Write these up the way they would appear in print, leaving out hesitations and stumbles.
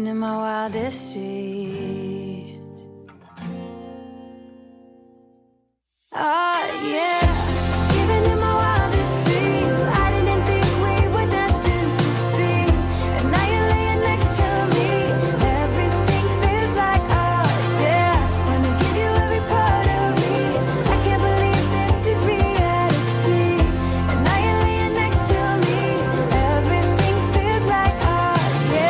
Living in my wildest dreams. Oh yeah, living in my wildest dreams. I didn't think we were destined to be, and now you're laying next to me. Everything feels like oh yeah, wanna give you every part of me. I can't believe this is reality, and now you're laying next to me. Everything feels like oh yeah.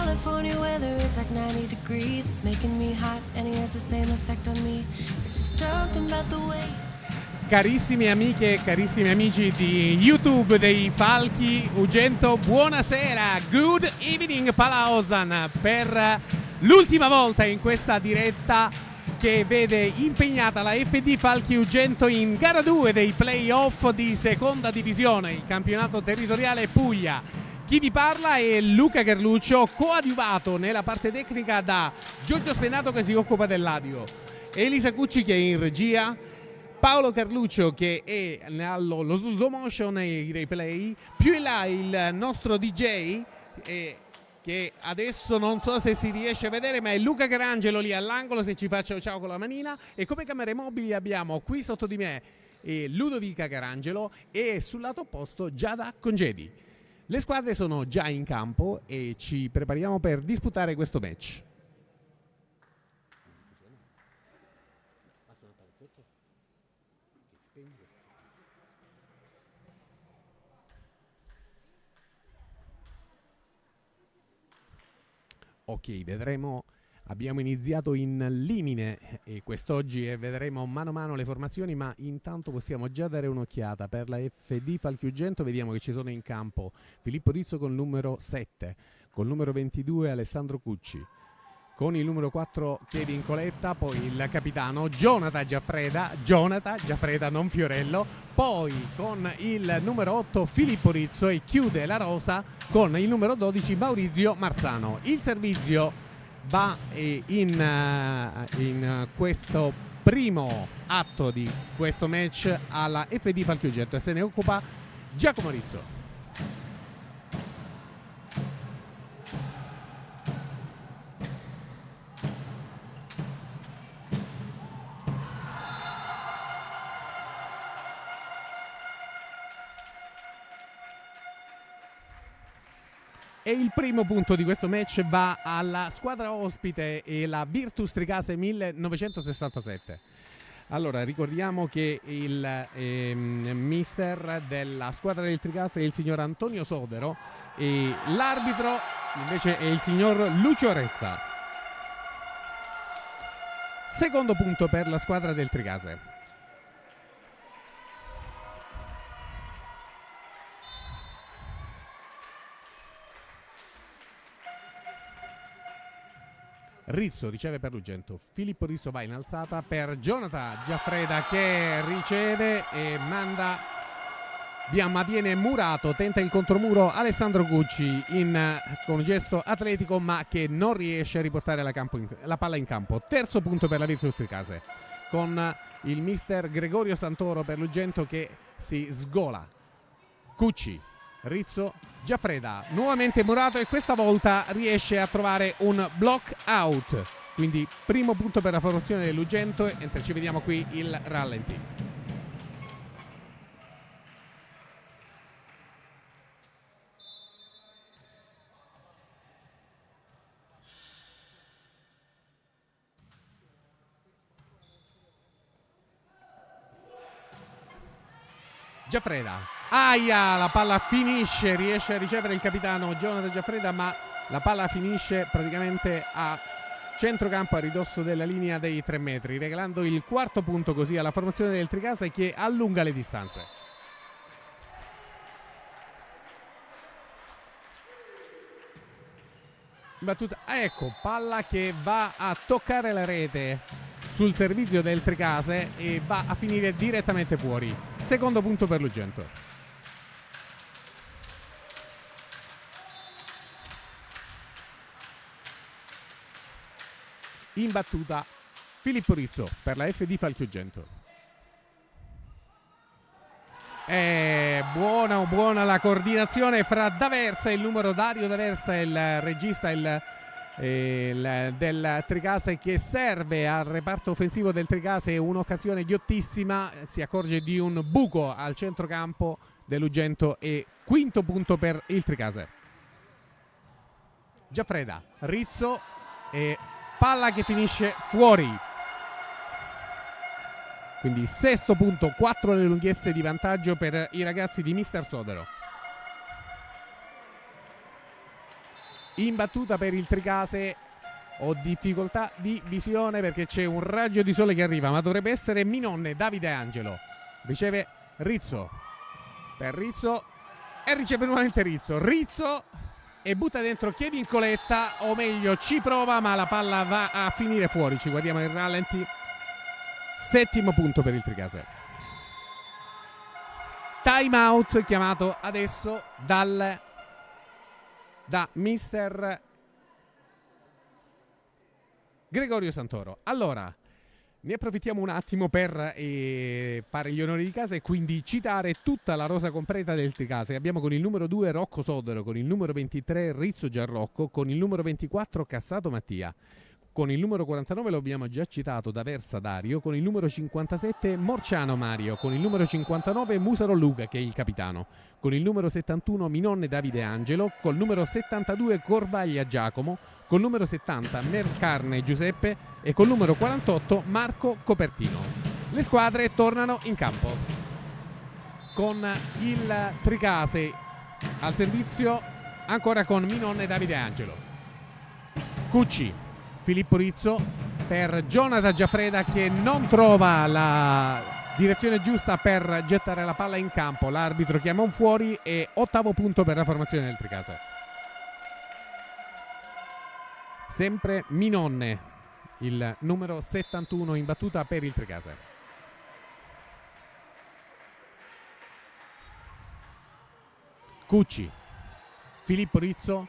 California weather, it's like 90 degrees. It's making me hot and it has the same effect on me. It's just something about the way. Carissime amiche e carissimi amici di YouTube dei Falchi Ugento, buonasera, good evening Palaosan, per l'ultima volta in questa diretta che vede impegnata la FD Falchi Ugento in gara 2 dei playoff di seconda divisione, il campionato territoriale Puglia. Chi vi parla è Luca Carluccio, coadiuvato nella parte tecnica da Giorgio Spennato che si occupa dell'audio, Elisa Cucci che è in regia, Paolo Carluccio che è allo slow motion e i replay, più in là il nostro DJ che adesso non so se si riesce a vedere, ma è Luca Carangelo lì all'angolo, se ci faccio ciao con la manina. E come camere mobili abbiamo qui sotto di me Ludovica Carangelo e sul lato opposto Giada Congedi. Le squadre sono già in campo e ci prepariamo per disputare questo match. Ok, vedremo. Abbiamo iniziato in limine quest'oggi e vedremo mano a mano le formazioni, ma intanto possiamo già dare un'occhiata per la FD Falchiugento. Vediamo che ci sono in campo Filippo Rizzo con il numero 7, con il numero 22 Alessandro Cucci, con il numero 4 Kevin Coletta, poi il capitano Jonathan Giaffreda non Fiorello, poi con il numero 8 Filippo Rizzo e chiude la rosa con il numero 12 Maurizio Marzano. Il servizio va in questo primo atto di questo match alla FD Falchiugento e se ne occupa Giacomo Rizzo. E il primo punto di questo match va alla squadra ospite e la Virtus Tricase 1967. Allora, ricordiamo che il mister della squadra del Tricase è il signor Antonio Sodero e l'arbitro invece è il signor Lucio Resta. Secondo punto per la squadra del Tricase. Rizzo riceve per Lugento, Filippo Rizzo va in alzata per Jonathan Giaffreda che riceve e manda ma viene murato, tenta il contromuro Alessandro Gucci con un gesto atletico ma che non riesce a riportare la palla in campo. Terzo punto per la Virtus Tricase con il mister Gregorio Santoro per Lugento che si sgola. Cucci, Rizzo, Giaffreda nuovamente murato e questa volta riesce a trovare un block out, quindi primo punto per la formazione dell'Ugento, mentre ci vediamo qui il rallenti. Giaffreda, aia, la palla finisce, riesce a ricevere il capitano Jonathan Giaffreda, ma la palla finisce praticamente a centrocampo a ridosso della linea dei 3 metri, regalando il quarto punto così alla formazione del Tricase che allunga le distanze. Battuta, ecco, palla che va a toccare la rete sul servizio del Tricase e va a finire direttamente fuori. Secondo punto per Lugento. In battuta Filippo Rizzo per la FD Falchiugento. Buona la coordinazione fra D'Aversa, il numero Dario D'Aversa, il regista del Tricase, che serve al reparto offensivo del Tricase un'occasione ghiottissima, si accorge di un buco al centrocampo dell'Ugento e quinto punto per il Tricase. Giaffreda, Rizzo e palla che finisce fuori. Quindi sesto punto, 4 le lunghezze di vantaggio per i ragazzi di Mister Sodero. In battuta per il Tricase ho difficoltà di visione perché c'è un raggio di sole che arriva, ma dovrebbe essere Minonne Davide Angelo. Riceve Rizzo per Rizzo e riceve nuovamente Rizzo e butta dentro Kevin Coletta, o meglio ci prova ma la palla va a finire fuori. Ci guardiamo il rallenti. Settimo punto per il Tricase. Time out chiamato adesso da mister Gregorio Santoro. Allora, ne approfittiamo un attimo per fare gli onori di casa e quindi citare tutta la rosa completa del Tricase. Abbiamo con il numero 2 Rocco Sodero, con il numero 23 Rizzo Gianrocco, con il numero 24 Cassato Mattia, con il numero 49 lo abbiamo già citato D'Aversa Dario, con il numero 57 Morciano Mario, con il numero 59 Musaro Luca che è il capitano, con il numero 71 Minonne Davide Angelo, col numero 72 Corvaglia Giacomo, col numero 70 Mercarne Giuseppe e col numero 48 Marco Copertino. Le squadre tornano in campo con il Tricase al servizio ancora con Minonne Davide Angelo. Cucci, Filippo Rizzo per Jonathan Giaffreda che non trova la direzione giusta per gettare la palla in campo. L'arbitro chiama un fuori e 8° punto per la formazione del Tricase. Sempre Minonne, il numero 71 in battuta per il Tricase. Cucci, Filippo Rizzo,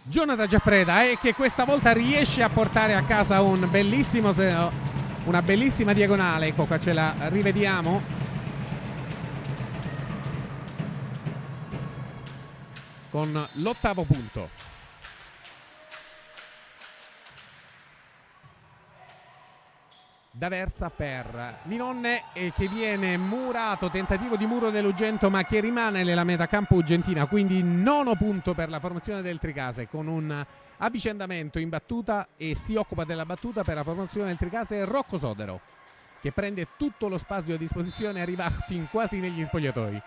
Jonathan Giaffreda che questa volta riesce a portare a casa una bellissima diagonale. Ecco qua, ce la rivediamo. Con l'8° punto. D'Aversa per Minonne che viene murato, tentativo di muro dell'Ugento ma che rimane nella metà campo ugentina, quindi 9° punto per la formazione del Tricase con un avvicendamento in battuta e si occupa della battuta per la formazione del Tricase Rocco Sodero che prende tutto lo spazio a disposizione e arriva fin quasi negli spogliatoi.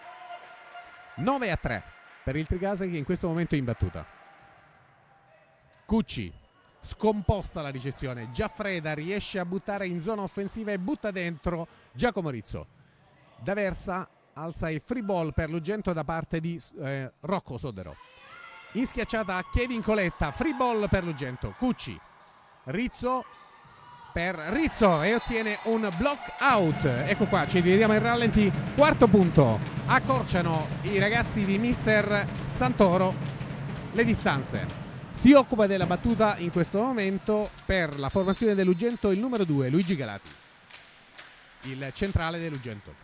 9-3 per il Tricase che in questo momento è in battuta. Cucci scomposta la ricezione, Giaffreda riesce a buttare in zona offensiva e butta dentro Giacomo Rizzo. D'Aversa alza il free ball per l'Ugento da parte di Rocco Sodero. In schiacciata Kevin Coletta, free ball per l'Ugento. Cucci, Rizzo per Rizzo e ottiene un block out. Ecco qua, ci vediamo in rallenti, 4° punto. Accorciano i ragazzi di Mister Santoro le distanze. Si occupa della battuta in questo momento per la formazione dell'Ugento il numero 2, Luigi Galati, il centrale dell'Ugento.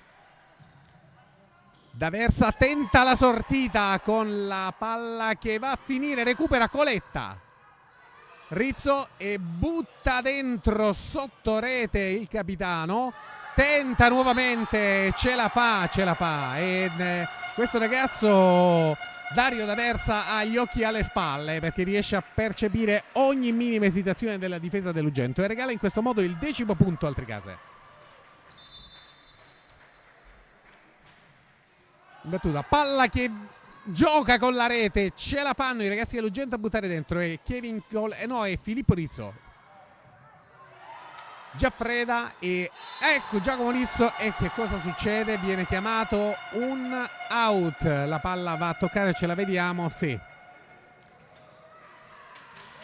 D'Aversa tenta la sortita con la palla che va a finire, recupera Coletta. Rizzo e butta dentro sotto rete il capitano, tenta nuovamente, ce la fa e questo ragazzo Dario D'Aversa ha gli occhi alle spalle perché riesce a percepire ogni minima esitazione della difesa dell'Ugento e regala in questo modo il 10° punto al Tricase. In battuta, palla che gioca con la rete, ce la fanno i ragazzi dell'Ugento a buttare dentro e è Filippo Rizzo. Giaffreda e ecco Giacomo Rizzo e che cosa succede? Viene chiamato un out, la palla va a toccare, ce la vediamo, sì.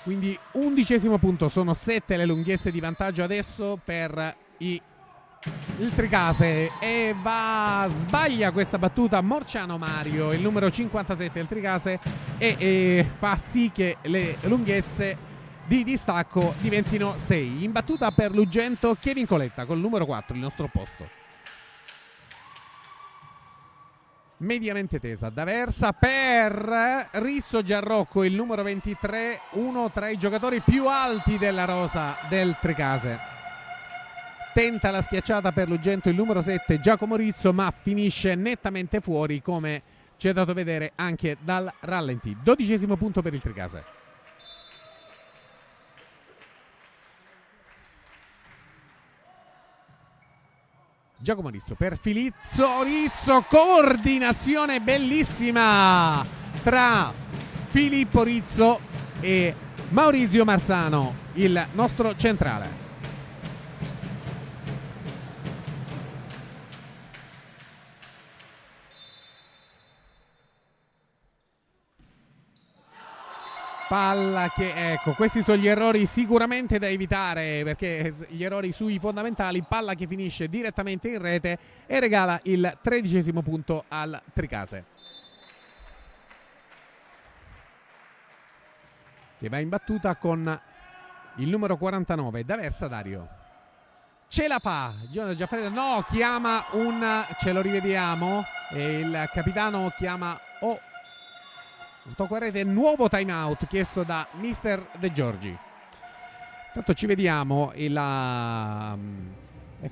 Quindi 11° punto, sono 7 le lunghezze di vantaggio adesso per il Tricase e sbaglia questa battuta Morciano Mario, il numero 57 del Tricase e fa sì che le lunghezze di distacco diventino 6. In battuta per l'Ugento Kevin Coletta col numero 4, il nostro opposto. Mediamente tesa, D'Aversa per Rizzo Giarrocco, il numero 23, uno tra i giocatori più alti della rosa del Tricase. Tenta la schiacciata per l'Ugento il numero 7 Giacomo Rizzo ma finisce nettamente fuori come ci è dato vedere anche dal rallenti. 12° punto per il Tricase. Giacomo Rizzo per Rizzo, coordinazione bellissima tra Filippo Rizzo e Maurizio Marzano, il nostro centrale. Palla che, ecco, questi sono gli errori sicuramente da evitare perché gli errori sui fondamentali, palla che finisce direttamente in rete e regala il 13° punto al Tricase. Che va in battuta con il numero 49, D'Aversa Dario. Ce la fa, Giaffreda no, chiama ce lo rivediamo, e il capitano chiama un tocco a rete, nuovo time out chiesto da Mister De Giorgi. Tanto ci vediamo ecco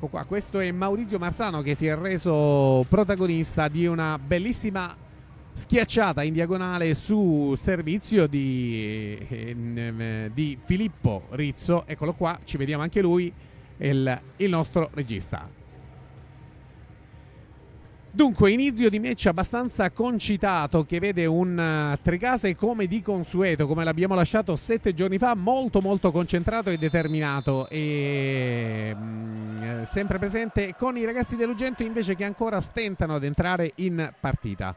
qua, questo è Maurizio Marzano che si è reso protagonista di una bellissima schiacciata in diagonale su servizio di Filippo Rizzo. Eccolo qua, ci vediamo anche lui, il nostro regista. Dunque, inizio di match abbastanza concitato che vede un Tricase come di consueto, come l'abbiamo lasciato 7 giorni fa, molto molto concentrato e determinato e sempre presente, con i ragazzi dell'Ugento invece che ancora stentano ad entrare in partita.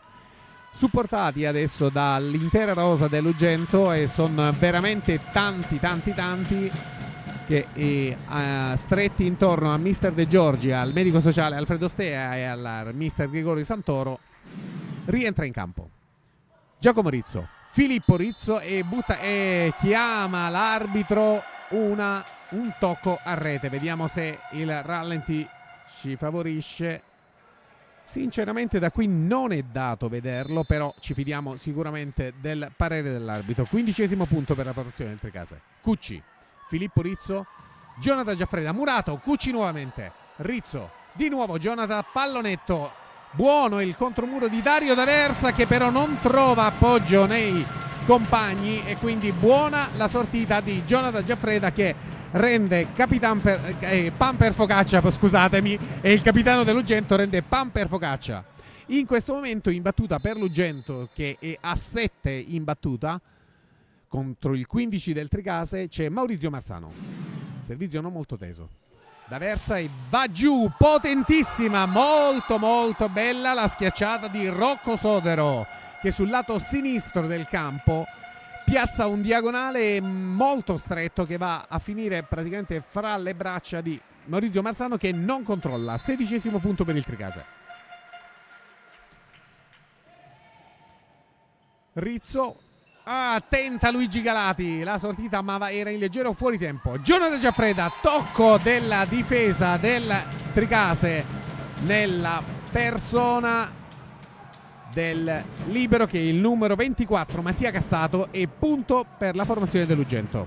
Supportati adesso dall'intera rosa dell'Ugento e sono veramente tanti che stretti intorno a Mister De Giorgi, al medico sociale Alfredo Stea e al Mister Gregorio Santoro. Rientra in campo Giacomo Rizzo, Filippo Rizzo e chiama l'arbitro un tocco a rete. Vediamo se il rallenti ci favorisce. Sinceramente da qui non è dato vederlo, però ci fidiamo sicuramente del parere dell'arbitro. 15° punto per la formazione del Tricase. Cucci, Filippo Rizzo, Jonathan Giaffreda, Murato, Cucci nuovamente, Rizzo, di nuovo Jonathan, pallonetto, buono il contromuro di Dario D'Aversa che però non trova appoggio nei compagni e quindi buona la sortita di Jonathan Giaffreda che rende pan per focaccia, scusatemi, e il capitano dell'Ugento rende pan per focaccia. In questo momento in battuta per l'Ugento che è a 7 in battuta contro il 15 del Tricase c'è Maurizio Marzano. Servizio non molto teso. D'Aversa e va giù, potentissima, molto molto bella la schiacciata di Rocco Sodero che sul lato sinistro del campo piazza un diagonale molto stretto che va a finire praticamente fra le braccia di Maurizio Marzano che non controlla. 16° punto per il Tricase. Rizzo tenta Luigi Galati, la sortita ma era in leggero fuori tempo. Jonathan Giaffreda, tocco della difesa del Tricase nella persona del libero che è il numero 24 Mattia Cassato e punto per la formazione dell'Ugento.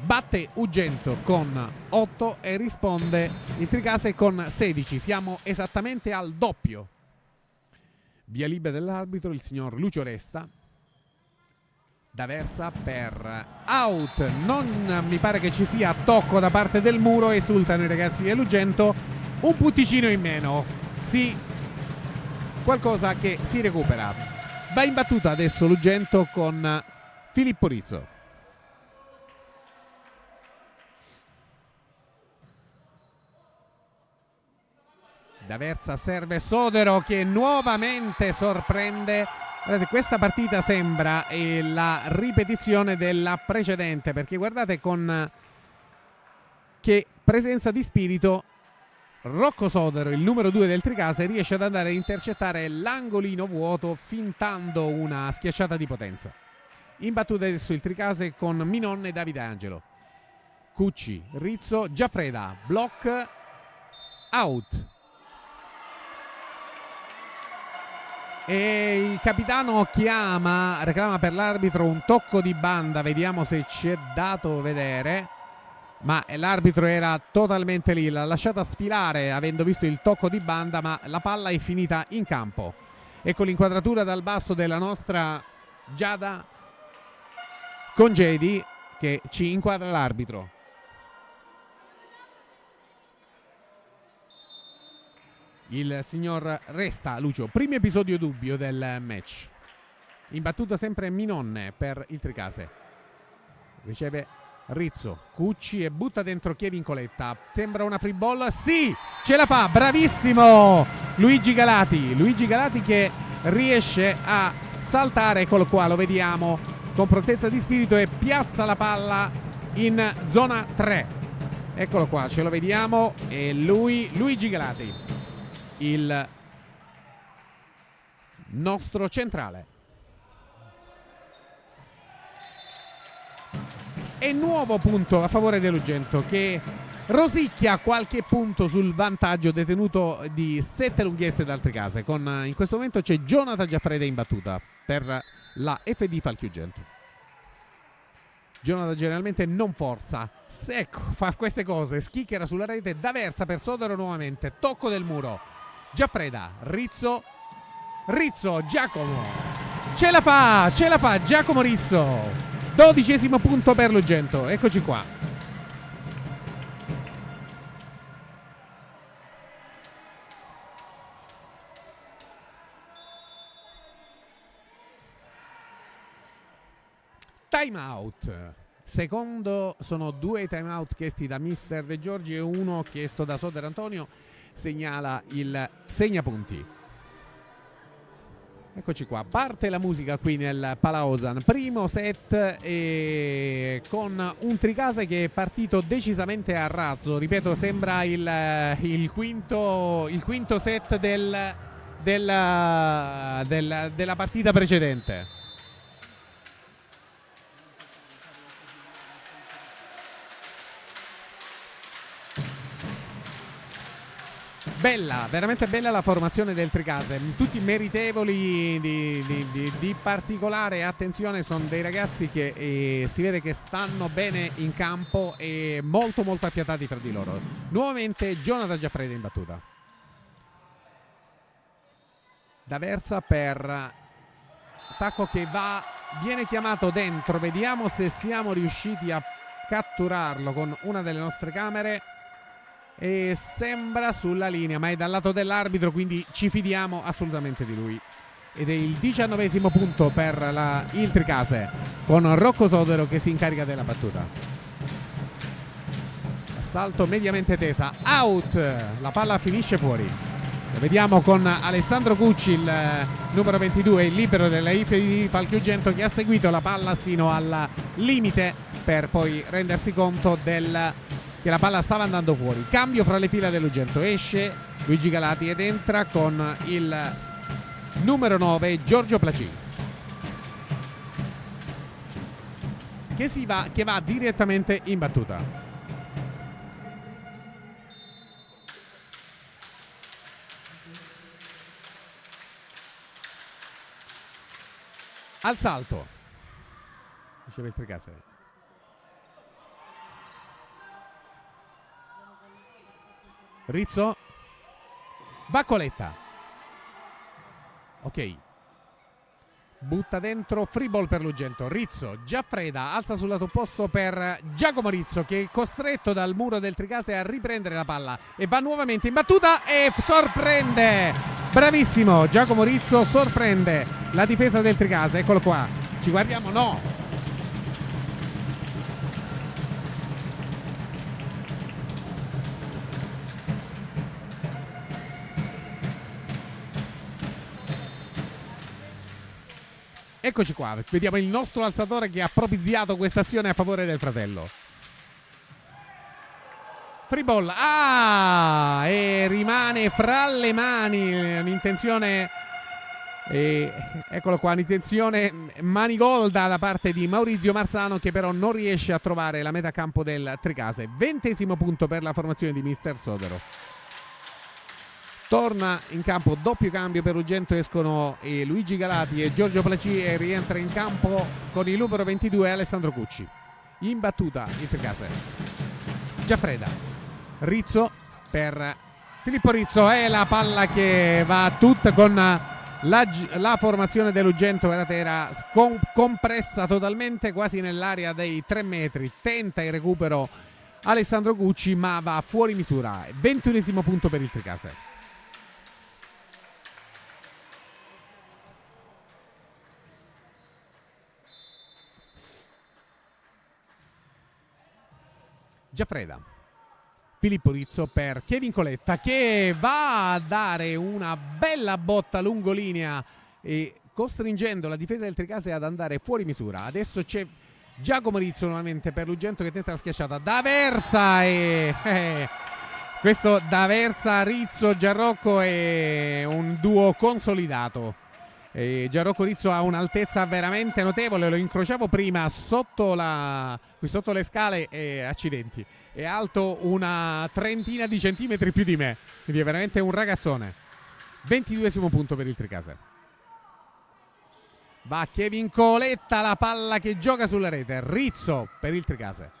Batte Ugento con 8 e risponde il Tricase con 16. Siamo esattamente al doppio. Via libera dell'arbitro il signor Lucio Resta. D'Aversa per out, non mi pare che ci sia tocco da parte del muro, esultano i ragazzi dell'Ugento. Un punticino in meno, sì, qualcosa che si recupera. Va in battuta adesso l'Ugento con Filippo Rizzo. D'Aversa serve Sodero che nuovamente sorprende. Guardate, questa partita sembra la ripetizione della precedente, perché guardate con che presenza di spirito Rocco Sodero, il numero 2 del Tricase, riesce ad andare a intercettare l'angolino vuoto fintando una schiacciata di potenza. In battuta adesso il Tricase con Minonne e Davide Angelo. Cucci, Rizzo, Giaffreda, block, out. E il capitano reclama per l'arbitro un tocco di banda, vediamo se ci è dato vedere, ma l'arbitro era totalmente lì, l'ha lasciata sfilare avendo visto il tocco di banda, ma la palla è finita in campo. Ecco l'inquadratura dal basso della nostra Giada Congedi che ci inquadra l'arbitro. Il signor Resta, Lucio, primo episodio dubbio del match. In battuta sempre Minonne per il Tricase. Riceve Rizzo, Cucci e butta dentro Kevin Coletta. Sembra una free ball, sì, ce la fa, bravissimo Luigi Galati. Luigi Galati che riesce a saltare, eccolo qua, lo vediamo, con prontezza di spirito e piazza la palla in zona 3. Eccolo qua, ce lo vediamo, e Luigi Galati, il nostro centrale. E nuovo punto a favore dell'Ugento che rosicchia qualche punto sul vantaggio detenuto di 7 lunghezze dal Tricase. In questo momento c'è Jonathan Giaffreda in battuta per la FD Falchi Ugento. Jonathan generalmente non forza, ecco, fa queste cose, schicchera sulla rete. D'Aversa per Sodero nuovamente, tocco del muro. Giaffreda, Rizzo, Giacomo, ce la fa Giacomo Rizzo. 12° punto per l'Ugento, eccoci qua. Time out. Secondo, sono 2 time out chiesti da mister De Giorgi e 1 chiesto da Soder Antonio. Segnala il segnapunti. Eccoci qua, parte la musica qui nel Palaosan. Primo set con un Tricase che è partito decisamente a razzo. Ripeto, sembra il quinto set della partita precedente. Bella, veramente bella la formazione del Tricase, tutti meritevoli di particolare attenzione, sono dei ragazzi che si vede che stanno bene in campo e molto affiatati fra di loro. Nuovamente Jonathan Giaffredi in battuta. D'Aversa per attacco che viene chiamato dentro, vediamo se siamo riusciti a catturarlo con una delle nostre camere. E sembra sulla linea, ma è dal lato dell'arbitro, quindi ci fidiamo assolutamente di lui. Ed è il 19° punto per il Tricase, con Rocco Sodero che si incarica della battuta. Salto mediamente tesa, out, la palla finisce fuori. Lo vediamo con Alessandro Cucci, il numero 22, il libero della IFE di Falchiugento, che ha seguito la palla sino al limite per poi rendersi conto che la palla stava andando fuori. Cambio fra le fila dell'Ugento, esce Luigi Galati ed entra con il numero 9 Giorgio Placi, che va direttamente in battuta. Al salto riceve il Tricase. Rizzo va Coletta, ok, butta dentro, free ball per l'Ugento. Rizzo, Giaffreda alza sul lato opposto per Giacomo Rizzo, che è costretto dal muro del Tricase a riprendere la palla e va nuovamente in battuta e sorprende, bravissimo Giacomo Rizzo, sorprende la difesa del Tricase. Eccolo qua, ci guardiamo, no, eccoci qua, vediamo il nostro alzatore che ha propiziato questa azione a favore del fratello. Free ball, e rimane fra le mani un'intenzione, eccolo qua, un'intenzione manigolda da parte di Maurizio Marzano, che però non riesce a trovare la metacampo del Tricase. 20° punto per la formazione di mister Sodero. Torna in campo, doppio cambio per Ugento, escono Luigi Galati e Giorgio Placi e rientra in campo con il numero 22 Alessandro Cucci. In battuta il Tricase. Giaffreda, Rizzo per Filippo Rizzo, è la palla che va tutta con la formazione dell'Ugento, era compressa totalmente quasi nell'area dei 3 metri. Tenta il recupero Alessandro Cucci ma va fuori misura. 21° punto per il Tricase. Giaffreda, Filippo Rizzo per Kevin Coletta, che va a dare una bella botta lungolinea e costringendo la difesa del Tricase ad andare fuori misura. Adesso c'è Giacomo Rizzo nuovamente per l'Ugento che tenta la schiacciata. D'Aversa questo D'Aversa Rizzo Giarrocco è un duo consolidato. Gianrocco Rizzo ha un'altezza veramente notevole, lo incrociavo prima sotto le scale e accidenti, è alto una trentina di centimetri più di me, quindi è veramente un ragazzone. 22° punto per il Tricase. Va Kevin Coletta, la palla che gioca sulla rete. Rizzo per il Tricase.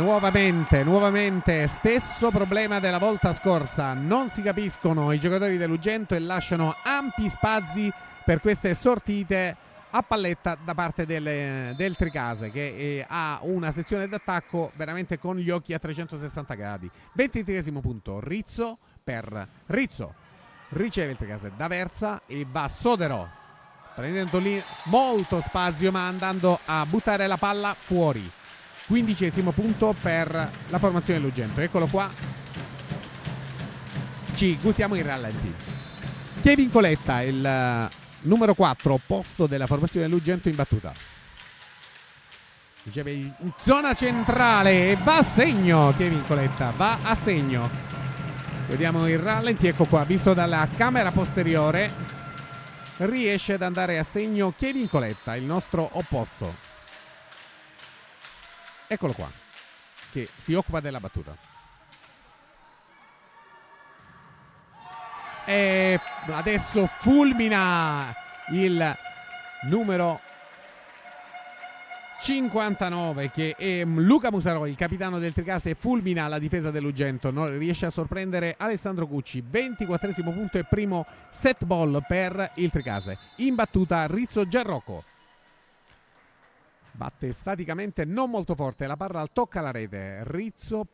Nuovamente stesso problema della volta scorsa, non si capiscono i giocatori dell'Ugento e lasciano ampi spazi per queste sortite a palletta da parte del Tricase, che ha una sezione d'attacco veramente con gli occhi a 360 gradi. 23° punto, Rizzo per Rizzo, riceve il Tricase. D'Aversa e va Sodero prendendo lì molto spazio ma andando a buttare la palla fuori. 15° punto per la formazione Lugento. Eccolo qua, ci gustiamo in rallenti. Kevin Coletta, il numero 4 opposto della formazione Lugento, in battuta. Riceve in zona centrale e va a segno. Kevin Coletta va a segno. Vediamo il rallenti, ecco qua, visto dalla camera posteriore. Riesce ad andare a segno Kevin Coletta, il nostro opposto. Eccolo qua, che si occupa della battuta. E adesso fulmina il numero 59, che è Luca Musarò, il capitano del Tricase, e fulmina la difesa dell'Ugento. Non riesce a sorprendere Alessandro Cucci. 24° punto e primo set ball per il Tricase. In battuta Rizzo Giarrocco. Batte staticamente non molto forte, la palla tocca la rete. Rizzo.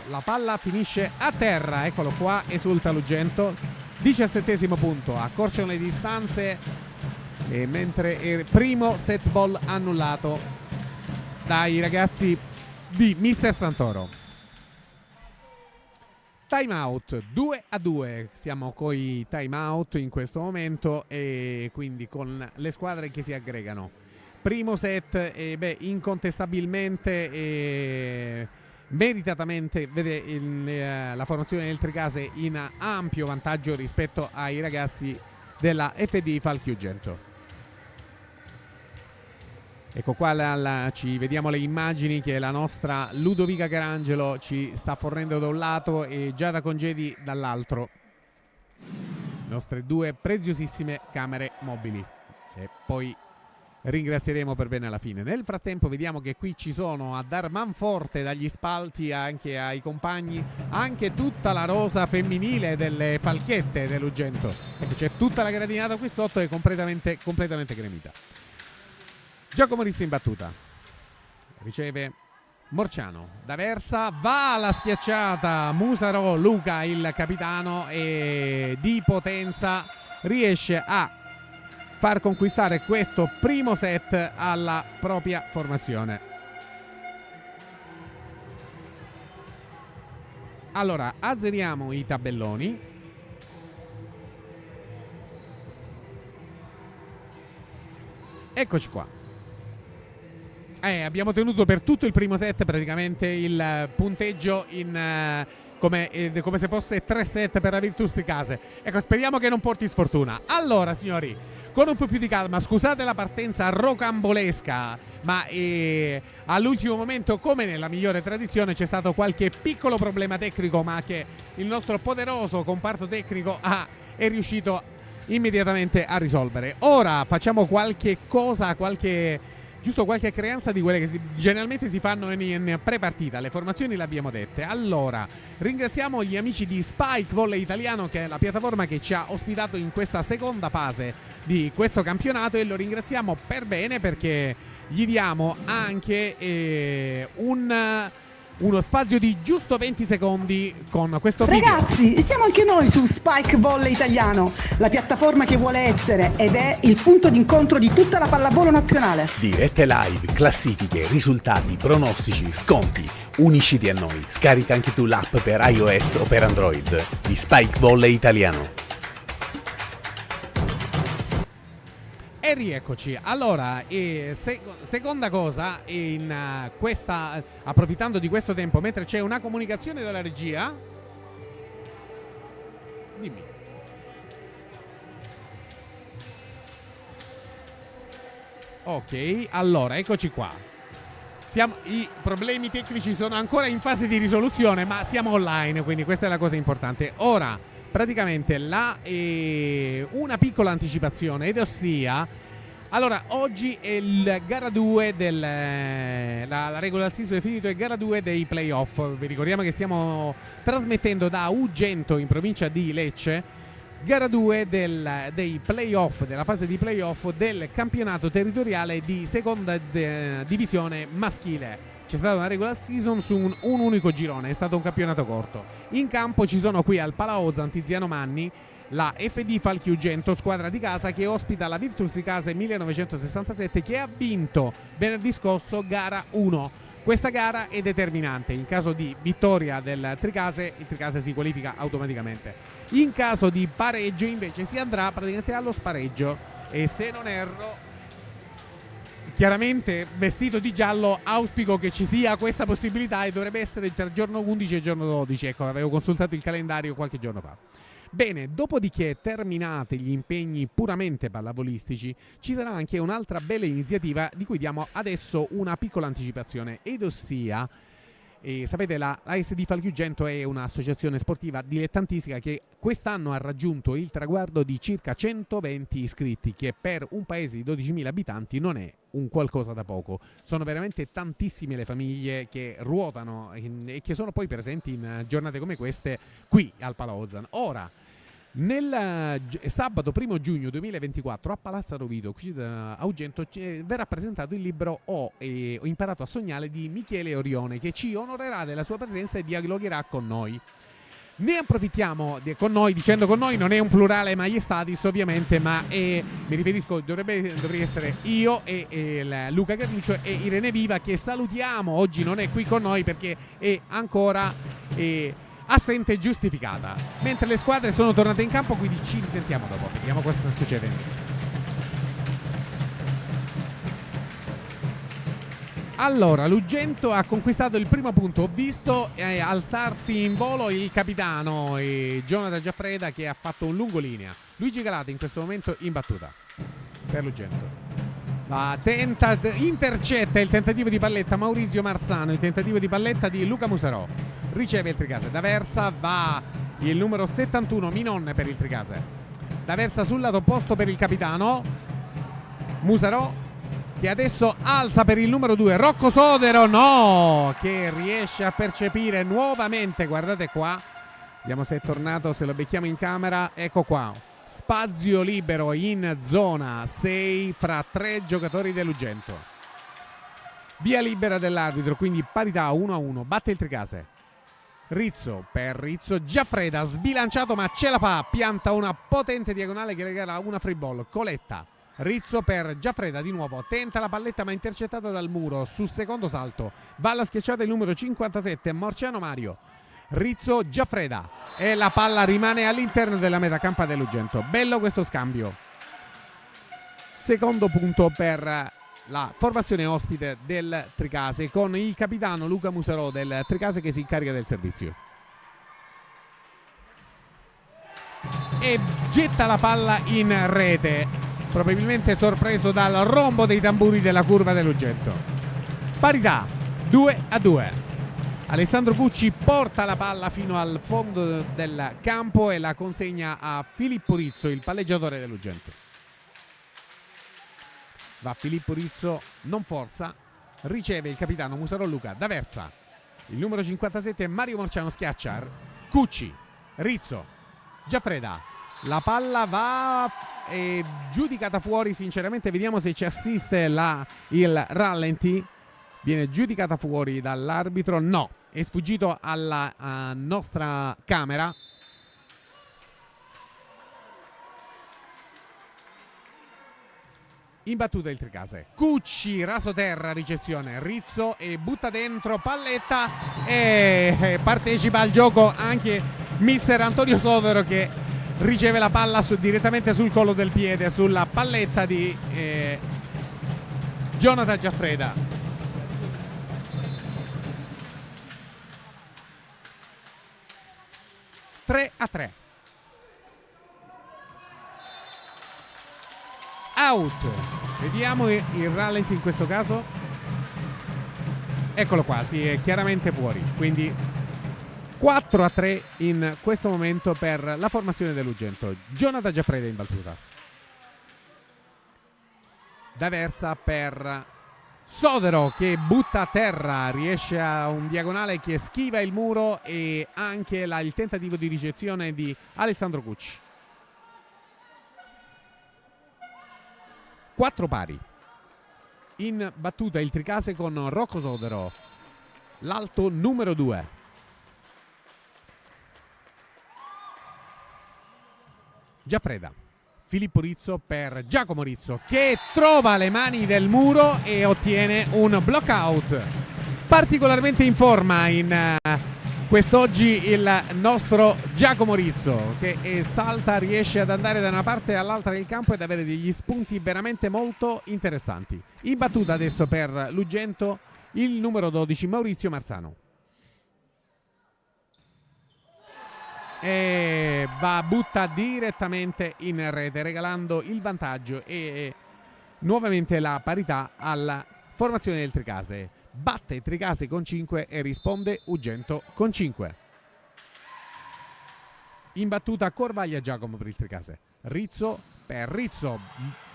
La palla finisce a terra, eccolo qua, esulta Lugento. 17° punto, accorciano le distanze. E mentre il primo set ball annullato dai ragazzi di Mister Santoro. Time out 2-2, siamo coi time out in questo momento, e quindi con le squadre che si aggregano. Primo set, incontestabilmente meritatamente vede la formazione del Tricase in ampio vantaggio rispetto ai ragazzi della FD Falchi Ugento. Ecco qua ci vediamo le immagini che la nostra Ludovica Carangelo ci sta fornendo da un lato e Giada Congedi dall'altro. Le nostre due preziosissime camere mobili. E poi ringrazieremo per bene alla fine. Nel frattempo vediamo che qui ci sono a dar manforte dagli spalti anche ai compagni, anche tutta la rosa femminile delle falchette dell'Ugento. Ecco, c'è tutta la gradinata qui sotto e completamente gremita. Giacomo Rizzo in battuta, riceve Morciano, D'Aversa, va alla schiacciata Musarò, Luca il capitano, e di potenza riesce a far conquistare questo primo set alla propria formazione. Allora, azzeriamo i tabelloni. Eccoci qua. Abbiamo tenuto per tutto il primo set praticamente il punteggio come se fosse 3 set per la Virtus Tricase. Ecco, speriamo che non porti sfortuna. Allora, signori, con un po' più di calma, scusate la partenza rocambolesca, ma all'ultimo momento, come nella migliore tradizione, c'è stato qualche piccolo problema tecnico, ma che il nostro poderoso comparto tecnico è riuscito immediatamente a risolvere. Ora facciamo qualche creanza di quelle che generalmente si fanno in pre-partita. Le formazioni le abbiamo dette. Allora, ringraziamo gli amici di Spike Volley Italiano, che è la piattaforma che ci ha ospitato in questa seconda fase di questo campionato, e lo ringraziamo per bene perché gli diamo anche uno spazio di giusto 20 secondi con questo video. Ragazzi, siamo anche noi su Spike Volley Italiano, la piattaforma che vuole essere ed è il punto d'incontro di tutta la pallavolo nazionale. Dirette live, classifiche, risultati, pronostici, sconti. Unisciti a noi. Scarica anche tu l'app per iOS o per Android di Spike Volley Italiano. E rieccoci. Allora, seconda cosa, approfittando di questo tempo, mentre c'è una comunicazione dalla regia. Dimmi. Ok, allora, eccoci qua. I problemi tecnici sono ancora in fase di risoluzione, ma siamo online, quindi questa è la cosa importante. Ora, praticamente una piccola anticipazione, ed ossia, allora, oggi è il gara 2 la regular season è finito, è gara 2 dei playoff. Vi ricordiamo che stiamo trasmettendo da Ugento, in provincia di Lecce, gara 2 dei playoff, della fase di playoff del campionato territoriale di seconda divisione maschile. c'è stata una regular season su un unico girone, è stato un campionato corto. In campo ci sono qui al Palaozan Tiziano Manni la FD Falchi Ugento, squadra di casa che ospita la Virtus di Case 1967, che ha vinto venerdì scorso gara 1. Questa gara è determinante, in caso di vittoria del Tricase, il Tricase si qualifica automaticamente. In caso di pareggio invece si andrà praticamente allo spareggio, e se non erro, chiaramente vestito di giallo auspico che ci sia questa possibilità, e dovrebbe essere tra il giorno 11 e il giorno 12. Ecco, avevo consultato il calendario qualche giorno fa. Bene, dopodiché, terminati gli impegni puramente pallavolistici, ci sarà anche un'altra bella iniziativa di cui diamo adesso una piccola anticipazione, ed ossia, sapete, la ASD Falchi Ugento è un'associazione sportiva dilettantistica che quest'anno ha raggiunto il traguardo di circa 120 iscritti, che per un paese di 12.000 abitanti non è un qualcosa da poco. Sono veramente tantissime le famiglie che ruotano e che sono poi presenti in giornate come queste qui al Palaozan. Ora, nel sabato 1 giugno 2024 a Palazzo Rovido, qui a Ugento, verrà presentato il libro Ho imparato a sognare di Michele Orione, che ci onorerà della sua presenza e dialogherà con noi. Ne approfittiamo con noi, dicendo con noi non è un plurale maiestatis ovviamente, ma mi riferisco, dovrei essere io e Luca Carluccio e Irene Viva, che salutiamo. Oggi non è qui con noi perché è ancora assente giustificata, mentre le squadre sono tornate in campo, quindi ci risentiamo dopo, vediamo cosa sta succedendo. Allora, l'Ugento ha conquistato il primo punto. Ho visto alzarsi in volo il capitano Jonathan Giaffreda, che ha fatto un lungolinea. Luigi Galata in questo momento in battuta per l'Ugento. Intercetta il tentativo di palletta Maurizio Marzano, il tentativo di palletta di Luca Musarò. Riceve il Tricase. D'Aversa va il numero 71 Minon per il Tricase. D'Aversa sul lato opposto per il capitano Musarò, che adesso alza per il numero 2 Rocco Sodero, no, che riesce a percepire nuovamente, guardate qua, vediamo se è tornato, se lo becchiamo in camera, ecco qua, spazio libero in zona 6 fra 3 giocatori dell'Ugento. Via libera dell'arbitro, quindi parità 1-1, batte il Tricase. Rizzo per Rizzo, Giaffreda sbilanciato ma ce la fa, pianta una potente diagonale che regala una free ball. Coletta, Rizzo per Giaffreda di nuovo, tenta la palletta ma intercettata dal muro, sul secondo salto va alla schiacciata il numero 57 Morciano Mario. Rizzo, Giaffreda, e la palla rimane all'interno della metacampa dell'Ugento. Bello questo scambio. Secondo punto per la formazione ospite del Tricase, con il capitano Luca Musarò del Tricase che si incarica del servizio e getta la palla in rete, probabilmente sorpreso dal rombo dei tamburi della curva dell'Ugento. Parità 2-2. Alessandro Cucci porta la palla fino al fondo del campo e la consegna a Filippo Rizzo, il palleggiatore dell'Ugento. Va Filippo Rizzo, non forza, riceve il capitano Musarò Luca. D'Aversa, il numero 57 Mario Morciano schiaccia Cucci, Rizzo, Giaffreda, la palla va giudicata fuori. Sinceramente vediamo se ci assiste il rallenti. Viene giudicata fuori dall'arbitro, no, è sfuggito alla nostra camera. In battuta il Tricase. Cucci, raso terra, ricezione, Rizzo e butta dentro, palletta, e partecipa al gioco anche mister Antonio Sodero, che riceve la palla direttamente sul collo del piede, sulla palletta di Jonathan Giaffreda. Tre a 3. Out. Vediamo il rallenti in questo caso. Eccolo qua, sì, è chiaramente fuori. Quindi 4 a 3 in questo momento per la formazione dell'Ugento. Jonathan Giaffreda in battuta. D'Aversa per Sodero, che butta a terra, riesce a un diagonale che schiva il muro, e anche il tentativo di ricezione di Alessandro Cucci. 4 pari. In battuta il Tricase con Rocco Sodero, l'alto numero 2. Giaffreda, Filippo Rizzo per Giacomo Rizzo, che trova le mani del muro e ottiene un blockout. Particolarmente in forma in quest'oggi il nostro Giacomo Rizzo, che salta, riesce ad andare da una parte all'altra del campo ed avere degli spunti veramente molto interessanti. In battuta adesso per l'Ugento il numero 12 Maurizio Marzano. E butta direttamente in rete, regalando il vantaggio e nuovamente la parità alla formazione del Tricase. Batte Tricase con 5 e risponde Ugento con 5. In battuta Corvaglia Giacomo per il Tricase. Rizzo per Rizzo,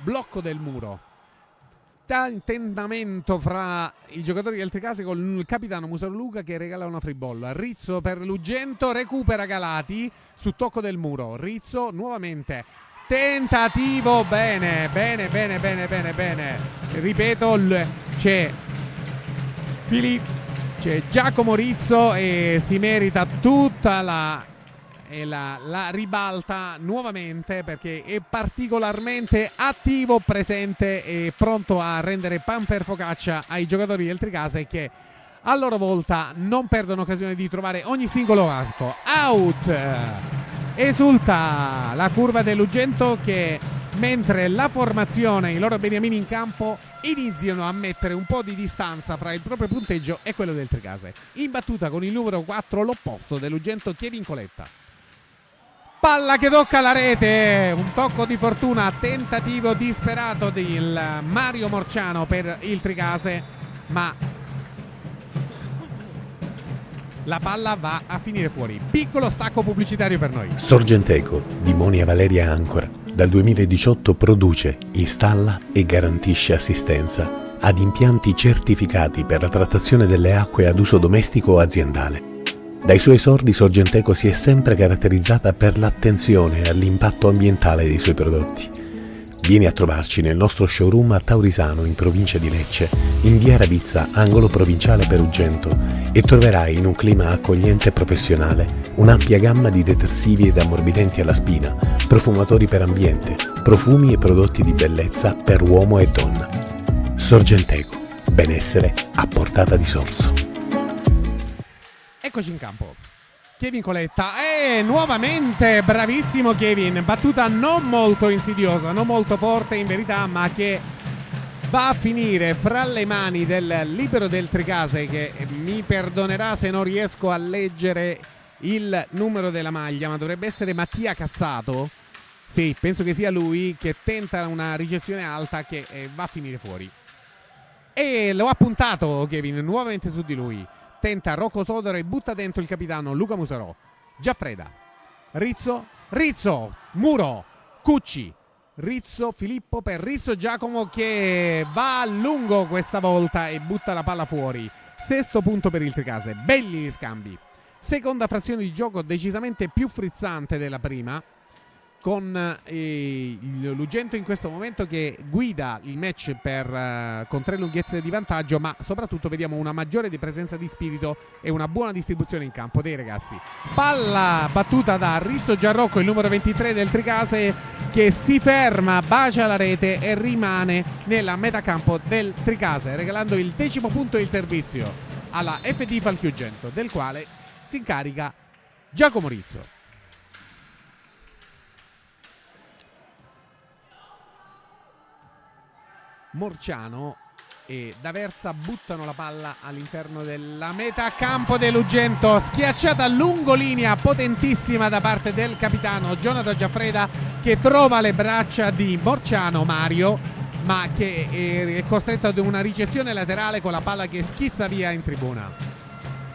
blocco del muro. Tentennamento fra i giocatori del Tricase con il capitano Musaro Luca che regala una free ball. Rizzo per l'Ugento, recupera Galati su tocco del muro. Rizzo nuovamente, tentativo, bene. Ripeto, c'è Giacomo Rizzo e si merita tutta la ribalta nuovamente, perché è particolarmente attivo, presente e pronto a rendere pan per focaccia ai giocatori del Tricase, che a loro volta non perdono occasione di trovare ogni singolo arco. Out! Esulta la curva dell'Ugento, che mentre la formazione, i loro beniamini in campo iniziano a mettere un po' di distanza fra il proprio punteggio e quello del Tricase. In battuta con il numero 4 l'opposto dell'Ugento, Kevin Coletta. Palla che tocca la rete, un tocco di fortuna, tentativo disperato del Mario Morciano per il Tricase, ma la palla va a finire fuori. Piccolo stacco pubblicitario per noi. Sorgenteco di Monia Valeria Ancora dal 2018 produce, installa e garantisce assistenza ad impianti certificati per la trattazione delle acque ad uso domestico o aziendale. Dai suoi esordi Sorgenteco si è sempre caratterizzata per l'attenzione all'impatto ambientale dei suoi prodotti. Vieni a trovarci nel nostro showroom a Taurisano, in provincia di Lecce, in via Ravizza, angolo provinciale per Ugento, e troverai in un clima accogliente e professionale un'ampia gamma di detersivi ed ammorbidenti alla spina, profumatori per ambiente, profumi e prodotti di bellezza per uomo e donna. Sorgenteco, benessere a portata di sorso. Eccoci in campo. Kevin Coletta e nuovamente bravissimo Kevin, battuta non molto insidiosa, non molto forte in verità, ma che va a finire fra le mani del libero del Tricase, che mi perdonerà se non riesco a leggere il numero della maglia, ma dovrebbe essere Mattia Cazzato. Sì, penso che sia lui, che tenta una ricezione alta che va a finire fuori. E lo ha puntato Kevin nuovamente su di lui. Tenta Rocco Sodero e butta dentro il capitano Luca Musarò. Giaffreda, Rizzo, Muro, Cucci, Rizzo, Filippo per Rizzo Giacomo, che va a lungo questa volta e butta la palla fuori. Sesto punto per il Tricase, belli gli scambi. Seconda frazione di gioco decisamente più frizzante della prima, con l'Ugento in questo momento che guida il match con 3 lunghezze di vantaggio, ma soprattutto vediamo una maggiore di presenza di spirito e una buona distribuzione in campo dei ragazzi. Palla battuta da Rizzo Giarrocco, il numero 23 del Tricase, che si ferma, bacia la rete e rimane nella metacampo del Tricase, regalando il 10° punto del servizio alla FD Falchi Ugento, del quale si incarica Giacomo Rizzo. Morciano e D'Aversa buttano la palla all'interno della metacampo dell'Ugento, schiacciata a lungolinea potentissima da parte del capitano Jonathan Giaffreda, che trova le braccia di Morciano Mario, ma che è costretto ad una ricezione laterale con la palla che schizza via in tribuna.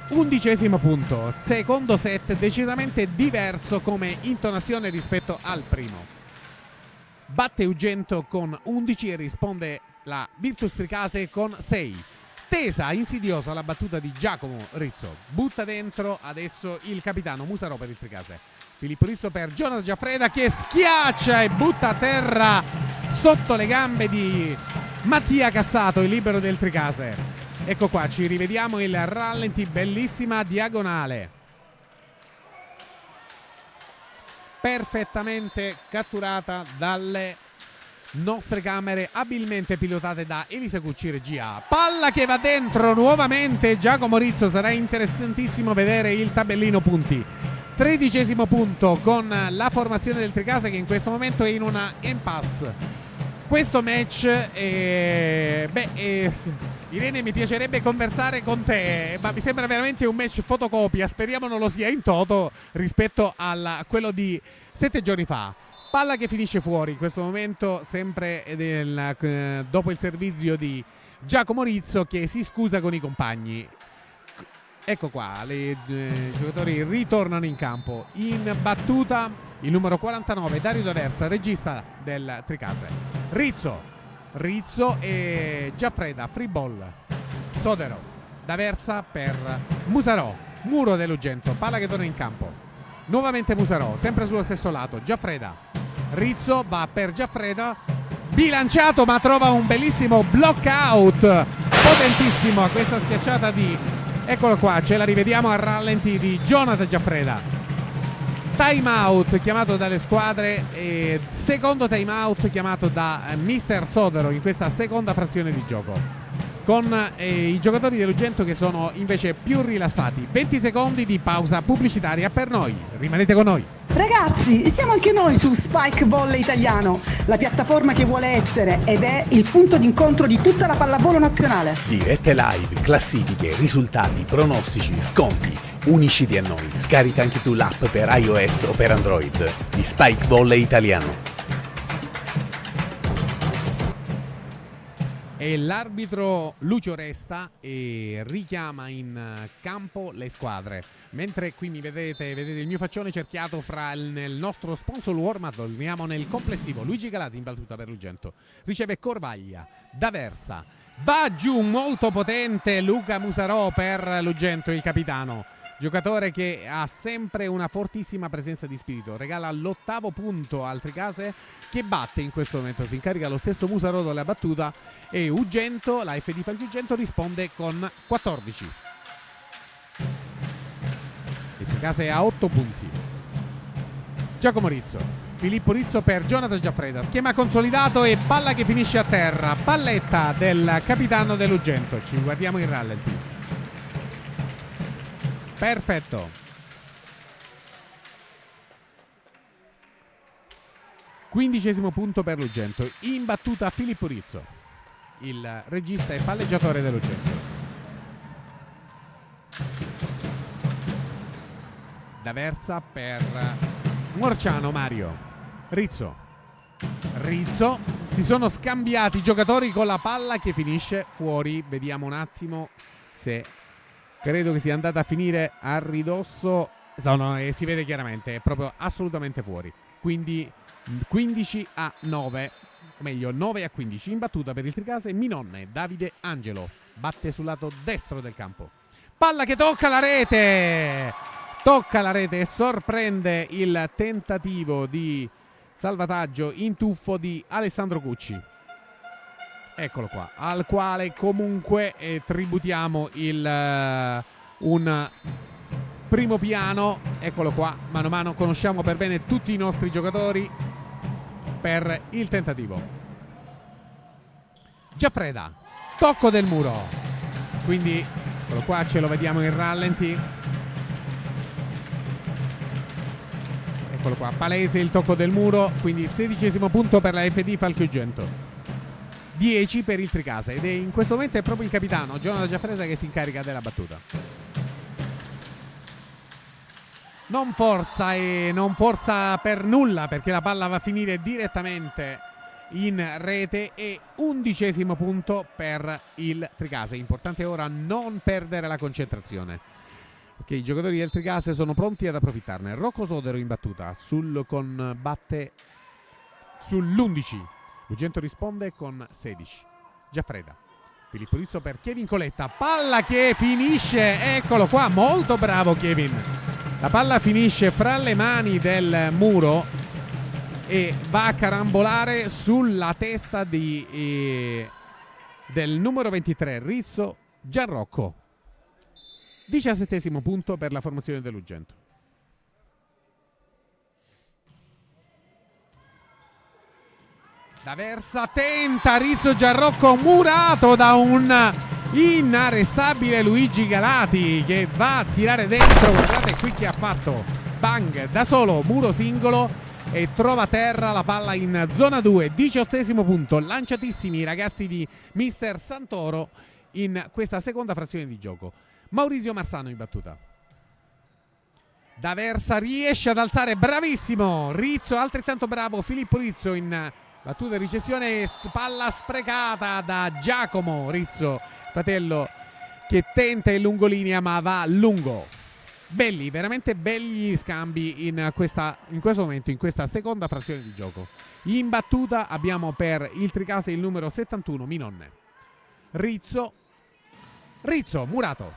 11° punto, secondo set decisamente diverso come intonazione rispetto al primo. Batte Ugento con 11 e risponde la Virtus Tricase con 6. Tesa, insidiosa la battuta di Giacomo Rizzo. Butta dentro adesso il capitano Musarò per il Tricase. Filippo Rizzo per Jonathan Giaffreda, che schiaccia e butta a terra sotto le gambe di Mattia Cazzato, il libero del Tricase. Ecco qua, ci rivediamo il rallenti, bellissima diagonale. Perfettamente catturata dalle nostre camere, abilmente pilotate da Elisa Cucci regia. Palla che va dentro nuovamente Giacomo Rizzo, sarà interessantissimo vedere il tabellino punti. 13° punto con la formazione del Tricase che in questo momento è in una impasse. Questo match, Irene, mi piacerebbe conversare con te, ma mi sembra veramente un match fotocopia, speriamo non lo sia in toto rispetto a quello di 7 giorni fa. Palla che finisce fuori in questo momento, sempre dopo il servizio di Giacomo Rizzo che si scusa con i compagni. Ecco qua, i giocatori ritornano in campo. In battuta il numero 49, Dario D'Aversa, regista del Tricase. Rizzo e Giaffreda, free ball. Sodero, D'Aversa per Musarò, muro dell'Ugento, palla che torna in campo. Nuovamente Musarò, sempre sullo stesso lato, Giaffreda. Rizzo va per Giaffreda, sbilanciato ma trova un bellissimo block out, potentissimo a questa schiacciata di... Eccolo qua, ce la rivediamo a rallenti di Jonathan Giaffreda. Time out chiamato dalle squadre, secondo time out chiamato da Mister Sodero in questa seconda frazione di gioco, con i giocatori dell'Ugento che sono invece più rilassati. 20 secondi di pausa pubblicitaria per noi, rimanete con noi. Ragazzi, siamo anche noi su Spike Volley Italiano, la piattaforma che vuole essere ed è il punto d'incontro di tutta la pallavolo nazionale. Dirette live, classifiche, risultati, pronostici, sconti. Unisciti a noi, scarica anche tu l'app per iOS o per Android di Spike Volley Italiano. E l'arbitro Lucio Resta richiama in campo le squadre. Mentre qui mi vedete il mio faccione cerchiato nel nostro sponsor Warm-up, torniamo nel complessivo. Luigi Galati in battuta per l'Ugento, riceve Corvaglia, D'Aversa, va giù molto potente Luca Musarò per l'Ugento, il capitano. Giocatore che ha sempre una fortissima presenza di spirito, regala l'8° punto al Tricase che batte in questo momento, si incarica lo stesso Musarò della battuta e Ugento, la FD Falchi Ugento risponde con 14. Il Tricase ha 8 punti. Giacomo Rizzo, Filippo Rizzo per Jonathan Giaffreda, schema consolidato e palla che finisce a terra, palletta del capitano dell'Ugento. Ci guardiamo in rallenti. Perfetto. 15° punto per l'Ugento. In battuta Filippo Rizzo, il regista e palleggiatore dell'Ugento. D'Aversa per Morciano Mario. Rizzo, si sono scambiati i giocatori con la palla che finisce fuori. Vediamo un attimo se... Credo che sia andata a finire a ridosso. No, si vede chiaramente, è proprio assolutamente fuori. Quindi 15-9, o meglio 9-15. In battuta per il Tricase Minonne, Davide Angelo. Batte sul lato destro del campo. Palla che tocca la rete! Tocca la rete e sorprende il tentativo di salvataggio in tuffo di Alessandro Cucci. Eccolo qua, al quale comunque tributiamo un primo piano. Eccolo qua, mano a mano conosciamo per bene tutti i nostri giocatori per il tentativo. Giaffreda, tocco del muro, quindi eccolo qua, ce lo vediamo in rallenti. Eccolo qua, palese il tocco del muro, quindi 16° punto per la FD Falchi Ugento. 10 per il Tricase ed è in questo momento è proprio il capitano Jonathan Giaffreda che si incarica della battuta. Non forza per nulla perché la palla va a finire direttamente in rete e 11° punto per il Tricase. Importante ora non perdere la concentrazione perché i giocatori del Tricase sono pronti ad approfittarne. Rocco Sodero in battuta batte sull'11. L'Ugento risponde con 16. Giaffreda, Filippo Rizzo per Kevin Coletta, palla che finisce, eccolo qua, molto bravo Kevin. La palla finisce fra le mani del muro e va a carambolare sulla testa del numero 23 Rizzo, Gianrocco. 17° punto per la formazione dell'Ugento. D'Aversa tenta, Rizzo Gianrocco murato da un inarrestabile Luigi Galati che va a tirare dentro. Guardate qui che ha fatto, bang, da solo, muro singolo, e trova terra la palla in zona 2. 18° punto, lanciatissimi i ragazzi di Mister Santoro in questa seconda frazione di gioco. Maurizio Marzano in battuta. D'Aversa riesce ad alzare, bravissimo Rizzo, altrettanto bravo Filippo Rizzo in battuta e ricezione, palla sprecata da Giacomo Rizzo, fratello, che tenta in lungolinea ma va lungo. Belli, veramente belli scambi in questo momento, in questa seconda frazione di gioco. In battuta abbiamo per il Tricase il numero 71 Minonne. Rizzo, murato,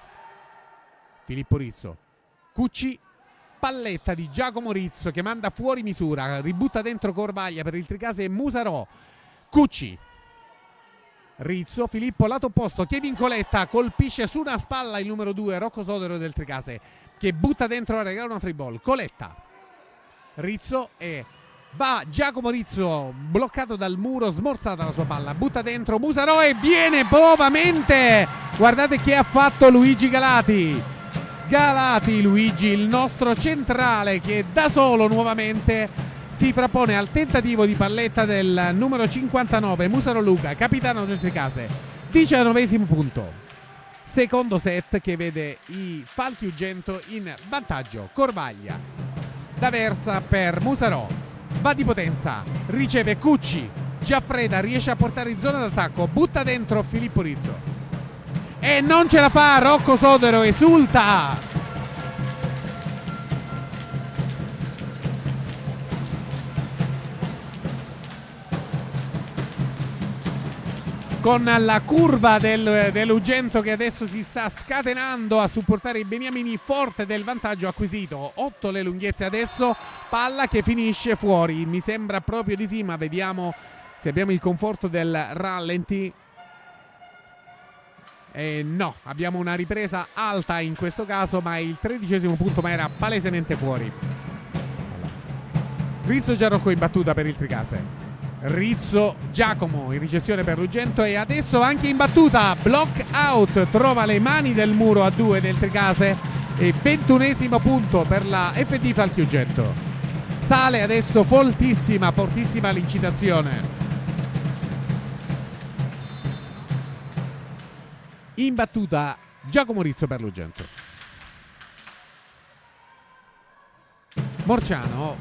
Filippo Rizzo, Cucci, palletta di Giacomo Rizzo che manda fuori misura, ributta dentro Corvaglia per il Tricase e Musarò. Cucci, Rizzo, Filippo lato opposto, Kevin Coletta colpisce su una spalla il numero 2 Rocco Sodero del Tricase che butta dentro a regalare una free ball. Coletta, Rizzo e va Giacomo Rizzo bloccato dal muro, smorzata la sua palla, butta dentro Musarò e viene nuovamente. Guardate che ha fatto Luigi Galati, Luigi, il nostro centrale, che da solo nuovamente si frappone al tentativo di palletta del numero 59 Musaro Luca, capitano del Tricase. 19° punto, secondo set che vede i Falchi Ugento in vantaggio. Corvaglia, D'Aversa per Musarò, va di potenza, riceve Cucci, Giaffreda riesce a portare in zona d'attacco, butta dentro Filippo Rizzo e non ce la fa. Rocco Sodero esulta. Con la curva dell'Ugento che adesso si sta scatenando a supportare i beniamini, forte del vantaggio acquisito. 8 le lunghezze adesso, palla che finisce fuori, mi sembra proprio di sì, ma vediamo se abbiamo il conforto del rallenti. No, abbiamo una ripresa alta in questo caso, ma è il 13° punto, ma era palesemente fuori. Rizzo Gianrocco in battuta per il Tricase. Rizzo Giacomo in ricezione per l'Ugento e adesso anche in battuta, block out, trova le mani del muro a 2 del Tricase e 21° punto per la FD Falchi Ugento. Sale adesso fortissima l'incitazione. In battuta Giacomo Rizzo per l'Ugento. Morciano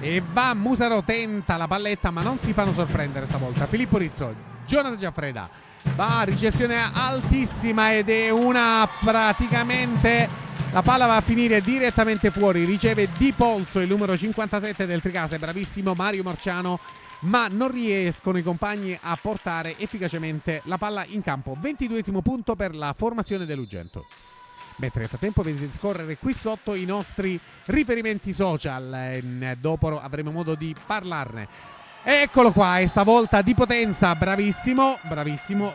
e va Musarò, tenta la palletta ma non si fanno sorprendere stavolta. Filippo Rizzo, Jonathan Giaffreda, va, ricezione altissima ed è una, praticamente la palla va a finire direttamente fuori, riceve di polso il numero 57 del Tricase, bravissimo Mario Morciano, ma non riescono i compagni a portare efficacemente la palla in campo. 22° punto per la formazione dell'Ugento. Mentre nel frattempo vedete scorrere qui sotto i nostri riferimenti social, dopo avremo modo di parlarne. Eccolo qua, e stavolta di potenza, bravissimo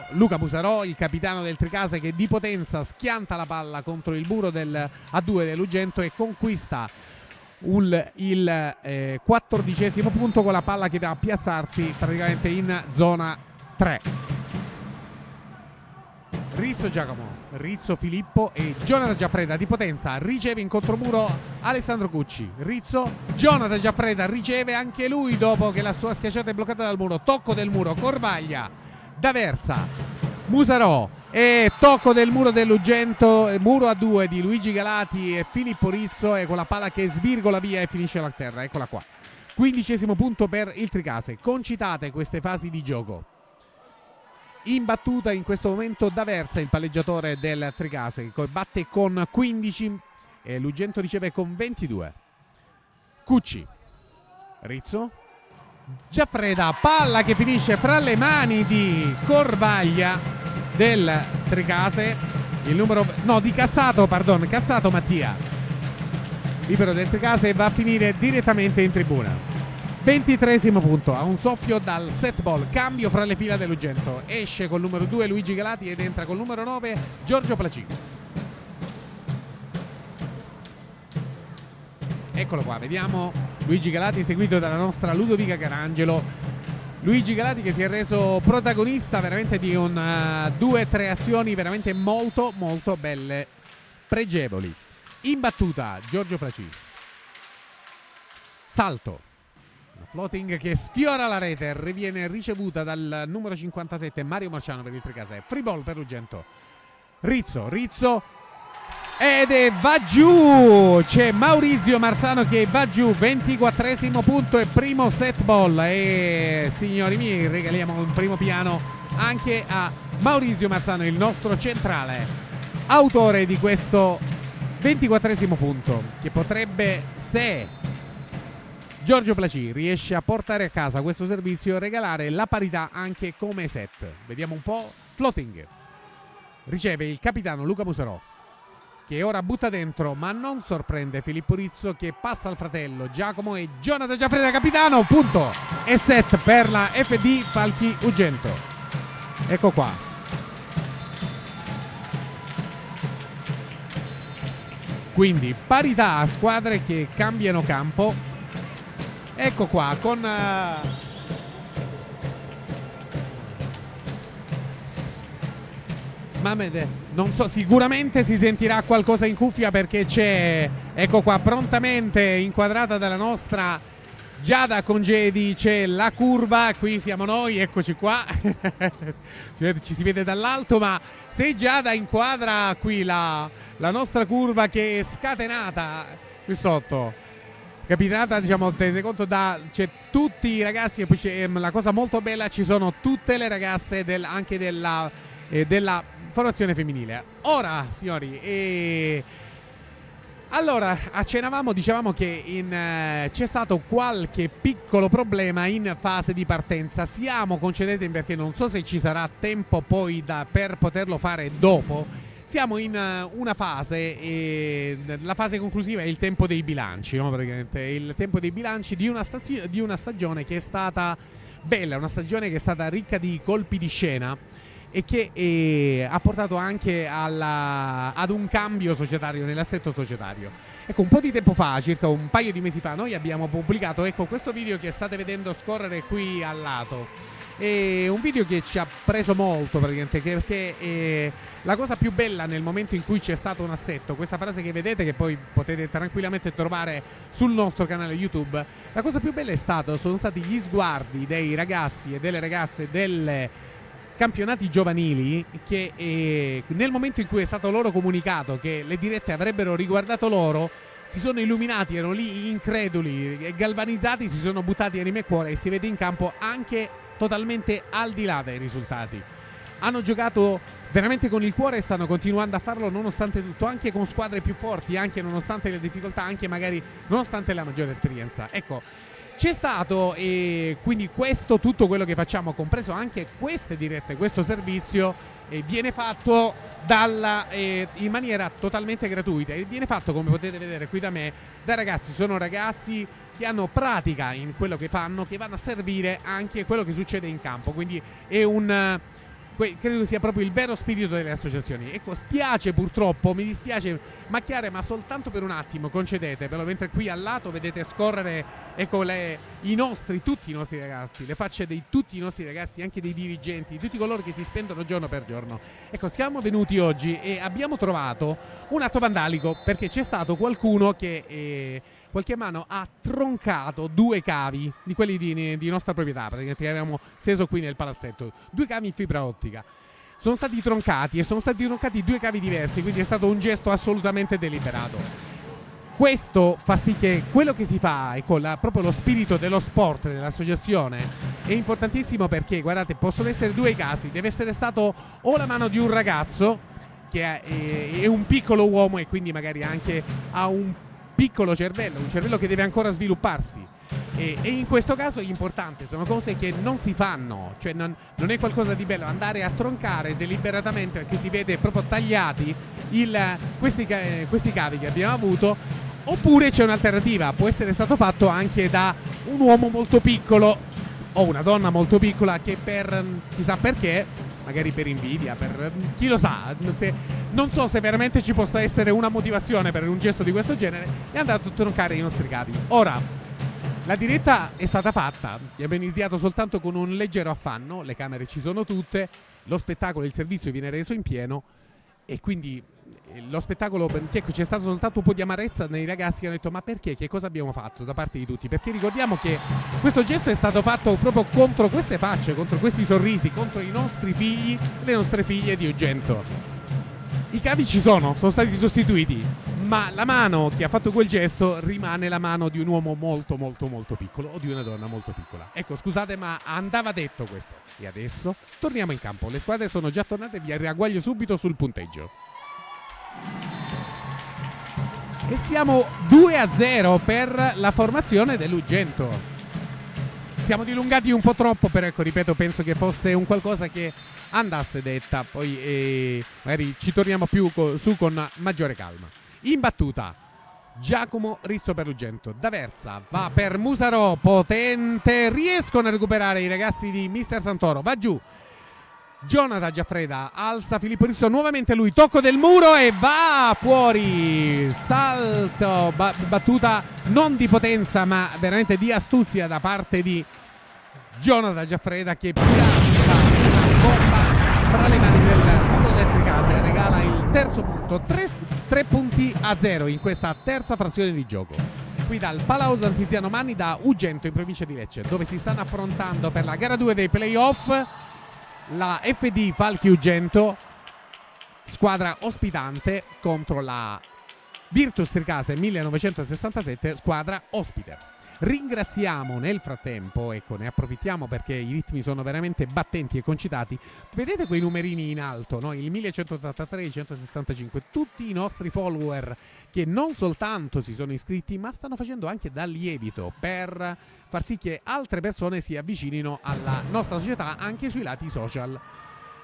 Luca Musarò, il capitano del Tricase, che di potenza schianta la palla contro il muro del A2 dell'Ugento e conquista il 14° punto con la palla che va a piazzarsi praticamente in zona 3. Rizzo Giacomo, Rizzo Filippo e Jonathan Giaffreda di potenza, riceve in contromuro Alessandro Cucci. Rizzo, Jonathan Giaffreda riceve anche lui dopo che la sua schiacciata è bloccata dal muro, tocco del muro, Corvaglia, D'Aversa, Musarò e tocco del muro dell'Ugento, muro a 2 di Luigi Galati e Filippo Rizzo, e con la palla che svirgola via e finisce a terra. Eccola qua, 15° punto per il Tricase. Concitate queste fasi di gioco. In battuta in questo momento D'Aversa, il palleggiatore del Tricase, che batte con 15 e l'Ugento riceve con 22. Cucci, Rizzo, Giaffreda, palla che finisce fra le mani di Corvaglia del Tricase, il numero di Cazzato Mattia, libero del Tricase, va a finire direttamente in tribuna. 23esimo punto, a un soffio dal set ball, cambio fra le fila dell'Ugento, esce col numero 2 Luigi Galati ed entra col numero 9 Giorgio Placi. Eccolo qua, vediamo Luigi Galati seguito dalla nostra Ludovica Carangelo. Luigi Galati che si è reso protagonista veramente di 2-3 azioni veramente molto molto belle, pregevoli. In battuta Giorgio Placi, salto, una floating che sfiora la rete, viene ricevuta dal numero 57 Mario Marciano per il Tricase. Free ball per l'Ugento. Rizzo ed va giù, c'è Maurizio Marzano che va giù, 24esimo punto e primo set ball. E signori miei, regaliamo un primo piano anche a Maurizio Marzano, il nostro centrale, autore di questo 24esimo punto, che potrebbe, se Giorgio Placi riesce a portare a casa questo servizio, regalare la parità anche come set. Vediamo un po'. Floating, riceve il capitano Luca Muserò, che ora butta dentro, ma non sorprende Filippo Rizzo, che passa al fratello Giacomo e Jonathan Giaffreda, capitano, punto e set per la FD Falchi Ugento. Ecco qua. Quindi parità a squadre che cambiano campo. Ecco qua con Mamed, non so, sicuramente si sentirà qualcosa in cuffia perché c'è, ecco qua, prontamente inquadrata dalla nostra Giada Congedi, c'è la curva, qui siamo noi, eccoci qua. Ci si vede dall'alto, ma se Giada inquadra qui la nostra curva che è scatenata qui sotto, capitata, diciamo, tenete conto, c'è tutti i ragazzi, e poi c'è la cosa molto bella, ci sono tutte le ragazze anche della formazione femminile. Ora, signori, allora accennavamo, dicevamo che c'è stato qualche piccolo problema in fase di partenza. Concedetemi perché non so se ci sarà tempo poi per poterlo fare dopo. Siamo in una fase, la fase conclusiva è il tempo dei bilanci, no? Praticamente il tempo dei bilanci di una stagione che è stata bella, una stagione che è stata ricca di colpi di scena e che ha portato anche ad un cambio societario, nell'assetto societario. Ecco, un po' di tempo fa, circa un paio di mesi fa, noi abbiamo pubblicato, ecco, questo video che state vedendo scorrere qui al lato. È un video che ci ha preso molto, praticamente, perché la cosa più bella nel momento in cui c'è stato un assetto, questa frase che vedete, che poi potete tranquillamente trovare sul nostro canale YouTube, la cosa più bella sono stati gli sguardi dei ragazzi e delle ragazze delle campionati giovanili che nel momento in cui è stato loro comunicato che le dirette avrebbero riguardato loro, si sono illuminati, erano lì increduli e galvanizzati, si sono buttati anima e cuore, e si vede in campo anche totalmente al di là dei risultati. Hanno giocato veramente con il cuore e stanno continuando a farlo nonostante tutto, anche con squadre più forti, anche nonostante le difficoltà, anche magari nonostante la maggiore esperienza. Ecco, c'è stato, e quindi tutto quello che facciamo, compreso anche queste dirette, questo servizio, viene fatto in maniera totalmente gratuita, e viene fatto, come potete vedere qui da me, dai ragazzi. Sono ragazzi che hanno pratica in quello che fanno, che vanno a servire anche quello che succede in campo, quindi credo che sia proprio il vero spirito delle associazioni. Ecco, purtroppo, mi dispiace macchiare, ma soltanto per un attimo, concedetemelo, mentre qui al lato vedete scorrere, ecco, tutti i nostri ragazzi, le facce di tutti i nostri ragazzi, anche dei dirigenti, tutti coloro che si spendono giorno per giorno. Ecco, siamo venuti oggi e abbiamo trovato un atto vandalico, perché c'è stato qualcuno che qualche mano ha troncato 2 cavi di quelli di nostra proprietà, praticamente, che avevamo steso qui nel palazzetto, 2 cavi in fibra ottica. Sono stati troncati 2 cavi diversi, quindi è stato un gesto assolutamente deliberato. Questo fa sì che quello che si fa, ecco, proprio lo spirito dello sport, dell'associazione, è importantissimo, perché guardate, possono essere 2 casi: deve essere stato o la mano di un ragazzo che è un piccolo uomo e quindi magari anche ha un piccolo cervello, un cervello che deve ancora svilupparsi, e in questo caso è importante, sono cose che non si fanno, cioè non è qualcosa di bello andare a troncare deliberatamente, perché si vede proprio tagliati questi cavi che abbiamo avuto, Oppure c'è un'alternativa, può essere stato fatto anche da un uomo molto piccolo o una donna molto piccola che per chissà perché, magari per invidia, per chi lo sa, non so se veramente ci possa essere una motivazione per un gesto di questo genere, è andato a toccare i nostri capi. Ora, la diretta è stata fatta, abbiamo iniziato soltanto con un leggero affanno, le camere ci sono tutte, lo spettacolo, il servizio viene reso in pieno e quindi lo spettacolo, ecco, c'è stato soltanto un po' di amarezza nei ragazzi che hanno detto ma perché, che cosa abbiamo fatto da parte di tutti, perché ricordiamo che questo gesto è stato fatto proprio contro queste facce, contro questi sorrisi, contro i nostri figli e le nostre figlie di Ugento. I cavi ci sono stati sostituiti, ma la mano che ha fatto quel gesto rimane la mano di un uomo molto molto molto piccolo o di una donna molto piccola. Ecco, scusate, ma andava detto questo. E adesso torniamo in campo, le squadre sono già tornate, vi ragguaglio subito sul punteggio. E siamo 2-0 per la formazione dell'Ugento. Siamo dilungati un po' troppo, però ecco, ripeto, penso che fosse un qualcosa che andasse detta, poi magari ci torniamo più su con maggiore calma. In battuta Giacomo Rizzo per l'Ugento, D'Aversa va per Musarò, potente, riescono a recuperare i ragazzi di Mister Santoro, va giù Jonathan Giaffreda, alza Filippo Rizzo, nuovamente lui, tocco del muro e va fuori, salto, battuta non di potenza ma veramente di astuzia da parte di Jonathan Giaffreda che pianta una bomba fra le mani del muro del Tricase e regala il terzo punto, 3-0 in questa terza frazione di gioco. Qui dal Palausan Tiziano Manni da Ugento in provincia di Lecce, dove si stanno affrontando per la gara 2 dei playoff la FD Falchi Ugento, squadra ospitante, contro la Virtus Tricase 1967, squadra ospite. Ringraziamo nel frattempo, ecco, ne approfittiamo perché i ritmi sono veramente battenti e concitati. Vedete quei numerini in alto, no? Il 1183, il 165, tutti i nostri follower che non soltanto si sono iscritti ma stanno facendo anche da lievito per far sì che altre persone si avvicinino alla nostra società anche sui lati social.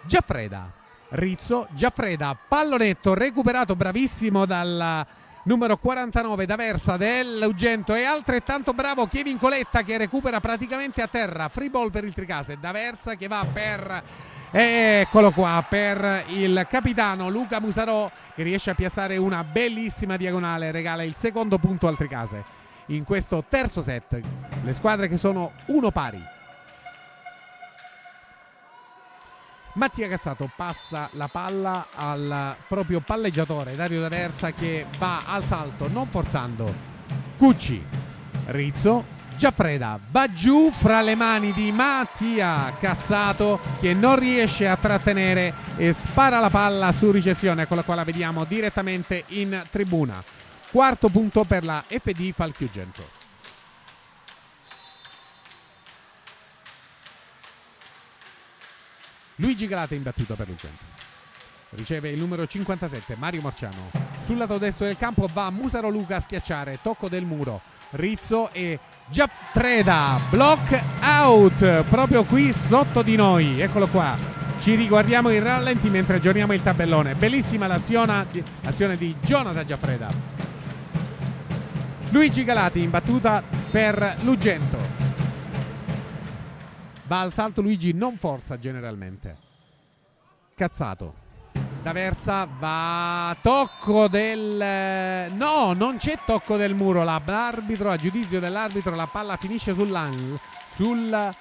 Giaffreda, Rizzo, Giaffreda, pallonetto recuperato, bravissimo dal numero 49 D'Aversa dell'Ugento e altrettanto bravo Kevin Coletta che recupera praticamente a terra, free ball per il Tricase, D'Aversa che va per, eccolo qua, per il capitano Luca Musarò che riesce a piazzare una bellissima diagonale, regala il secondo punto al Tricase in questo terzo set. Le squadre che sono uno pari. Mattia Cazzato passa la palla al proprio palleggiatore Dario D'Aversa che va al salto non forzando. Cucci, Rizzo, Giaffreda va giù fra le mani di Mattia Cazzato che non riesce a trattenere e spara la palla su ricezione, con la quale la vediamo direttamente in tribuna. Quarto punto per la FD Falchi Ugento. Luigi Galata in battuta per l'Ugento. Riceve il numero 57 Mario Morciano. Sul lato destro del campo va Musaro Luca a schiacciare, tocco del muro. Rizzo e Giaffreda, block out proprio qui sotto di noi. Eccolo qua. Ci riguardiamo in rallenti mentre aggiorniamo il tabellone. Bellissima l'azione di Jonathan Giaffreda. Luigi Galati in battuta per l'Ugento. Va al salto Luigi, non forza generalmente. Cazzato. D'Aversa va, tocco del... no, non c'è tocco del muro. L'arbitro, a giudizio dell'arbitro, la palla finisce sulla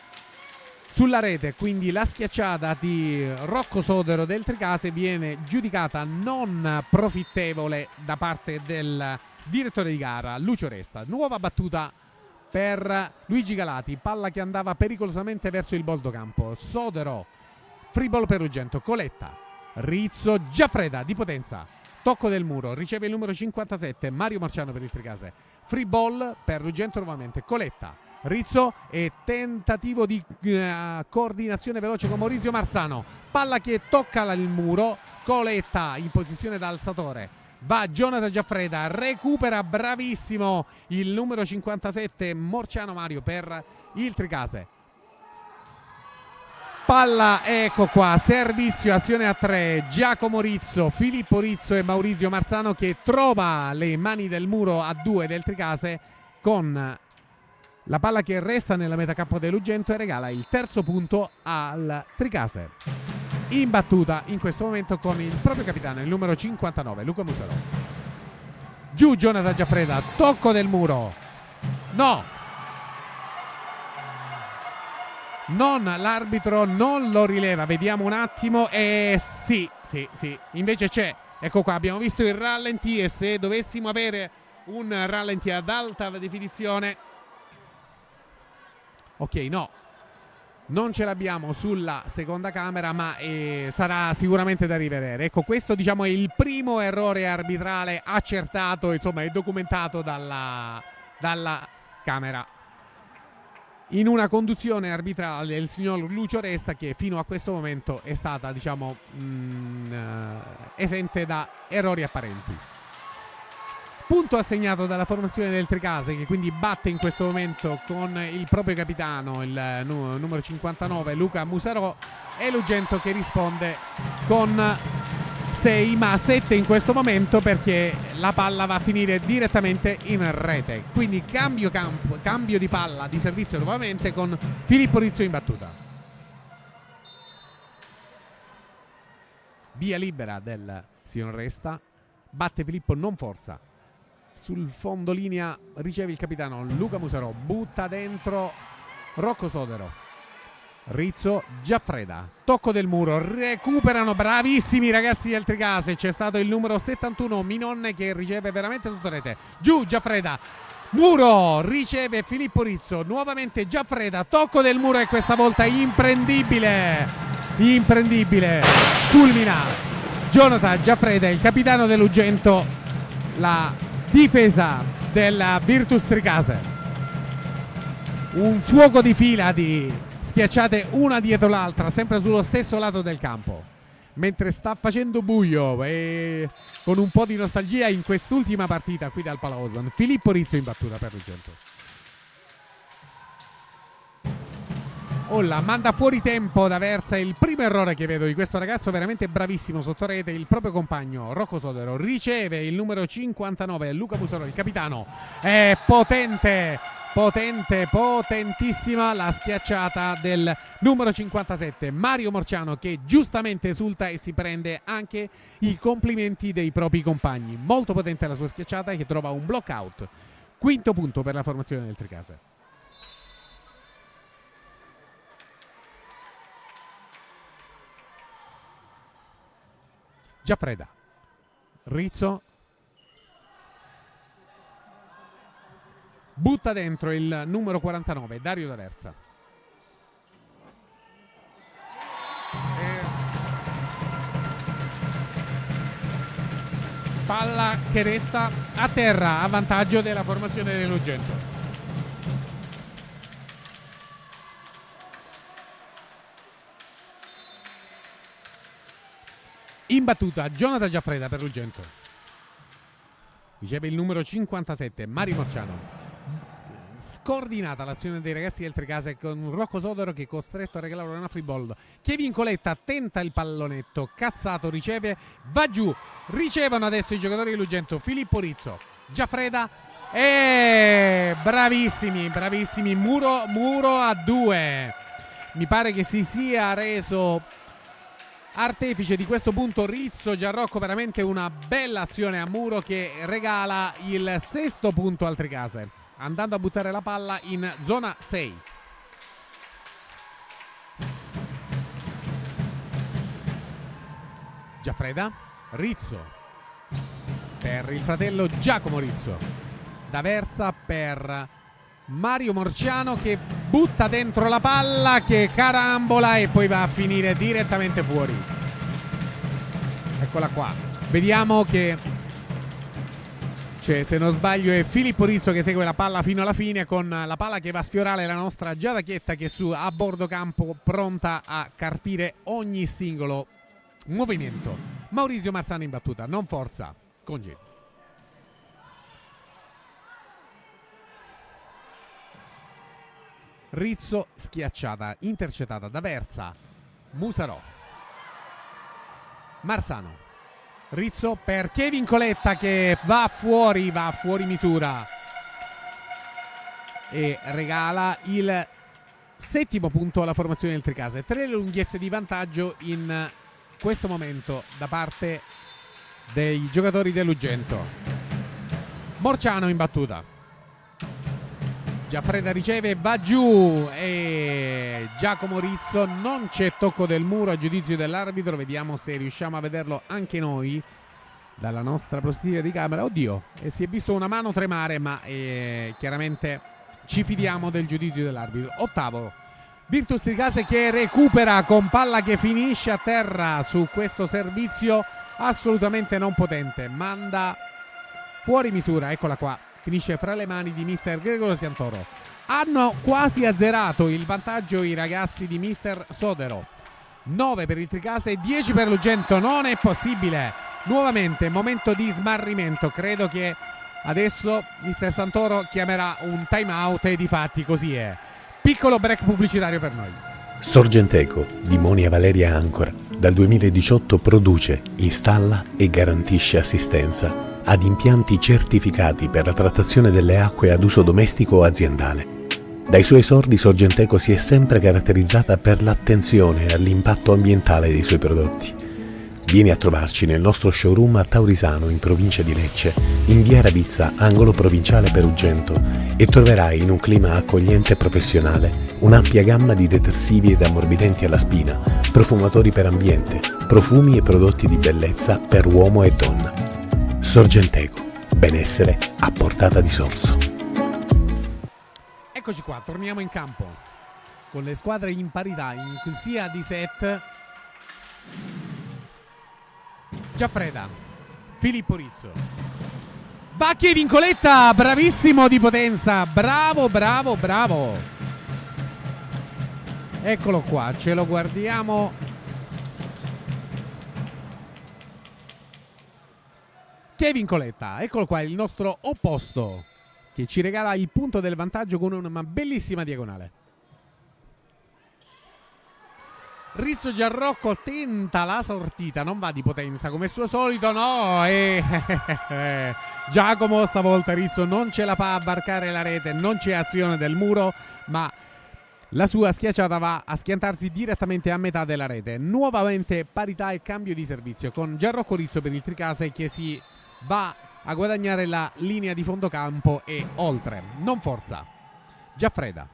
rete, quindi la schiacciata di Rocco Sodero del Tricase viene giudicata non profittevole da parte del direttore di gara Lucio Resta. Nuova battuta per Luigi Galati, palla che andava pericolosamente verso il boldocampo. Sodero, free ball per Ugento. Coletta, Rizzo, Giaffreda di potenza, tocco del muro, riceve il numero 57 Mario Marciano per il Tricase. Free ball per l'Ugento nuovamente. Coletta, Rizzo e tentativo di coordinazione veloce con Maurizio Marzano, palla che tocca il muro. Coletta in posizione da alzatore, va Jonathan Giaffreda, recupera bravissimo il numero 57 Morciano Mario per il Tricase. Palla, ecco qua, servizio, azione a 3, Giacomo Rizzo, Filippo Rizzo e Maurizio Marzano che trova le mani del muro a 2 del Tricase con la palla che resta nella metacampo dell'Ugento e regala il terzo punto al Tricase. In battuta in questo momento con il proprio capitano, il numero 59, Luca Musarò. Giù Jonathan Giaffreda, tocco del muro. No! L'arbitro non lo rileva, vediamo un attimo. Sì, invece c'è. Ecco qua, abbiamo visto il rallenti e se dovessimo avere un rallenti ad alta definizione, ok, no, non ce l'abbiamo sulla seconda camera, ma sarà sicuramente da rivedere. Ecco, questo diciamo è il primo errore arbitrale accertato, insomma è documentato dalla camera, in una conduzione arbitrale del signor Lucio Resta, che fino a questo momento è stata diciamo esente da errori apparenti. Punto assegnato dalla formazione del Tricase, che quindi batte in questo momento con il proprio capitano, il numero 59 Luca Musarò, e l'Ugento che risponde con 6 ma 7 in questo momento, perché la palla va a finire direttamente in rete. Quindi cambio di palla di servizio nuovamente con Filippo Rizzo in battuta. Via libera del signor Resta, batte Filippo, non forza. Sul fondo linea riceve il capitano Luca Musarò, butta dentro Rocco Sodero. Rizzo, Giaffreda, tocco del muro, recuperano, bravissimi ragazzi del Tricase. C'è stato il numero 71 Minonne che riceve veramente sotto rete. Giù Giaffreda, muro, riceve Filippo Rizzo, nuovamente Giaffreda, tocco del muro e questa volta imprendibile, fulmina Jonathan Giaffreda, il capitano dell'Ugento, la difesa della Virtus Tricase. Un fuoco di fila di schiacciate una dietro l'altra, sempre sullo stesso lato del campo, mentre sta facendo buio, e con un po' di nostalgia in quest'ultima partita qui dal Palausan. Filippo Rizzo in battuta per l'Ugento. Olla manda fuori tempo da Versa, il primo errore che vedo di questo ragazzo veramente bravissimo sotto rete, il proprio compagno Rocco Sodero. Riceve il numero 59 Luca Musarò, il capitano. È potentissima la schiacciata del numero 57 Mario Morciano, che giustamente esulta e si prende anche i complimenti dei propri compagni. Molto potente la sua schiacciata, che trova un block out. Quinto punto per la formazione del Tricase. Giaffreda, Rizzo, butta dentro il numero 49 Dario D'Aversa. Palla che resta a terra a vantaggio della formazione dell'Ugento. In battuta Jonathan Giaffreda per l'Ugento. Riceve il numero 57 Mario Morciano. Scordinata l'azione dei ragazzi del Tricase con Rocco Sodero che è costretto a regalare una free ball. Kevin Coletta tenta il pallonetto, cazzato, riceve, va giù. Ricevono adesso i giocatori dell'Ugento, Filippo Rizzo, Giaffreda e bravissimi, muro a 2. Mi pare che si sia reso artefice di questo punto Rizzo. Gianrocco, veramente una bella azione a muro che regala il sesto punto al Tricase, andando a buttare la palla in zona 6. Giaffreda, Rizzo per il fratello Giacomo Rizzo, D'Aversa per Mario Morciano che butta dentro la palla, che carambola e poi va a finire direttamente fuori. Eccola qua, vediamo che se non sbaglio è Filippo Rizzo che segue la palla fino alla fine, con la palla che va a sfiorare la nostra Giada Chietta, che è a bordo campo pronta a carpire ogni singolo movimento. Maurizio Marzano in battuta, non forza, congedo. Rizzo schiacciata, intercettata da Versa, Musarò, Marzano, Rizzo per Kevin Coletta che va fuori misura e regala il 7° punto alla formazione del Tricase. 3 lunghezze di vantaggio in questo momento da parte dei giocatori dell'Ugento. Morciano in battuta, Giaffreda riceve, va giù e Giacomo Rizzo, non c'è tocco del muro a giudizio dell'arbitro. Vediamo se riusciamo a vederlo anche noi dalla nostra prospettiva di camera. Oddio, si è visto una mano tremare, ma chiaramente ci fidiamo del giudizio dell'arbitro. 8° Virtus Tricase che recupera con palla che finisce a terra su questo servizio assolutamente non potente, manda fuori misura, eccola qua, finisce fra le mani di mister Gregorio Santoro. Hanno quasi azzerato il vantaggio i ragazzi di mister Sodero. 9 per il Tricase, 10 per l'Ugento. Non è possibile. Nuovamente momento di smarrimento. Credo che adesso mister Santoro chiamerà un time out e difatti così è. Piccolo break pubblicitario per noi. Sorgenteco di Monia Valeria Ancora dal 2018 produce, installa e garantisce assistenza ad impianti certificati per la trattazione delle acque ad uso domestico o aziendale. Dai suoi esordi Sorgenteco si è sempre caratterizzata per l'attenzione all'impatto ambientale dei suoi prodotti. Vieni a trovarci nel nostro showroom a Taurisano, in provincia di Lecce, in via Ravizza, angolo provinciale Perugento, e troverai in un clima accogliente e professionale un'ampia gamma di detersivi ed ammorbidenti alla spina, profumatori per ambiente, profumi e prodotti di bellezza per uomo e donna. Sorgenteco, benessere a portata di sorso. Eccoci qua, torniamo in campo con le squadre in parità sia di set. Giaffreda, Filippo Rizzo, va Kevin Coletta, bravissimo di potenza, bravo. Eccolo qua, ce lo guardiamo. Kevin Coletta, eccolo qua, il nostro opposto, che ci regala il punto del vantaggio con una bellissima diagonale. Rizzo Giarrocco tenta la sortita, non va di potenza come suo solito, no, Giacomo stavolta Rizzo non ce la fa a varcare la rete, non c'è azione del muro, ma la sua schiacciata va a schiantarsi direttamente a metà della rete. Nuovamente parità e cambio di servizio con Giarrocco Rizzo per il Tricase che si va a guadagnare la linea di fondo campo e oltre, non forza. Giaffreda,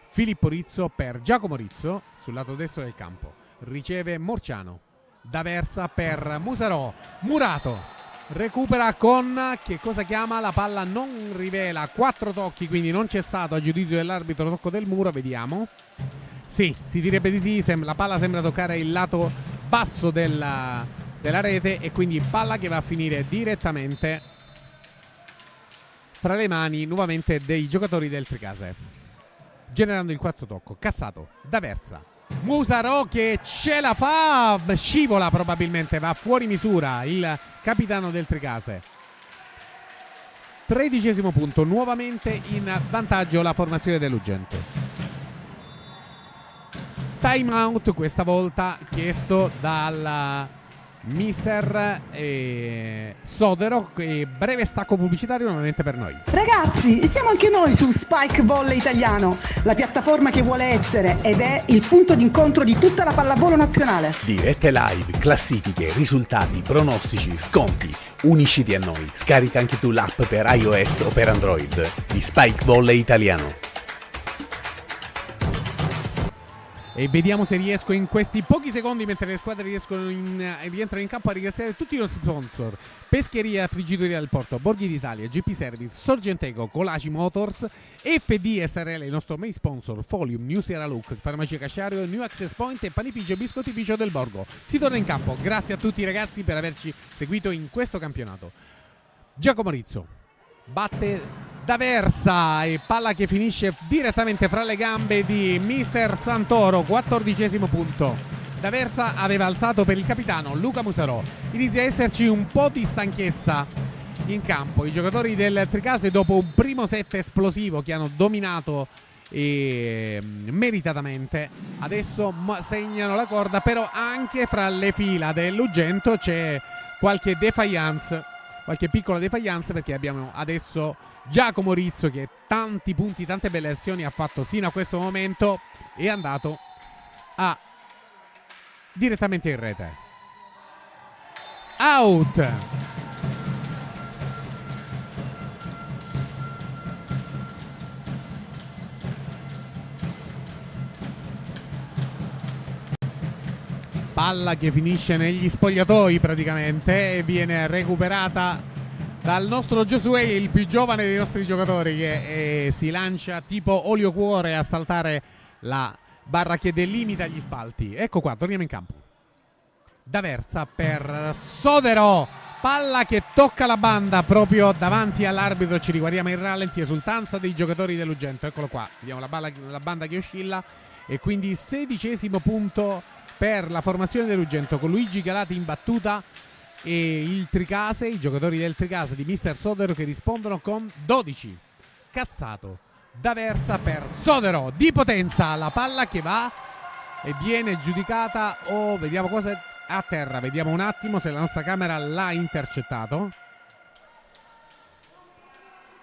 Filippo Rizzo per Giacomo Rizzo sul lato destro del campo, riceve Morciano, D'Aversa per Musarò, Murato recupera con, che cosa chiama? La palla non rivela, 4 tocchi, quindi non c'è stato a giudizio dell'arbitro tocco del muro, vediamo. Sì, si direbbe di sì, la palla sembra toccare il lato basso della rete e quindi palla che va a finire direttamente fra le mani nuovamente dei giocatori del Tricase, generando il 4 tocco. Cazzato, D'Aversa, Musarò che ce la fa, scivola probabilmente, va fuori misura il capitano del Tricase. 13° punto, nuovamente in vantaggio la formazione dell'Ugento. Time out questa volta chiesto dal mister Sodero, e breve stacco pubblicitario nuovamente per noi. Ragazzi, siamo anche noi su Spike Volley Italiano, la piattaforma che vuole essere ed è il punto d'incontro di tutta la pallavolo nazionale. Dirette live, classifiche, risultati, pronostici, sconti. Unisciti a noi, scarica anche tu l'app per iOS o per Android di Spike Volley Italiano. E vediamo se riesco in questi pochi secondi, mentre le squadre rientrano in campo, a ringraziare tutti i nostri sponsor: Pescheria Friggitoria del Porto, Borghi d'Italia, GP Service, Sorgenteco, Colaci Motors, FD SRL, il nostro main sponsor, Folium, New Sierra Look, Farmacia Casciario, New Access Point e Panificio Biscottificio del Borgo. Si torna in campo, grazie a tutti i ragazzi per averci seguito in questo campionato. Giacomo Rizzo batte D'Aversa e palla che finisce direttamente fra le gambe di mister Santoro. 14° punto. D'Aversa aveva alzato per il capitano Luca Musarò. Inizia a esserci un po' di stanchezza in campo. I giocatori del Tricase, dopo un primo set esplosivo che hanno dominato meritatamente. Adesso segnano la corda, però anche fra le fila dell'Ugento c'è qualche defiance, qualche piccola defiance, perché abbiamo adesso Giacomo Rizzo che tanti punti, tante belle azioni ha fatto sino a questo momento, è andato direttamente in rete. Out. Palla che finisce negli spogliatoi praticamente e viene recuperata dal nostro Giosuè, il più giovane dei nostri giocatori, che si lancia tipo olio cuore a saltare la barra che delimita gli spalti. Ecco qua, torniamo in campo. D'Aversa per Sodero, palla che tocca la banda proprio davanti all'arbitro. Ci riguardiamo in rallenti, esultanza dei giocatori dell'Ugento. Eccolo qua, vediamo la banda che oscilla, e quindi 16° punto per la formazione dell'Ugento, con Luigi Galati in battuta e il Tricase, i giocatori del Tricase di Mister Sodero, che rispondono con 12. Cazzato, D'Aversa per Sodero, di potenza la palla che va e viene giudicata, vediamo cosa a terra, vediamo un attimo se la nostra camera l'ha intercettato.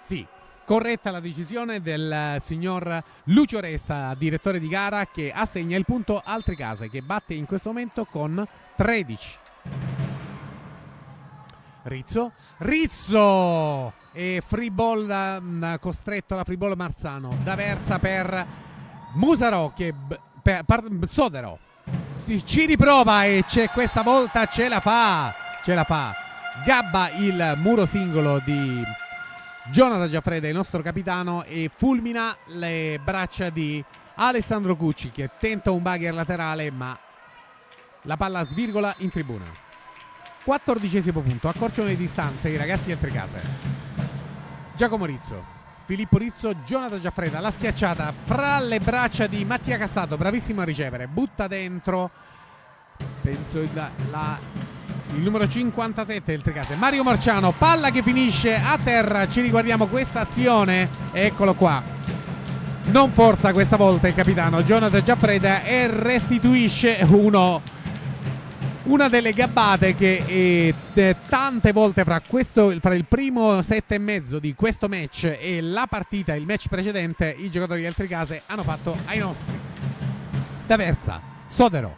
Sì, corretta la decisione del signor Lucio Resta, direttore di gara, che assegna il punto al Tricase, che batte in questo momento con 13. Rizzo e free ball, costretto alla free ball Marzano. D'Aversa per Musaro, che Sodero ci riprova e questa volta ce la fa. Gabba il muro singolo di Jonathan Giaffreda, il nostro capitano, e fulmina le braccia di Alessandro Cucci, che tenta un bagger laterale ma la palla svirgola in tribuna. 14° punto, accorciano le distanze i ragazzi del Tricase. Giacomo Rizzo, Filippo Rizzo, Jonathan Giaffreda, la schiacciata fra le braccia di Mattia Cazzato, bravissimo a ricevere, butta dentro, penso il numero 57 del Tricase, Mario Marciano, palla che finisce a terra. Ci riguardiamo questa azione, eccolo qua, non forza questa volta il capitano Jonathan Giaffreda e restituisce una delle gabbate che tante volte fra il primo set e mezzo di questo match e il match precedente, i giocatori del Tricase hanno fatto ai nostri. D'Aversa, Sodero,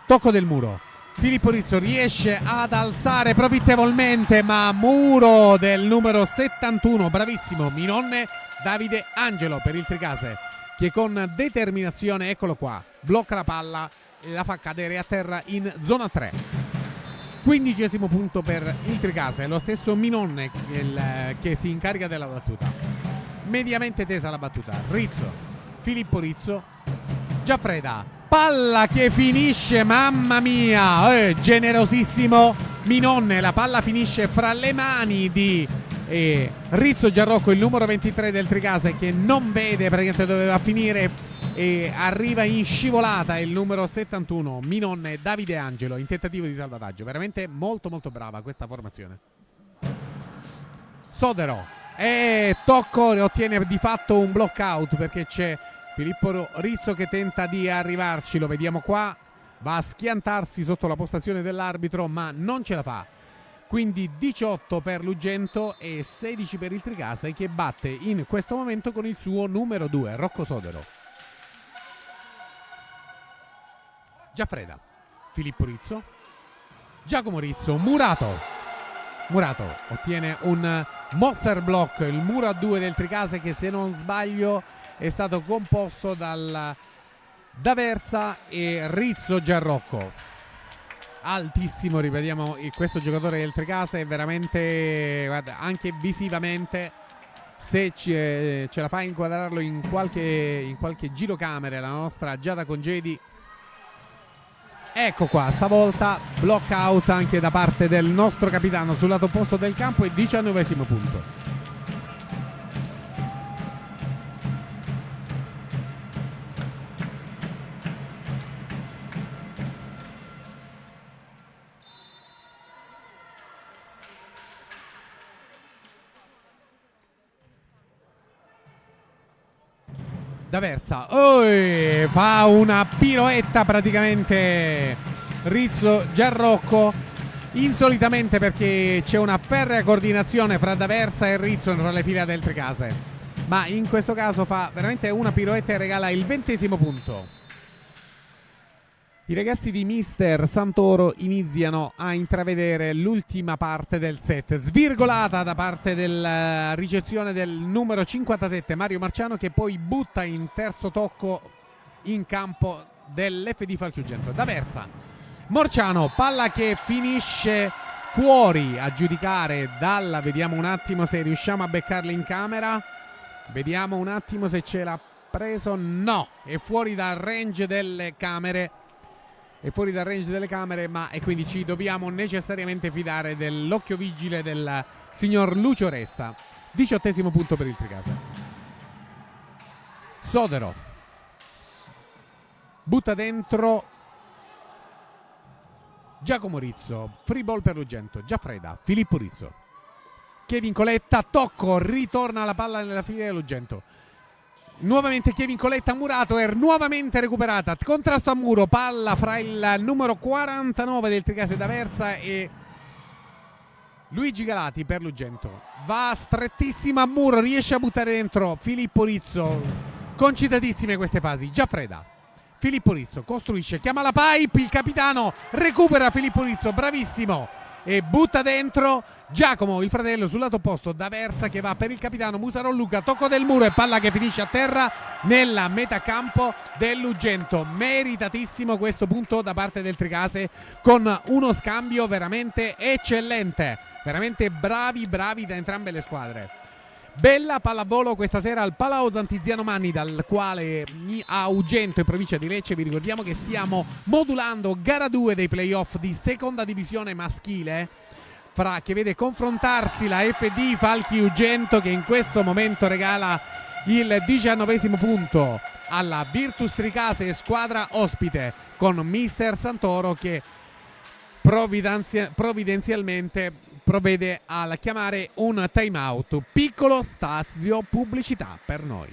tocco del muro, Filippo Rizzo riesce ad alzare profittevolmente, ma muro del numero 71, bravissimo Minonne Davide Angelo per il Tricase, che con determinazione, eccolo qua, blocca la palla e la fa cadere a terra in zona 3. 15° punto per il Tricase, lo stesso Minonne che si incarica della battuta. Mediamente tesa la battuta, Rizzo, Filippo Rizzo, Giaffreda, palla che finisce, mamma mia, generosissimo Minonne, la palla finisce fra le mani di Rizzo Giarrocco, il numero 23 del Tricase, che non vede praticamente dove va a finire, e arriva in scivolata il numero 71 Minonne Davide Angelo in tentativo di salvataggio. Veramente molto molto brava questa formazione. Sodero tocco, ottiene di fatto un block out, perché c'è Filippo Rizzo che tenta di arrivarci, lo vediamo qua, va a schiantarsi sotto la postazione dell'arbitro ma non ce la fa. Quindi 18 per l'Ugento e 16 per il Tricase, che batte in questo momento con il suo numero 2 Rocco Sodero. Giaffreda, Filippo Rizzo, Giacomo Rizzo, Murato ottiene un monster block, il muro a 2 del Tricase, che se non sbaglio è stato composto dal D'Aversa e Rizzo Giarrocco. Altissimo, ripetiamo, questo giocatore del Tricase è veramente, guarda, anche visivamente, se ce la fa inquadrarlo in qualche girocamere la nostra Giada Congedi. Ecco qua, stavolta block out anche da parte del nostro capitano sul lato opposto del campo, e 19° punto. D'Aversa fa una piroetta praticamente Rizzo Giarrocco, insolitamente, perché c'è una ferrea coordinazione fra D'Aversa e Rizzo tra le fila del Tricase, ma in questo caso fa veramente una piroetta e regala il 20° punto. I ragazzi di Mister Santoro iniziano a intravedere l'ultima parte del set, svirgolata da parte della ricezione del numero 57 Mario Marciano, che poi butta in terzo tocco in campo dell'FD Falchi Ugento. D'Aversa, Marciano, palla che finisce fuori a giudicare dalla, vediamo un attimo se riusciamo a beccarla in camera, vediamo un attimo se ce l'ha preso, no, è fuori dal range delle camere. È fuori dal range delle camere, ma e quindi ci dobbiamo necessariamente fidare dell'occhio vigile del signor Lucio Resta. 18° punto per il Tricase. Sodero butta dentro Giacomo Rizzo, free ball per l'Ugento. Giaffreda, Filippo Rizzo, Kevin Coletta, tocco, ritorna la palla nella fila dell'Ugento. Nuovamente Kevin Coletta, murato, è nuovamente recuperata, contrasto a muro, palla fra il numero 49 del Tricase D'Aversa e Luigi Galati per l'Ugento. Va strettissima a muro, riesce a buttare dentro Filippo Rizzo, concitatissime queste fasi. Giaffreda, Filippo Rizzo costruisce, chiama la pipe, il capitano recupera Filippo Rizzo, bravissimo, e butta dentro Giacomo, il fratello, sul lato opposto. D'Aversa che va per il capitano Musarò Luca, tocco del muro e palla che finisce a terra nella metacampo dell'Ugento. Meritatissimo questo punto da parte del Tricase, con uno scambio veramente eccellente, veramente bravi da entrambe le squadre. Bella pallavolo questa sera al Palao Santiziano Manni, dal quale a Ugento in provincia di Lecce. Vi ricordiamo che stiamo modulando gara 2 dei playoff di seconda divisione maschile, che vede confrontarsi la FD Falchi Ugento, che in questo momento regala il 19° punto alla Virtus Tricase, squadra ospite, con Mister Santoro che provvidenzialmente provvede a chiamare un time out. Piccolo stazio pubblicità per noi.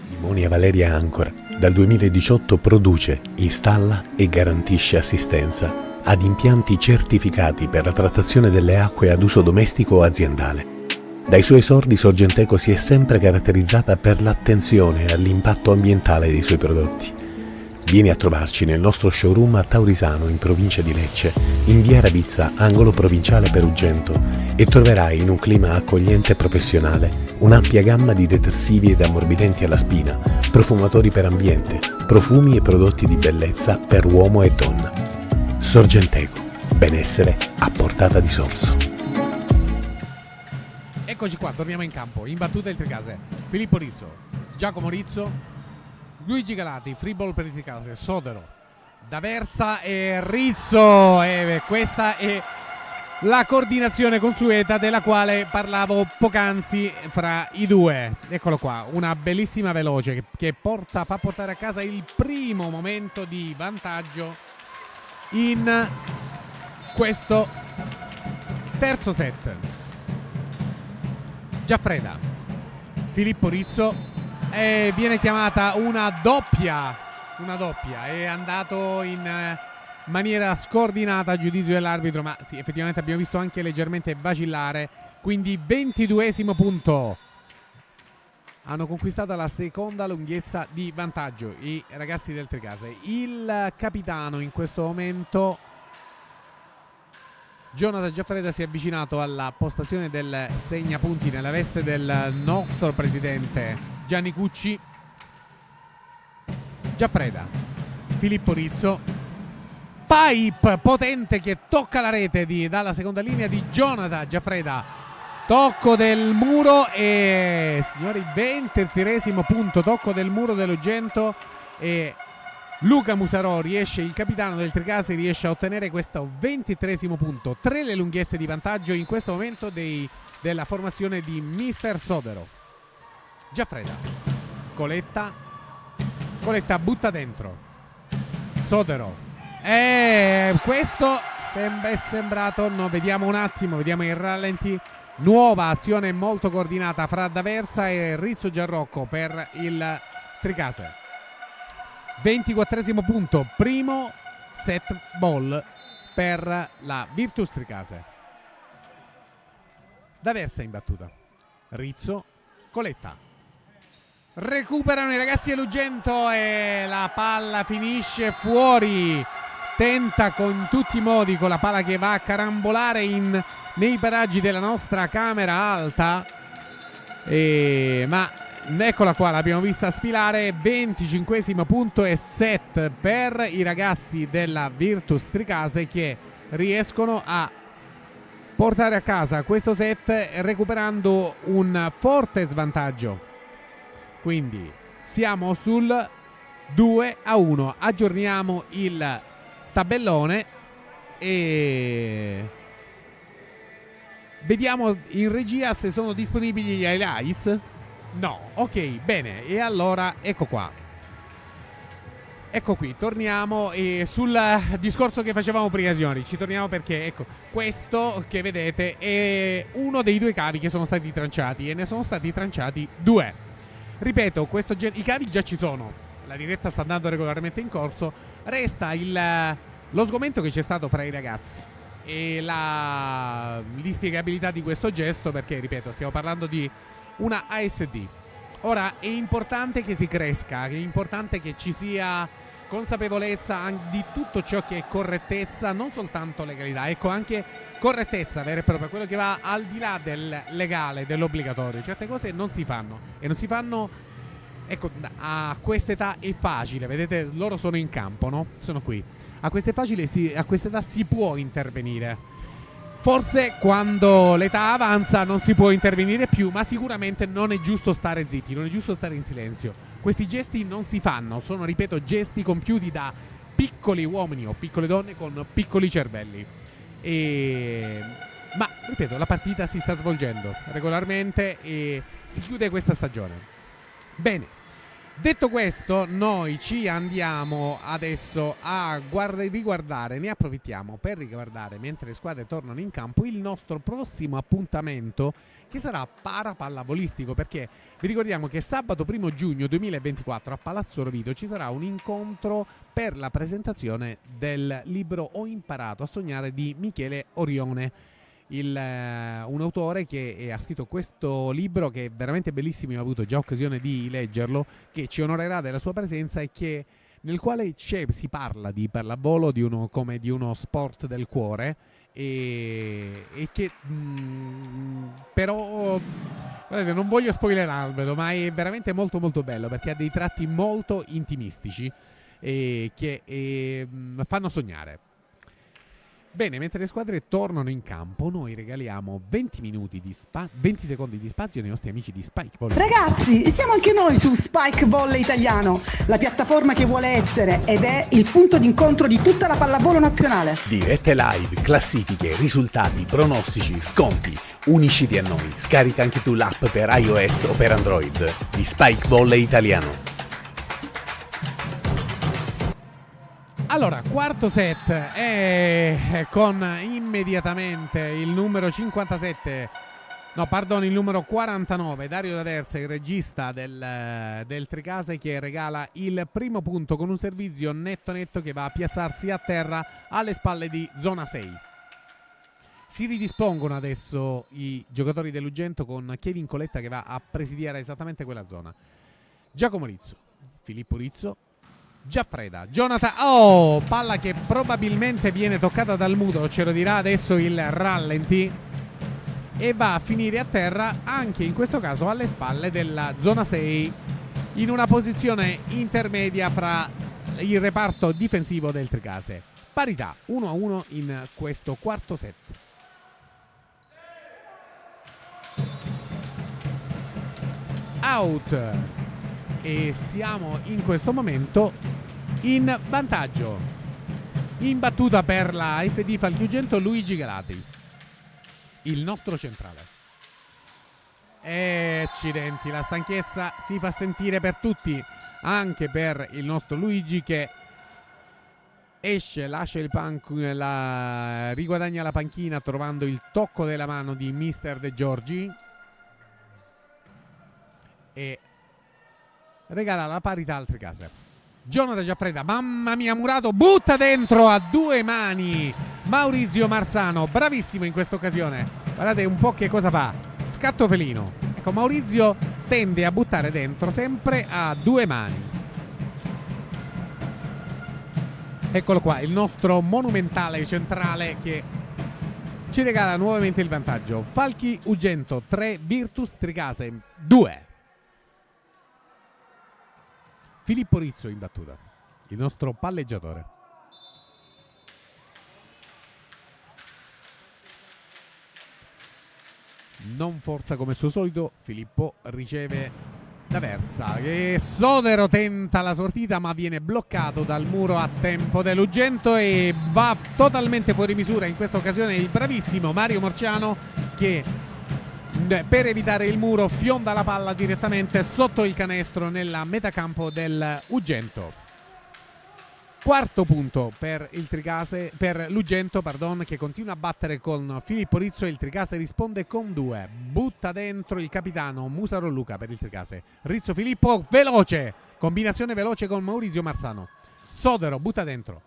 Limonia Valeria Ancora dal 2018 produce, installa e garantisce assistenza ad impianti certificati per la trattazione delle acque ad uso domestico o aziendale. Dai suoi esordi Sorgenteco si è sempre caratterizzata per l'attenzione all'impatto ambientale dei suoi prodotti. Vieni a trovarci nel nostro showroom a Taurisano, in provincia di Lecce, in via Ravizza, angolo provinciale per Ugento, e troverai in un clima accogliente e professionale un'ampia gamma di detersivi ed ammorbidenti alla spina, profumatori per ambiente, profumi e prodotti di bellezza per uomo e donna. Sorgenteco, benessere a portata di sorso. Eccoci qua, torniamo in campo. In battuta il Tricase, Filippo Rizzo, Giacomo Rizzo, Luigi Galati, free ball per il Tricase, Sodero, D'Aversa e Rizzo. Questa è la coordinazione consueta della quale parlavo poc'anzi fra i due. Eccolo qua, una bellissima veloce che fa portare a casa il primo momento di vantaggio in questo terzo set. Giaffreda, Filippo Rizzo, viene chiamata una doppia, è andato in maniera scordinata a giudizio dell'arbitro, ma sì, effettivamente abbiamo visto anche leggermente vacillare, quindi 22° punto. Hanno conquistato la seconda lunghezza di vantaggio i ragazzi del Tricase. Il capitano in questo momento, Jonathan Giaffreda, si è avvicinato alla postazione del segnapunti nella veste del nostro presidente Gianni Cucci. Giaffreda, Filippo Rizzo, pipe potente che tocca la rete dalla seconda linea di Jonathan Giaffreda, tocco del muro e, signori, 23° punto, tocco del muro dell'Ugento, e Luca Musarò il capitano del Tricase, riesce a ottenere questo 23° punto. 3 le lunghezze di vantaggio in questo momento della formazione di Mister Sodero. Giaffreda, Coletta butta dentro, Sodero, questo è sembrato, no, vediamo un attimo, vediamo il rallenti, Nuova azione molto coordinata fra D'Aversa e Rizzo Giarrocco per il Tricase. 24esimo punto, primo set ball per la Virtus Tricase. D'Aversa in battuta, Rizzo, Coletta. Recuperano i ragazzi dell'Ugento e la palla finisce fuori. Tenta con tutti i modi con la palla che va a carambolare nei paraggi della nostra camera alta. Ma eccola qua, l'abbiamo vista sfilare. 25esimo punto e set per i ragazzi della Virtus Tricase, che riescono a portare a casa questo set recuperando un forte svantaggio. Quindi siamo sul 2-1. Aggiorniamo il tabellone e vediamo in regia se sono disponibili gli highlights. No, ok, bene. E allora ecco qua. Ecco qui, torniamo sul discorso che facevamo prima, signori. Ci torniamo perché, ecco, questo che vedete è uno dei due cavi che sono stati tranciati, e ne sono stati tranciati due. Ripeto, i cavi già ci sono, la diretta sta andando regolarmente in corso. Resta lo sgomento che c'è stato fra i ragazzi e l'inspiegabilità di questo gesto, perché, ripeto, stiamo parlando di una ASD. Ora è importante che si cresca, è importante che ci sia consapevolezza di tutto ciò che è correttezza, non soltanto legalità, ecco, anche correttezza vera e propria, quello che va al di là del legale, dell'obbligatorio. Certe cose non si fanno, e non si fanno, ecco, a quest'età è facile, vedete, loro sono in campo, no? Sono qui. A quest'età si può intervenire. Forse quando l'età avanza non si può intervenire più, ma sicuramente non è giusto stare zitti, non è giusto stare in silenzio. Questi gesti non si fanno, sono, ripeto, gesti compiuti da piccoli uomini o piccole donne con piccoli cervelli. Ma, ripeto, la partita si sta svolgendo regolarmente e si chiude questa stagione. Bene. Detto questo, noi ci andiamo adesso a riguardare, ne approfittiamo per riguardare, mentre le squadre tornano in campo, il nostro prossimo appuntamento, che sarà parapallavolistico, perché vi ricordiamo che sabato 1 giugno 2024 a Palazzo Rovito ci sarà un incontro per la presentazione del libro Ho imparato a sognare di Michele Orione. Un autore che ha scritto questo libro, che è veramente bellissimo, io ho avuto già occasione di leggerlo, che ci onorerà della sua presenza, e nel quale si parla di pallavolo come di uno sport del cuore, e che però, guardate, non voglio spoilerarvelo, ma è veramente molto molto bello, perché ha dei tratti molto intimistici che fanno sognare. Bene, mentre le squadre tornano in campo, noi regaliamo 20 secondi di spazio ai nostri amici di Spike Volley. Ragazzi, siamo anche noi su Spike Volley Italiano, la piattaforma che vuole essere ed è il punto d'incontro di tutta la pallavolo nazionale. Dirette live, classifiche, risultati, pronostici, sconti. Unisciti a noi. Scarica anche tu l'app per iOS o per Android di Spike Volley Italiano. Allora, quarto set è con immediatamente il numero 49, Dario D'Aversa, il regista del Tricase, che regala il primo punto con un servizio netto che va a piazzarsi a terra alle spalle di zona 6. Si ridispongono adesso i giocatori dell'Ugento, con Kevin Coletta che va a presidiare esattamente quella zona. Giacomo Rizzo, Filippo Rizzo, Giaffreda, Jonathan, palla che probabilmente viene toccata dal muro, ce lo dirà adesso il rallenti, e va a finire a terra anche in questo caso alle spalle della zona 6, in una posizione intermedia fra il reparto difensivo del Tricase. Parità 1-1 in questo quarto set. Out. E siamo in questo momento in vantaggio. In battuta per la FD Falchi-Ugento Luigi Galati, il nostro centrale. Accidenti, la stanchezza si fa sentire per tutti, anche per il nostro Luigi, che esce, lascia riguadagna la panchina trovando il tocco della mano di Mister De Giorgi e regala la parità al Tricase. Jonathan Giaffreda, mamma mia, Murato butta dentro a due mani Maurizio Marzano, bravissimo in questa occasione. Guardate un po' che cosa fa, scatto felino. Ecco, Maurizio tende a buttare dentro sempre a due mani. Eccolo qua, il nostro monumentale centrale che ci regala nuovamente il vantaggio. Falchi Ugento 3, Virtus Tricase 2. Filippo Rizzo in battuta, il nostro palleggiatore. Non forza come suo solito, Filippo riceve da Versa e Sodero tenta la sortita ma viene bloccato dal muro a tempo dell'Ugento e va totalmente fuori misura in questa occasione il bravissimo Mario Morciano che per evitare il muro fionda la palla direttamente sotto il canestro nella metacampo del Ugento. Quarto punto per il Tricase, per l'Ugento, che continua a battere con Filippo Rizzo e il Tricase risponde con 2. Butta dentro il capitano Musaro Luca per il Tricase. Rizzo Filippo, veloce, combinazione veloce con Maurizio Marzano. Sodero butta dentro.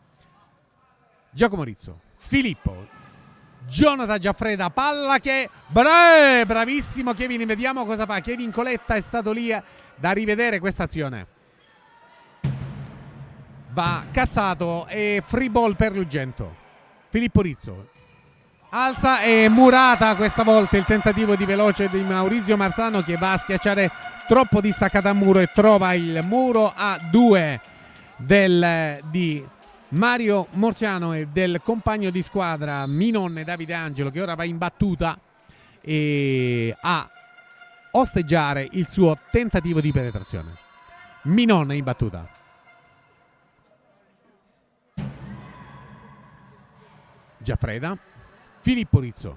Giacomo Rizzo, Filippo, Jonathan Giaffreda, palla che bravissimo Kevin, vediamo cosa fa. Kevin Coletta è stato lì da rivedere questa azione. Va cazzato e free ball per l'Ugento. Filippo Rizzo alza e Murata questa volta il tentativo di veloce di Maurizio Marzano che va a schiacciare troppo distaccata a muro e trova il muro a 2 di Mario Morciano e del compagno di squadra Minon Davide Angelo che ora va in battuta e a osteggiare il suo tentativo di penetrazione. Minon in battuta. Giaffreda, Filippo Rizzo,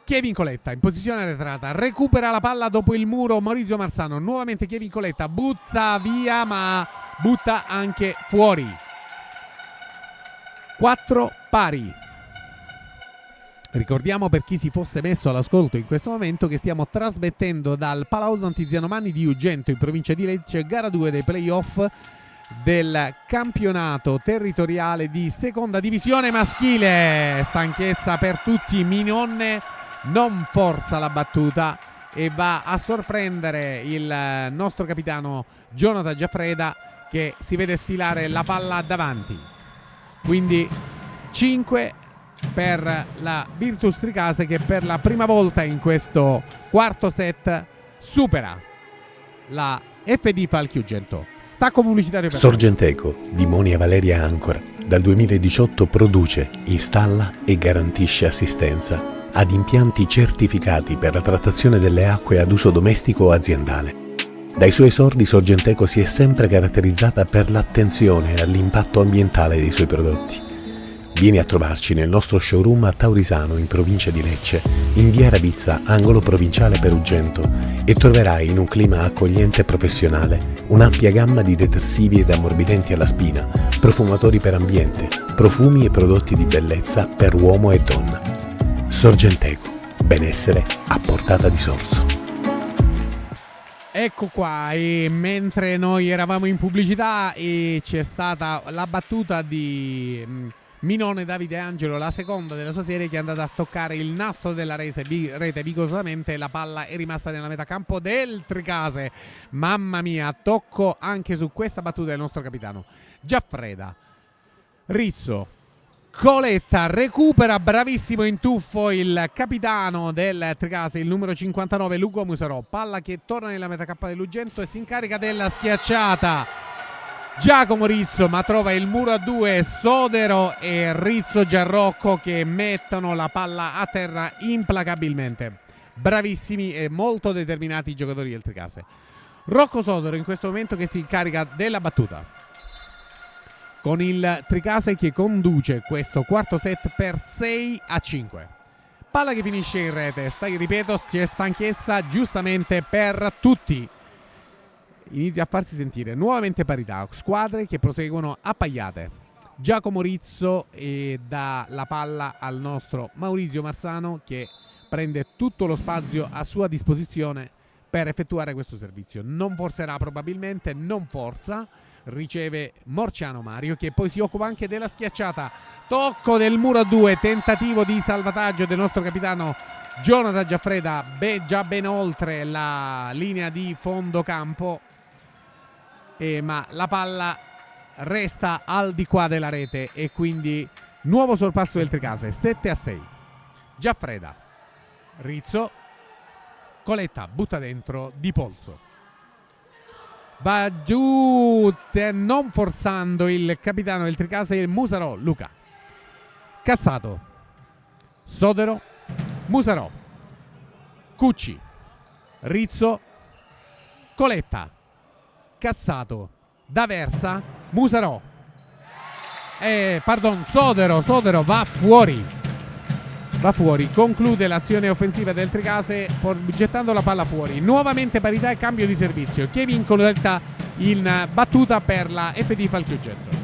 Kevin Coletta in posizione arretrata, recupera la palla dopo il muro Maurizio Marzano, nuovamente Kevin Coletta, butta via ma butta anche fuori. 4 pari. Ricordiamo per chi si fosse messo all'ascolto in questo momento che stiamo trasmettendo dal Palauso Antiziano Manni di Ugento in provincia di Lecce, gara 2 dei playoff del campionato territoriale di seconda divisione maschile. Stanchezza per tutti, Minonne non forza la battuta e va a sorprendere il nostro capitano Jonathan Giaffreda che si vede sfilare la palla davanti. Quindi 5 per la Virtus Tricase che per la prima volta in questo quarto set supera la FD Falchi Ugento. Stacco pubblicitario per Sorgenteco di Monia Valeria Ancora dal 2018 produce, installa e garantisce assistenza ad impianti certificati per la trattazione delle acque ad uso domestico o aziendale. Dai suoi esordi Sorgenteco si è sempre caratterizzata per l'attenzione all'impatto ambientale dei suoi prodotti. Vieni a trovarci nel nostro showroom a Taurisano in provincia di Lecce, in via Ravizza, angolo provinciale per Ugento, e troverai in un clima accogliente e professionale un'ampia gamma di detersivi ed ammorbidenti alla spina, profumatori per ambiente, profumi e prodotti di bellezza per uomo e donna. Sorgenteco, benessere a portata di sorso. Ecco qua, e mentre noi eravamo in pubblicità e c'è stata la battuta di Minone Davide Angelo, la seconda della sua serie, che è andata a toccare il nastro della rete vigorosamente. La palla è rimasta nella metacampo del Tricase. Mamma mia, tocco anche su questa battuta del nostro capitano Giaffreda. Rizzo, Coletta recupera, bravissimo in tuffo il capitano del Tricase, il numero 59 Luca Musarò. Palla che torna nella metacampo dell'Ugento e si incarica della schiacciata Giacomo Rizzo, ma trova il muro a 2 Sodero e Rizzo Giarrocco che mettono la palla a terra implacabilmente. Bravissimi e molto determinati i giocatori del Tricase. Rocco Sodero in questo momento che si incarica della battuta, con il Tricase che conduce questo quarto set per 6-5. Palla che finisce in rete. Ripeto, c'è stanchezza giustamente per tutti. Inizia a farsi sentire nuovamente parità, squadre che proseguono appaiate. Giacomo Rizzo e dà la palla al nostro Maurizio Marzano, che prende tutto lo spazio a sua disposizione per effettuare questo servizio. Non forzerà probabilmente, non forza, riceve Morciano Mario, che poi si occupa anche della schiacciata. Tocco del muro a 2, tentativo di salvataggio del nostro capitano Jonathan Giaffreda, già ben oltre la linea di fondo campo, ma la palla resta al di qua della rete e quindi nuovo sorpasso del Tricase, 7-6. Giaffreda, Rizzo, Coletta butta dentro di polso, va giù non forzando il capitano del Tricase, Musarò Luca. Cazzato, Sodero, Musarò, Cucci, Rizzo, Coletta, Cazzato, D'Aversa, Musarò, Sodero va fuori, conclude l'azione offensiva del Tricase gettando la palla fuori. Nuovamente parità e cambio di servizio. Kevin Coletta in battuta per la FD Falchi Ugento.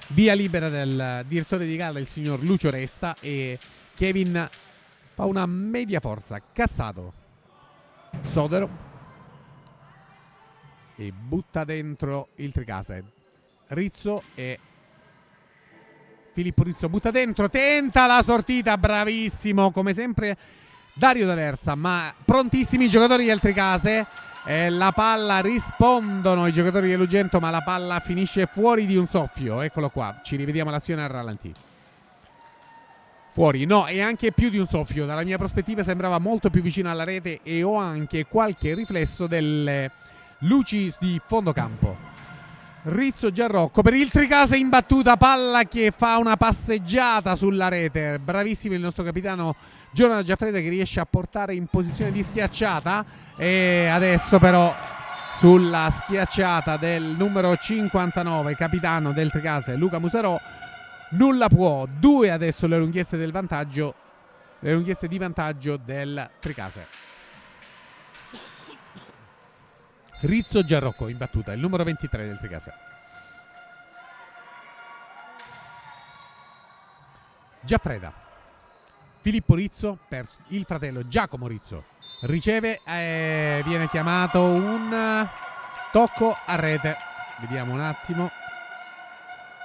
Via libera del direttore di gara, il signor Lucio Resta, e Kevin fa una media forza. Cazzato, Sodero, e butta dentro il Tricase. Rizzo e Filippo Rizzo butta dentro, tenta la sortita, bravissimo come sempre Dario D'Aversa, ma prontissimi i giocatori del Tricase. La palla, rispondono i giocatori dell'Ugento, ma la palla finisce fuori di un soffio. Eccolo qua, ci rivediamo l'azione al ralentì. Fuori, no, è anche più di un soffio. Dalla mia prospettiva sembrava molto più vicino alla rete e ho anche qualche riflesso delle luci di fondo campo. Rizzo Giarrocco per il Tricase in battuta, palla che fa una passeggiata sulla rete. Bravissimo il nostro capitano Jonathan Giaffreda, che riesce a portare in posizione di schiacciata. E adesso però sulla schiacciata del numero 59, capitano del Tricase, Luca Musarò, nulla può. 2 adesso le lunghezze del vantaggio, le lunghezze di vantaggio del Tricase. Rizzo Giarrocco in battuta, il numero 23 del Tricase. Giaffreda, Filippo Rizzo per il fratello Giacomo Rizzo, riceve, viene chiamato un tocco a rete. Vediamo un attimo.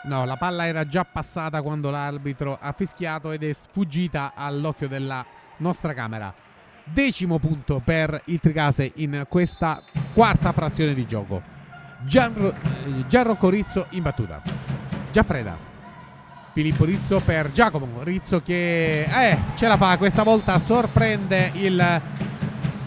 No, la palla era già passata quando l'arbitro ha fischiato ed è sfuggita all'occhio della nostra camera. 10° punto per il Tricase in questa quarta frazione di gioco. Gianrocco Rizzo in battuta. Giaffreda, Filippo Rizzo per Giacomo Rizzo, che ce la fa questa volta, sorprende il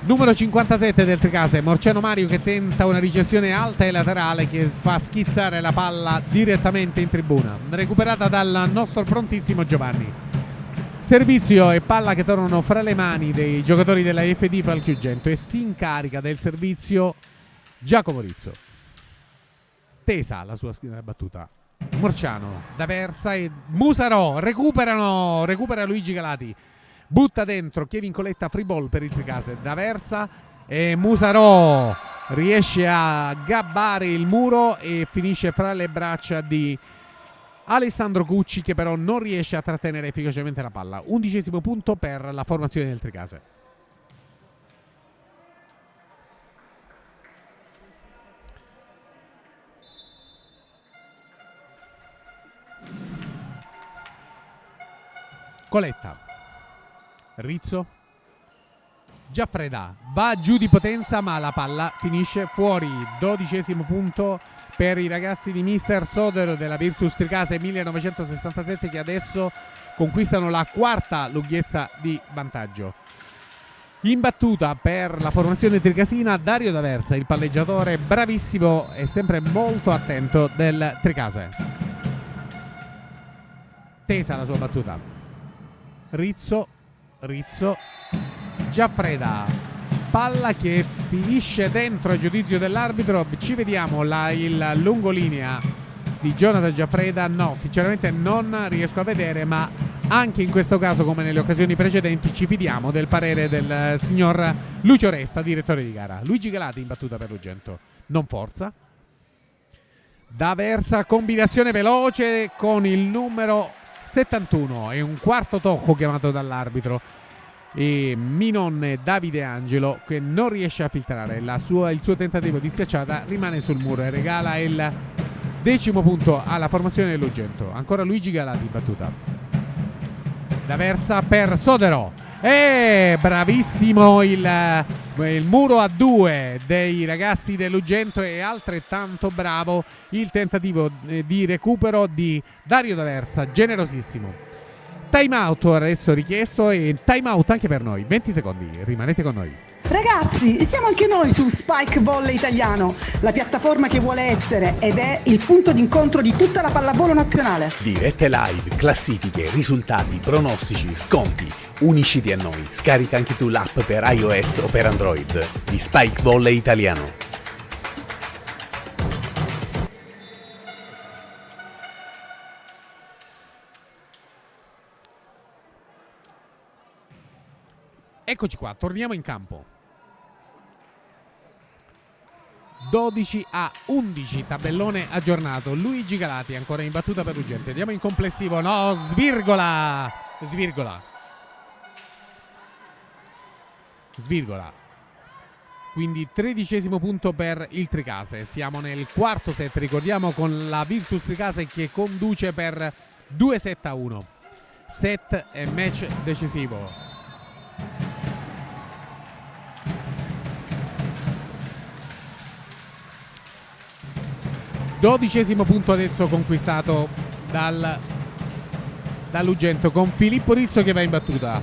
numero 57 del Tricase, Morciano Mario, che tenta una ricezione alta e laterale che fa schizzare la palla direttamente in tribuna, recuperata dal nostro prontissimo Giovanni. Servizio e palla che tornano fra le mani dei giocatori della FD Falchi Ugento e si incarica del servizio Giacomo Rizzo. Tesa la sua battuta. Morciano, D'Aversa e Musarò recupera Luigi Galati. Butta dentro Kevin Coletta, free ball per il Tricase. D'Aversa e Musarò riesce a gabbare il muro e finisce fra le braccia di Alessandro Cucci, che però non riesce a trattenere efficacemente la palla. 11° punto per la formazione del Tricase. Coletta, Rizzo, Giaffreda va giù di potenza, ma la palla finisce fuori. 12° punto per i ragazzi di Mister Sodero della Virtus Tricase 1967, che adesso conquistano la quarta lunghezza di vantaggio. In battuta per la formazione tricasina Dario D'Aversa, il palleggiatore bravissimo e sempre molto attento del Tricase. Tesa la sua battuta. Rizzo, Giaffreda, palla che finisce dentro a giudizio dell'arbitro. Ci vediamo il lungolinea di Jonathan Giaffreda. No, sinceramente non riesco a vedere, ma anche in questo caso, come nelle occasioni precedenti, ci fidiamo del parere del signor Lucio Resta, direttore di gara. Luigi Galati in battuta per l'Ugento, non forza. D'Aversa, combinazione veloce con il numero 71 e un quarto tocco chiamato dall'arbitro. E Minonne Davide Angelo che non riesce a filtrare il suo tentativo di schiacciata, rimane sul muro e regala il 10° punto alla formazione dell'Ugento. Ancora Luigi Galati in battuta. D'Aversa per Sodero e bravissimo il muro a 2 dei ragazzi dell'Ugento e altrettanto bravo il tentativo di recupero di Dario D'Aversa, generosissimo. Time out adesso richiesto e time out anche per noi, 20 secondi, rimanete con noi. Ragazzi, siamo anche noi su Spike Volley Italiano, la piattaforma che vuole essere ed è il punto d'incontro di tutta la pallavolo nazionale. Dirette live, classifiche, risultati, pronostici, sconti. Unisciti a noi. Scarica anche tu l'app per iOS o per Android di Spike Volley Italiano. Eccoci qua, torniamo in campo. 12-11, tabellone aggiornato. Luigi Galati ancora in battuta per l'Ugente. Andiamo in complessivo. No, svirgola. Quindi 13° punto per il Tricase. Siamo nel quarto set, ricordiamo, con la Virtus Tricase che conduce per 2-7-1. Set e match decisivo. 12° punto adesso conquistato dall'Ugento con Filippo Rizzo che va in battuta.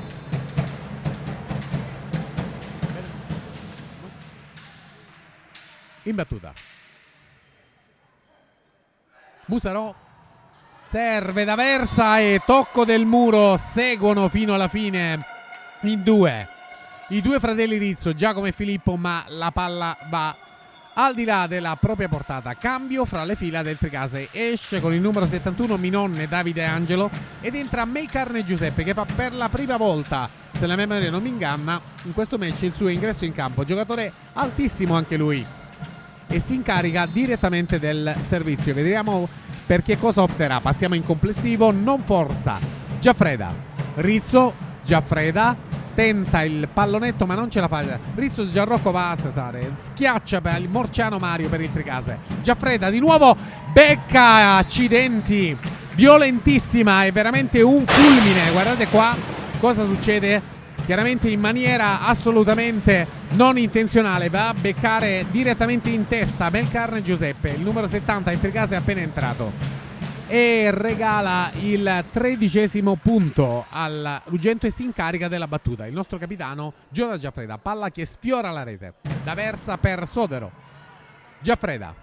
In battuta Musarò, serve D'Aversa e tocco del muro, seguono fino alla fine in due i due fratelli Rizzo, Giacomo e Filippo, ma la palla va al di là della propria portata. Cambio fra le fila del Tricase, esce con il numero 71 Minonne Davide Angelo ed entra Melcarne Giuseppe che fa per la prima volta, se la memoria non mi inganna, in questo match il suo ingresso in campo. Giocatore altissimo anche lui e si incarica direttamente del servizio. Vedremo per che cosa opterà. Passiamo in complessivo, non forza Giaffreda, Rizzo, Giaffreda tenta il pallonetto ma non ce la fa. Rizzo Gianrocco va a saltare, schiaccia per il Morciano Mario per il Tricase. Giaffreda di nuovo becca, accidenti, violentissima, è veramente un fulmine. Guardate qua cosa succede, chiaramente in maniera assolutamente non intenzionale, va a beccare direttamente in testa Melcarne Giuseppe, il numero 70 il Tricase è appena entrato, e regala il 13° punto all'Ugento e si incarica della battuta il nostro capitano Giona Giaffreda. Palla che sfiora la rete. D'Aversa per Sodero, Giaffreda,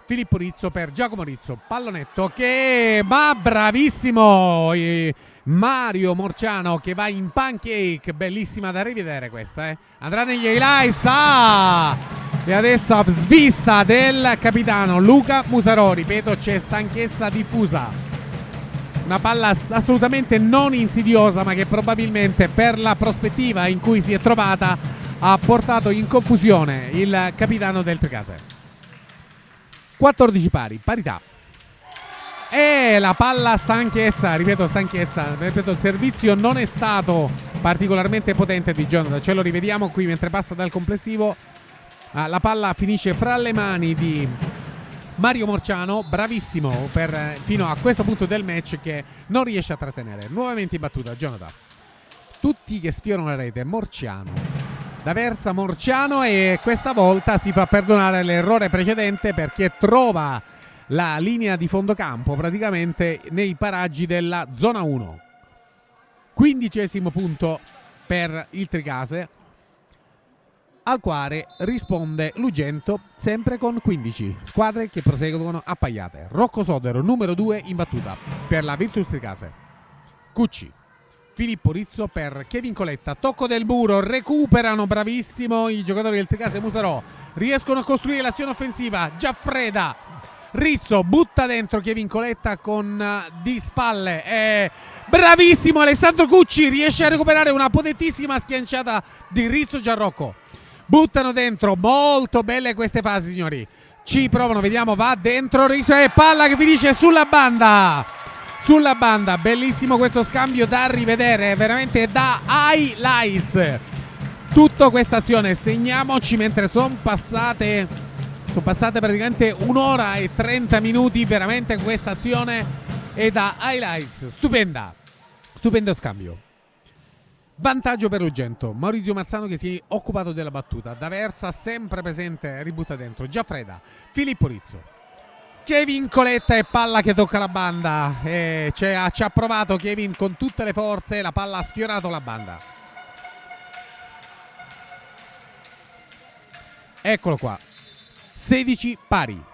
Filippo Rizzo per Giacomo Rizzo, pallonetto che ma bravissimo Mario Morciano che va in pancake, bellissima da rivedere questa, andrà negli highlights. E adesso svista del capitano Luca Musarò, ripeto, c'è stanchezza diffusa, una palla assolutamente non insidiosa ma che probabilmente per la prospettiva in cui si è trovata ha portato in confusione il capitano del Tricase. 14 pari, parità. E la palla stanchezza, ripeto il servizio non è stato particolarmente potente di Jonathan, ce lo rivediamo qui mentre passa dal complessivo. La palla finisce fra le mani di Mario Morciano, bravissimo fino a questo punto del match che non riesce a trattenere. Nuovamente in battuta Jonathan, tutti che sfiorano la rete, Morciano, D'Aversa, Morciano, e questa volta si fa perdonare l'errore precedente perché trova la linea di fondo campo praticamente nei paraggi della zona 1. 15° punto per il Tricase, al quale risponde l'Ugento sempre con 15 squadre che proseguono appaiate. Rocco Sodero numero 2 in battuta per la Virtus Tricase. Cucci, Filippo Rizzo per Kevin Coletta, tocco del muro, recuperano bravissimo i giocatori del Tricase. Musarò riescono a costruire l'azione offensiva. Giaffreda, Rizzo butta dentro Kevin Coletta con di spalle, bravissimo Alessandro Cucci, riesce a recuperare una potentissima schiacciata di Rizzo Gianrocco. Buttano dentro, molto belle queste fasi signori. ci provano, vediamo, va dentro Rizzo e palla che finisce sulla banda. Sulla banda, bellissimo questo scambio da rivedere, veramente da highlights. Tutta questa azione, segniamoci, mentre sono passate praticamente 1 ora e 30 minuti, veramente questa azione è da highlights, stupenda, stupendo scambio. Vantaggio per l'Ugento, Maurizio Marzano che si è occupato della battuta, D'Aversa sempre presente, ributta dentro, Giaffreda, Filippo Rizzo, Kevin Coletta e palla che tocca la banda, ci ha provato Kevin con tutte le forze, la palla ha sfiorato la banda. Eccolo qua, 16 pari.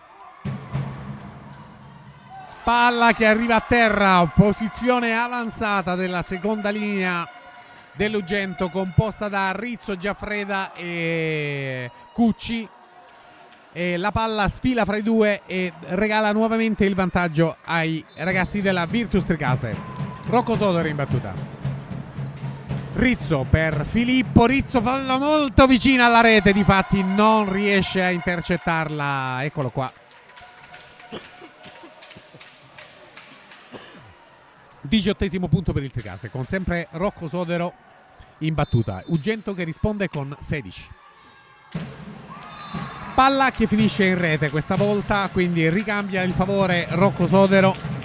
Palla che arriva a terra, posizione avanzata della seconda linea dell'Ugento composta da Rizzo, Giaffreda e Cucci, e la palla sfila fra i due e regala nuovamente il vantaggio ai ragazzi della Virtus Tricase. Rocco Sodero in battuta, Rizzo per Filippo Rizzo, palla molto vicina alla rete, difatti non riesce a intercettarla. Eccolo qua, 18° punto per il Tricase, con sempre Rocco Sodero in battuta. Ugento che risponde con 16. Palla che finisce in rete questa volta, quindi ricambia il favore Rocco Sodero.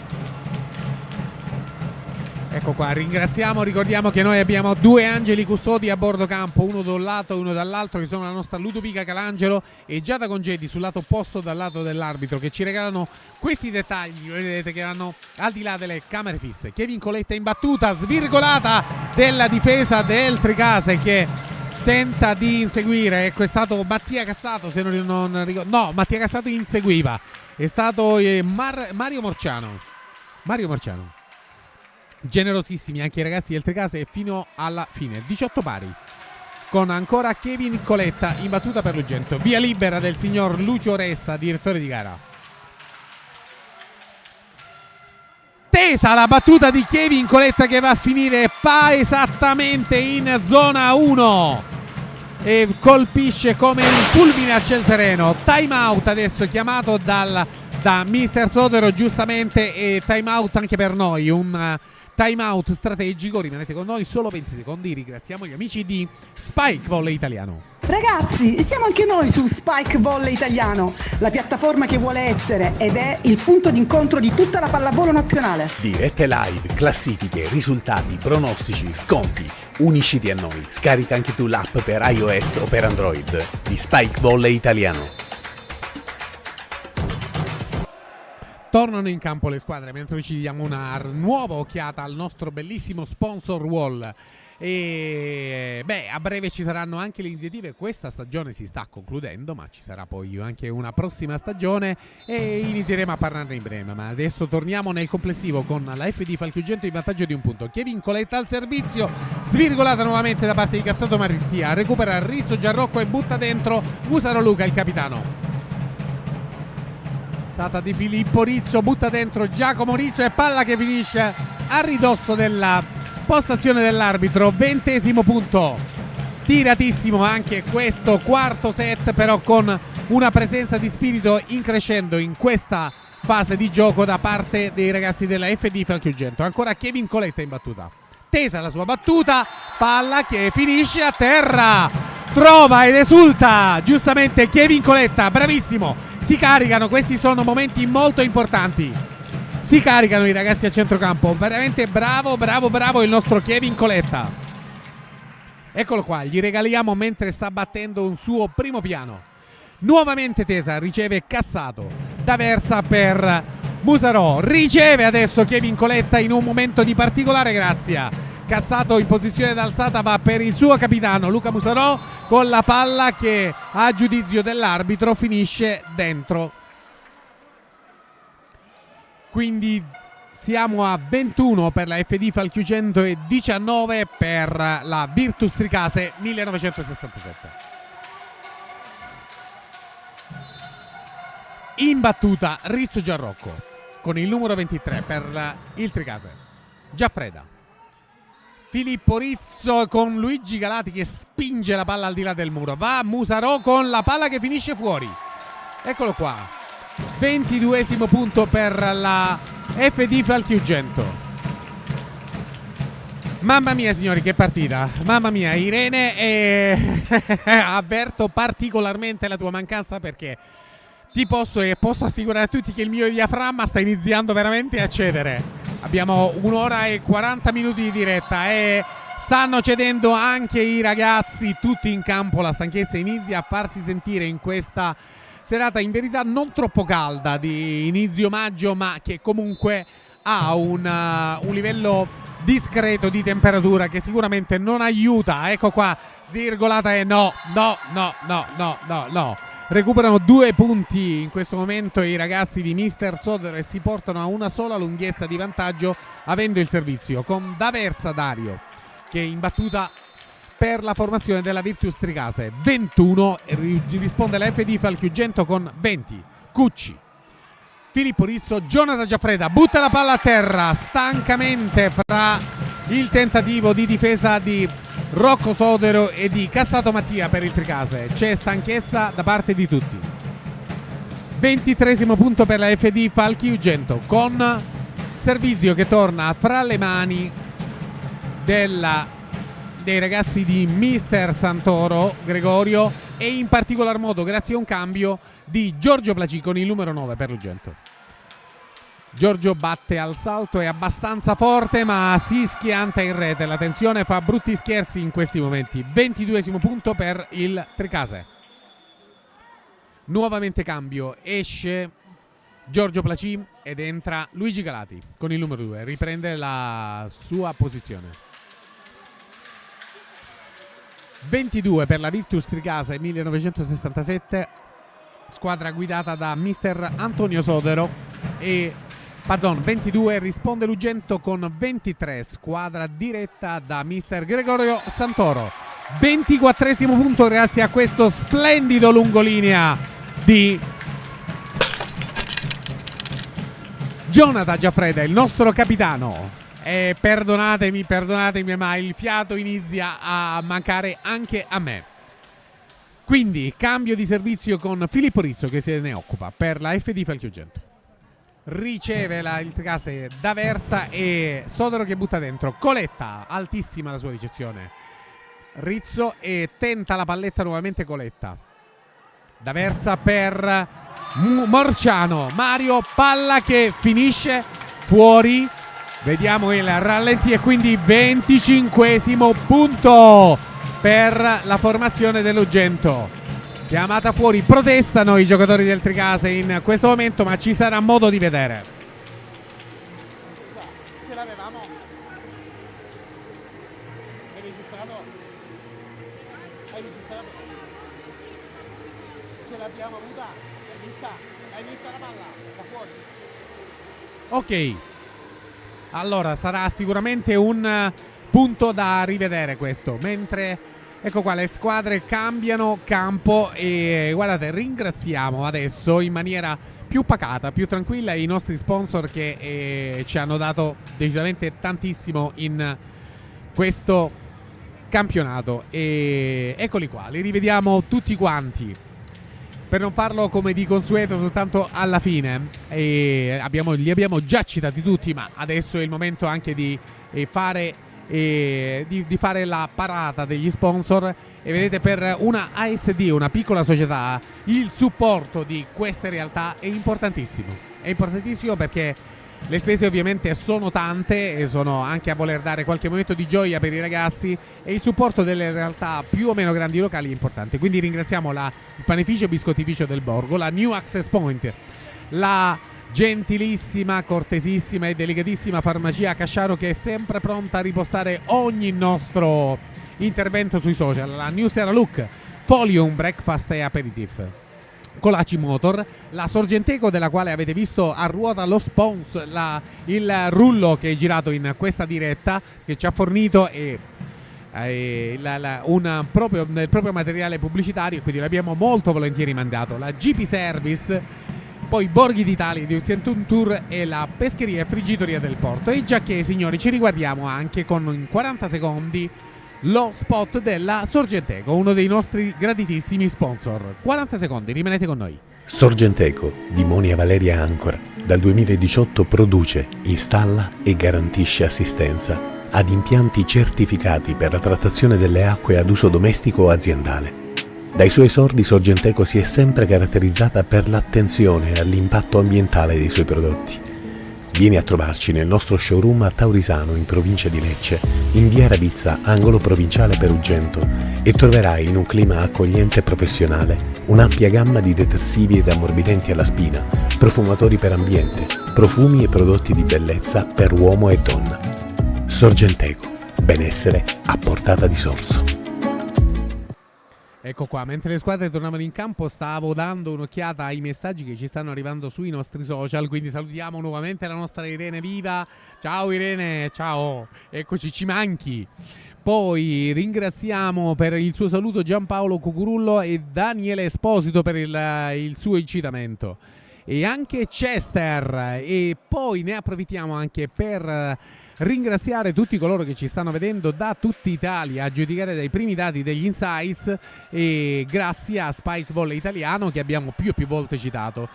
Ecco qua, ringraziamo, ricordiamo che noi abbiamo 2 angeli custodi a bordo campo, uno da un lato e uno dall'altro, che sono la nostra Ludovica Calangelo e Giada Congedi sul lato opposto dal lato dell'arbitro, che ci regalano questi dettagli, vedete, che vanno al di là delle camere fisse. Kevin Coletta in battuta, svirgolata della difesa del Tricase che tenta di inseguire. Ecco, è stato Mattia Cassato, se non ricordo, no, Mattia Cassato inseguiva, è stato Mario Morciano. Generosissimi anche i ragazzi del Tricase fino alla fine, 18 pari, con ancora Kevin Coletta in battuta per l'Ugento. Via libera del signor Lucio Resta, direttore di gara. Tesa la battuta di Kevin Coletta che va a finire esattamente in zona 1 e colpisce come un fulmine a ciel sereno. Time out adesso chiamato da mister Sodero, giustamente, e time out anche per noi, un time out strategico. Rimanete con noi solo 20 secondi. Ringraziamo gli amici di Spike Volley Italiano. Ragazzi, siamo anche noi su Spike Volley Italiano, la piattaforma che vuole essere ed è il punto d'incontro di tutta la pallavolo nazionale. Dirette live, classifiche, risultati, pronostici, sconti. Unisciti a noi. Scarica anche tu l'app per iOS o per Android di Spike Volley Italiano. Tornano in campo le squadre mentre ci diamo una nuova occhiata al nostro bellissimo sponsor wall. E a breve ci saranno anche le iniziative. Questa stagione si sta concludendo, ma ci sarà poi anche una prossima stagione e inizieremo a parlarne in breve. Ma adesso torniamo nel complessivo con la FD Falchi Ugento in vantaggio di 1 punto. Kevin Coletta al servizio, svirgolata nuovamente da parte di Cazzato Marittia, recupera Rizzo Giarrocco e butta dentro Musaro Luca, il capitano. Stata di Filippo Rizzo, butta dentro Giacomo Rizzo e palla che finisce a ridosso della postazione dell'arbitro. 20° punto, tiratissimo anche questo quarto set, però con una presenza di spirito in crescendo in questa fase di gioco da parte dei ragazzi della FD Falchi Ugento. Ancora Kevin Coletta in battuta, tesa la sua battuta, palla che finisce a terra, trova ed esulta giustamente Kevin Coletta, bravissimo. Si caricano, questi sono momenti molto importanti, si caricano i ragazzi a centrocampo, veramente bravo il nostro Kevin Coletta. Eccolo qua, gli regaliamo mentre sta battendo un suo primo piano. Nuovamente tesa, riceve Cazzato, D'Aversa per Musarò, riceve adesso Kevin Coletta in un momento di particolare grazia. Cazzato in posizione d'alzata va per il suo capitano Luca Musarò con la palla che a giudizio dell'arbitro finisce dentro. Quindi siamo a 21 per la FD Falchi Ugento e 19 per la Virtus Tricase 1967. In battuta Rizzo Giarrocco con il numero 23 per il Tricase. Giaffreda, Filippo Rizzo con Luigi Galati che spinge la palla al di là del muro. Va Musarò con la palla che finisce fuori. Eccolo qua, 22esimo punto per la FD Falchi Ugento. Mamma mia signori, che partita, mamma mia Irene, e avverto particolarmente la tua mancanza perché ti posso assicurare a tutti che il mio diaframma sta iniziando veramente a cedere. Abbiamo 1 ora e 40 minuti di diretta e stanno cedendo anche i ragazzi tutti in campo, la stanchezza inizia a farsi sentire in questa serata in verità non troppo calda di inizio maggio, ma che comunque ha un livello discreto di temperatura che sicuramente non aiuta. Ecco qua, svirgolata e no. Recuperano 2 punti in questo momento i ragazzi di Mister Sodero e si portano a una sola lunghezza di vantaggio avendo il servizio con D'Aversa Dario che è in battuta per la formazione della Virtus Tricase. 21 risponde la FD Falchi Ugento con 20. Cucci, Filippo Risso, Jonathan Giaffreda butta la palla a terra stancamente fra il tentativo di difesa di Rocco Sodero e di Cazzato Mattia per il Tricase. C'è stanchezza da parte di tutti. 23esimo punto per la FD Falchi Ugento con servizio che torna fra le mani dei ragazzi di Mister Santoro Gregorio e in particolar modo grazie a un cambio di Giorgio Placi con il numero 9 per l'Ugento. Giorgio batte al salto, è abbastanza forte ma si schianta in rete, la tensione fa brutti scherzi in questi momenti. 22esimo punto per il Tricase. Nuovamente cambio, esce Giorgio Placi ed entra Luigi Galati con il numero 2, riprende la sua posizione. 22 per la Virtus Tricase 1967, squadra guidata da mister Antonio Sodero e 22 risponde l'Ugento con 23, squadra diretta da mister Gregorio Santoro. 24esimo punto grazie a questo splendido lungolinea di Jonathan Giaffreda, il nostro capitano. Perdonatemi, ma il fiato inizia a mancare anche a me. Quindi cambio di servizio con Filippo Rizzo che se ne occupa per la FD Falchi Ugento. Riceve il Tricase D'Aversa e Sodero che butta dentro. Coletta, altissima la sua ricezione. Rizzo e tenta la palletta nuovamente Coletta. D'Aversa per Morciano. Mario, palla che finisce fuori. Vediamo il rallenti e quindi 25esimo punto per la formazione dell'Ugento. Chiamata fuori, protestano i giocatori del Tricase in questo momento, ma ci sarà modo di vedere. Ce l'avevamo. Hai registrato? Ce l'abbiamo avuta? Hai vista la palla? Da fuori. Ok. Allora sarà sicuramente un punto da rivedere questo, mentre ecco qua le squadre cambiano campo e guardate, ringraziamo adesso in maniera più pacata, più tranquilla i nostri sponsor che ci hanno dato decisamente tantissimo in questo campionato e eccoli qua, li rivediamo tutti quanti. Per non farlo come di consueto soltanto alla fine, li abbiamo già citati tutti, ma adesso è il momento anche di fare la parata degli sponsor. E vedete, per una ASD, una piccola società, il supporto di queste realtà è importantissimo. È importantissimo perché le spese ovviamente sono tante e sono anche a voler dare qualche momento di gioia per i ragazzi e il supporto delle realtà più o meno grandi locali è importante. Quindi ringraziamo il panificio biscottificio del Borgo, la New Access Point, la gentilissima, cortesissima e delicatissima farmacia Casciaro che è sempre pronta a ripostare ogni nostro intervento sui social, la New Sera Look, Folium Breakfast e Aperitif, Colaci Motor, la Sorgenteco della quale avete visto a ruota lo sponsor, il rullo che è girato in questa diretta, che ci ha fornito nel proprio materiale pubblicitario, quindi l'abbiamo molto volentieri mandato. La GP Service, poi Borghi d'Italia di Occidentun Tour e la Pescheria e Friggitoria del Porto. E già che signori ci riguardiamo anche con in 40 secondi lo spot della Sorgenteco, uno dei nostri graditissimi sponsor. 40 secondi, rimanete con noi. Sorgenteco di Monia Valeria Ancora dal 2018 produce, installa e garantisce assistenza ad impianti certificati per la trattazione delle acque ad uso domestico o aziendale. Dai suoi esordi Sorgenteco si è sempre caratterizzata per l'attenzione all'impatto ambientale dei suoi prodotti. Vieni a trovarci nel nostro showroom a Taurisano, in provincia di Lecce, in via Ravizza, angolo provinciale Perugento, e troverai in un clima accogliente e professionale un'ampia gamma di detersivi ed ammorbidenti alla spina, profumatori per ambiente, profumi e prodotti di bellezza per uomo e donna. Sorgenteco, benessere a portata di sorso. Ecco qua, mentre le squadre tornavano in campo stavo dando un'occhiata ai messaggi che ci stanno arrivando sui nostri social, quindi salutiamo nuovamente la nostra Irene Viva. Ciao Irene, ciao, eccoci, ci manchi. Poi ringraziamo per il suo saluto Giampaolo Cucurullo e Daniele Esposito per il suo incitamento. E anche Chester, e poi ne approfittiamo anche per ringraziare tutti coloro che ci stanno vedendo da tutta Italia, a giudicare dai primi dati degli insights, e grazie a Spike Volley Italiano che abbiamo più e più volte citato,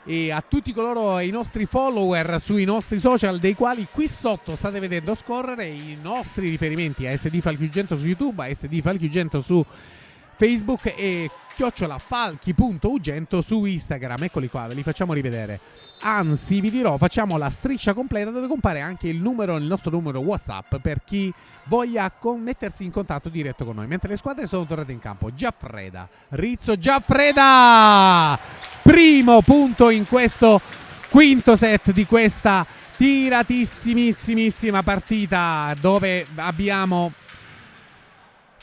e a tutti coloro, i nostri follower sui nostri social, dei quali qui sotto state vedendo scorrere i nostri riferimenti a SD Falchi Ugento su YouTube, a SD Falchi Ugento su Facebook e @falchi.ugento su Instagram. Eccoli qua, ve li facciamo rivedere. Anzi, vi dirò, facciamo la striscia completa dove compare anche il nostro numero WhatsApp per chi voglia mettersi in contatto diretto con noi. Mentre le squadre sono tornate in campo, Giaffreda, Rizzo, Giaffreda! Primo punto in questo quinto set di questa tiratissimissima partita, dove abbiamo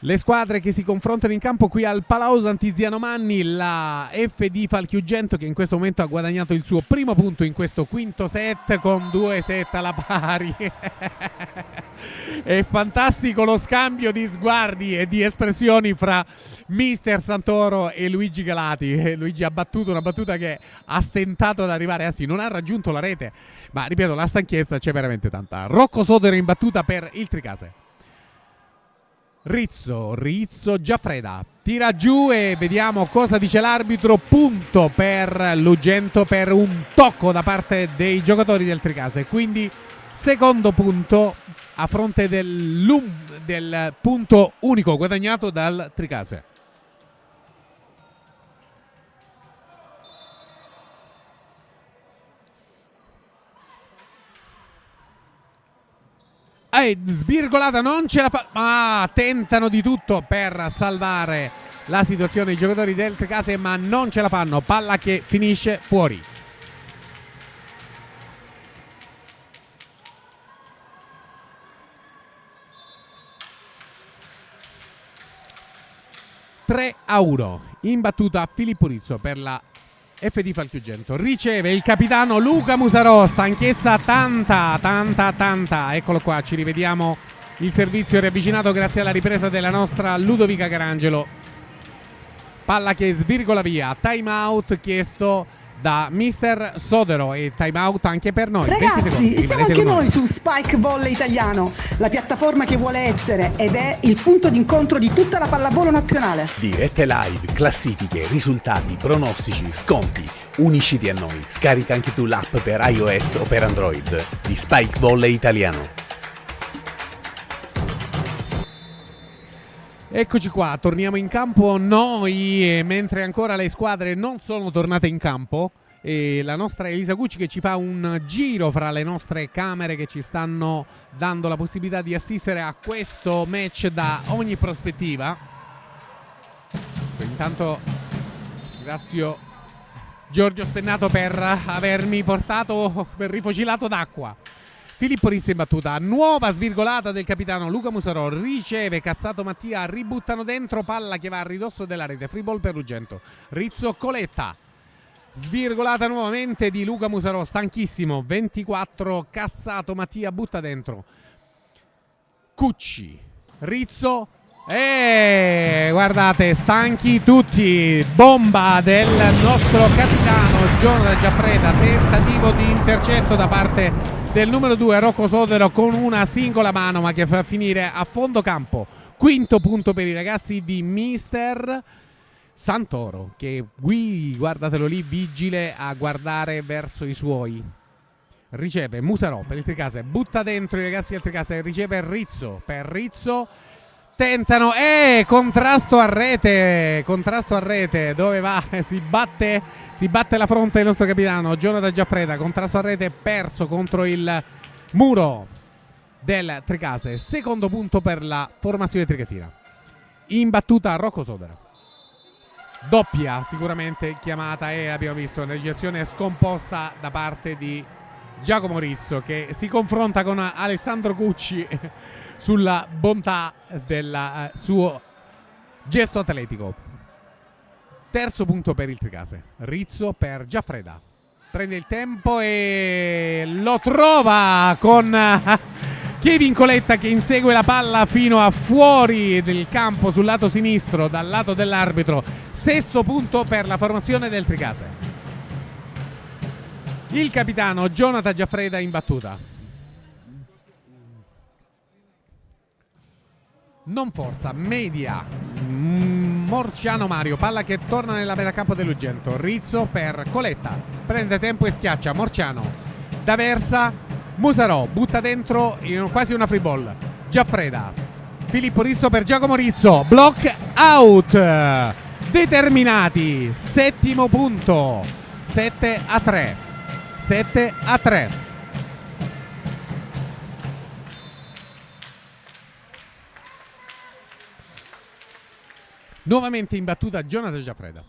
le squadre che si confrontano in campo qui al Palao Sant'Iziano Manni. La FD Falchi Ugento che in questo momento ha guadagnato il suo primo punto in questo quinto set con 2 set alla pari. È fantastico lo scambio di sguardi e di espressioni fra Mister Santoro e Luigi Galati. Luigi ha battuto una battuta che ha stentato ad arrivare, anzi non ha raggiunto la rete, ma ripeto, la stanchezza c'è veramente tanta. Rocco Sodero in battuta per il Tricase. Rizzo, Giaffreda tira giù e vediamo cosa dice l'arbitro. Punto per l'Ugento per un tocco da parte dei giocatori del Tricase, quindi secondo punto a fronte del punto unico guadagnato dal Tricase. Svirgolata, non ce la fa. Tentano di tutto per salvare la situazione i giocatori del Tricase, ma non ce la fanno. Palla che finisce fuori. (3-1) in battuta Filippo Rizzo per la FD Falchi Ugento. Riceve il capitano Luca Musarò, stanchezza tanta. Eccolo qua, ci rivediamo il servizio riavvicinato grazie alla ripresa della nostra Ludovica Garangelo. Palla che svirgola via, time out chiesto da Mister Sodero e time out anche per noi. Ragazzi, siamo anche noi su Spike Volley Italiano, la piattaforma che vuole essere ed è il punto d'incontro di tutta la pallavolo nazionale. Dirette live, classifiche, risultati, pronostici, sconti. Unisciti a noi. Scarica anche tu l'app per iOS o per Android di Spike Volley Italiano. Eccoci qua, torniamo in campo noi, mentre ancora le squadre non sono tornate in campo, e la nostra Elisa Gucci che ci fa un giro fra le nostre camere che ci stanno dando la possibilità di assistere a questo match da ogni prospettiva. Intanto grazie Giorgio Spennato per avermi portato per rifocilato d'acqua. Filippo Rizzo in battuta, nuova svirgolata del capitano Luca Musarò, riceve Cazzato Mattia, ributtano dentro, palla che va a ridosso della rete, free ball per Ugento. Rizzo coletta, svirgolata nuovamente di Luca Musarò, stanchissimo, 24, Cazzato Mattia butta dentro. Cucci, Rizzo, guardate, stanchi tutti, bomba del nostro capitano Jonathan Giaffreda, tentativo di intercetto da parte del numero 2 Rocco Sodero con una singola mano, ma che fa finire a fondo campo. Quinto punto per i ragazzi di Mister Santoro, che qui, guardatelo lì, vigile a guardare verso i suoi. Riceve Musarò per il Tricase, butta dentro i ragazzi del Tricase, riceve Rizzo, per Rizzo tentano, contrasto a rete, dove va? Si batte la fronte del nostro capitano Jonathan Giaffreda, contrasto a rete perso contro il muro del Tricase. Secondo punto per la formazione tricasina. In battuta Rocco Sodera. Doppia sicuramente chiamata e abbiamo visto una registrazione scomposta da parte di Giacomo Rizzo, che si confronta con Alessandro Cucci sulla bontà del suo gesto atletico. Terzo punto per il Tricase. Rizzo per Giaffreda, prende il tempo e lo trova con Kevin Coletta, che insegue la palla fino a fuori del campo sul lato sinistro, dal lato dell'arbitro. Sesto punto per la formazione del Tricase. Il capitano Jonathan Giaffreda in battuta. Non forza, media. Morciano Mario, palla che torna nella metà campo dell'Ugento. Rizzo per Coletta, prende tempo e schiaccia. Morciano, D'Aversa, Musarò, butta dentro quasi una free ball. Giaffreda, Filippo Rizzo per Giacomo Rizzo, block out. Determinati, settimo punto, 7-3. 7-3. Nuovamente in battuta Jonathan Giaffreda.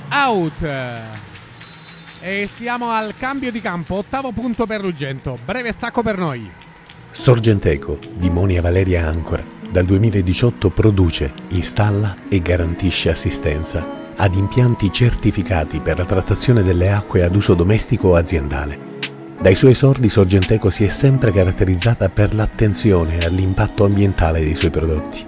Out. E siamo al cambio di campo. Ottavo punto per l'Ugento. Breve stacco per noi. Sorgenteco di Monia Valeria Ancora dal 2018 produce, installa e garantisce assistenza ad impianti certificati per la trattazione delle acque ad uso domestico o aziendale. Dai suoi esordi Sorgenteco si è sempre caratterizzata per l'attenzione all'impatto ambientale dei suoi prodotti.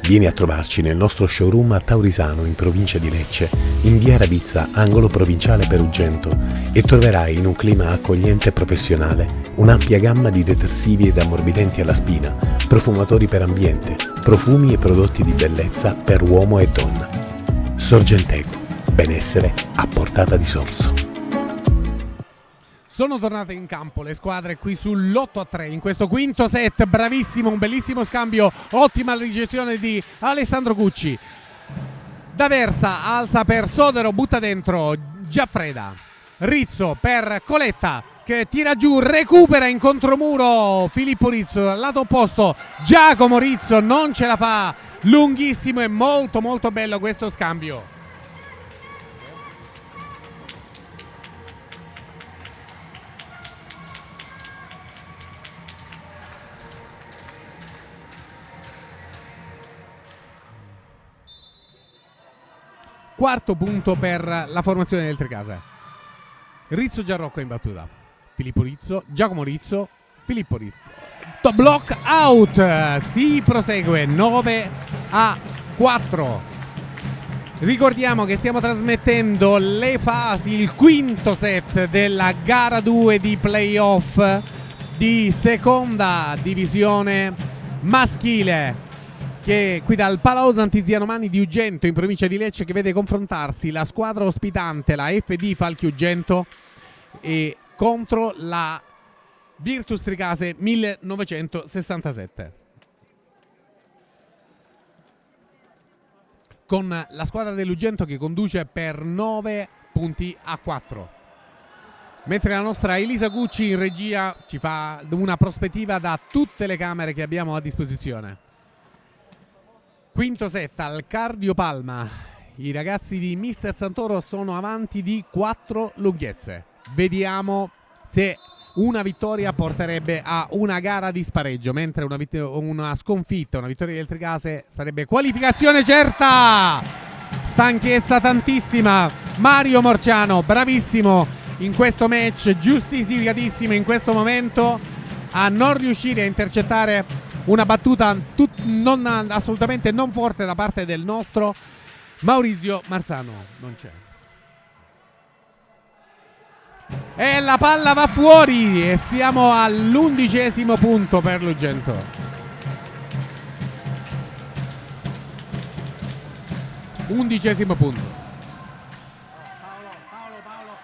Vieni a trovarci nel nostro showroom a Taurisano, in provincia di Lecce, in via Ravizza, angolo provinciale Perugento, e troverai in un clima accogliente e professionale un'ampia gamma di detersivi ed ammorbidenti alla spina, profumatori per ambiente, profumi e prodotti di bellezza per uomo e donna. Sorgenteco, benessere a portata di sorso. Sono tornate in campo le squadre qui sull'8-3 in questo quinto set. Bravissimo, un bellissimo scambio, ottima ricezione di Alessandro Cucci. D'Aversa alza per Sodero, butta dentro Giaffreda. Rizzo per Coletta, che tira giù, recupera in contromuro Filippo Rizzo. Dal lato opposto Giacomo Rizzo non ce la fa, lunghissimo e molto molto bello questo scambio. Quarto punto per la formazione del Tricase. Rizzo Giarrocco in battuta. Filippo Rizzo, Giacomo Rizzo, Filippo Rizzo. Block out. Si prosegue 9-4. Ricordiamo che stiamo trasmettendo le fasi, il quinto set della gara 2 di playoff di seconda divisione maschile, che qui dal Palausa Antiziano Mani di Ugento in provincia di Lecce, che vede confrontarsi la squadra ospitante, la FD Falchi Ugento, e contro la Virtus Tricase 1967, con la squadra dell'Ugento che conduce per 9-4, mentre la nostra Elisa Cucci in regia ci fa una prospettiva da tutte le camere che abbiamo a disposizione. Quinto set al Cardio Palma. I ragazzi di Mister Santoro sono avanti di 4 lunghezze. Vediamo se una vittoria porterebbe a una gara di spareggio, mentre una sconfitta, una vittoria del Tricase sarebbe qualificazione certa. Stanchezza tantissima. Mario Morciano, bravissimo in questo match, giustificatissimo in questo momento a non riuscire a intercettare una battuta assolutamente non forte da parte del nostro Maurizio Marzano. Non c'è. e la palla va fuori e siamo all'11° punto per l'Ugento. Undicesimo punto. Paolo,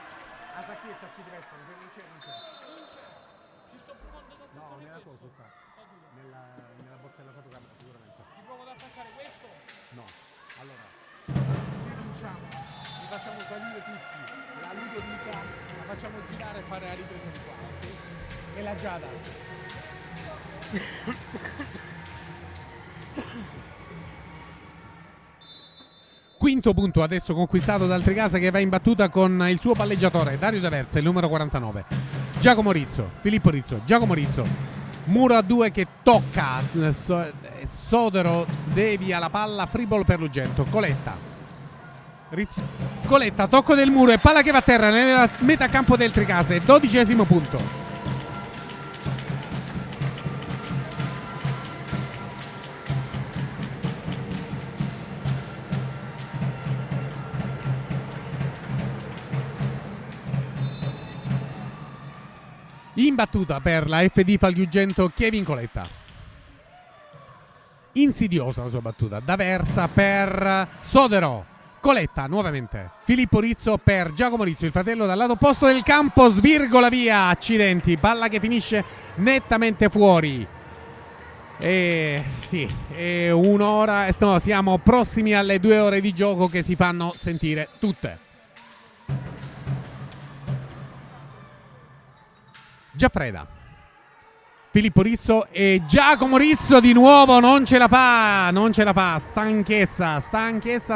a sacchetta ci deve essere, se non c'è, non c'è. No, nella cosa sta. Nella borsa della fotocamera sicuramente. Ti provo ad attaccare questo? No. Allora, se vinciamo, li facciamo salire tutti. La Ludovica la facciamo girare e fare la ripresa di qua, ok? E la Giada. Quinto punto adesso conquistato dal Tricasa, che va in battuta con il suo palleggiatore Dario D'Aversa, il numero 49. Giacomo Rizzo, Filippo Rizzo, Giacomo Rizzo. Muro a 2 che tocca, Sodero devia la palla, free ball per l'Ugento. Coletta, Coletta, tocco del muro e palla che va a terra nella metà campo del Tricase. 12° punto. In battuta per la FD Falugento Kevin Coletta. Insidiosa la sua battuta. D'Aversa per Sodero. Coletta nuovamente. Filippo Rizzo per Giacomo Rizzo, il fratello dal lato opposto del campo. Svirgola via. Accidenti. Palla che finisce nettamente fuori. E sì, è un'ora. No, siamo prossimi alle 2 ore di gioco che si fanno sentire tutte. Giaffreda, Filippo Rizzo e Giacomo Rizzo di nuovo, non ce la fa, stanchezza,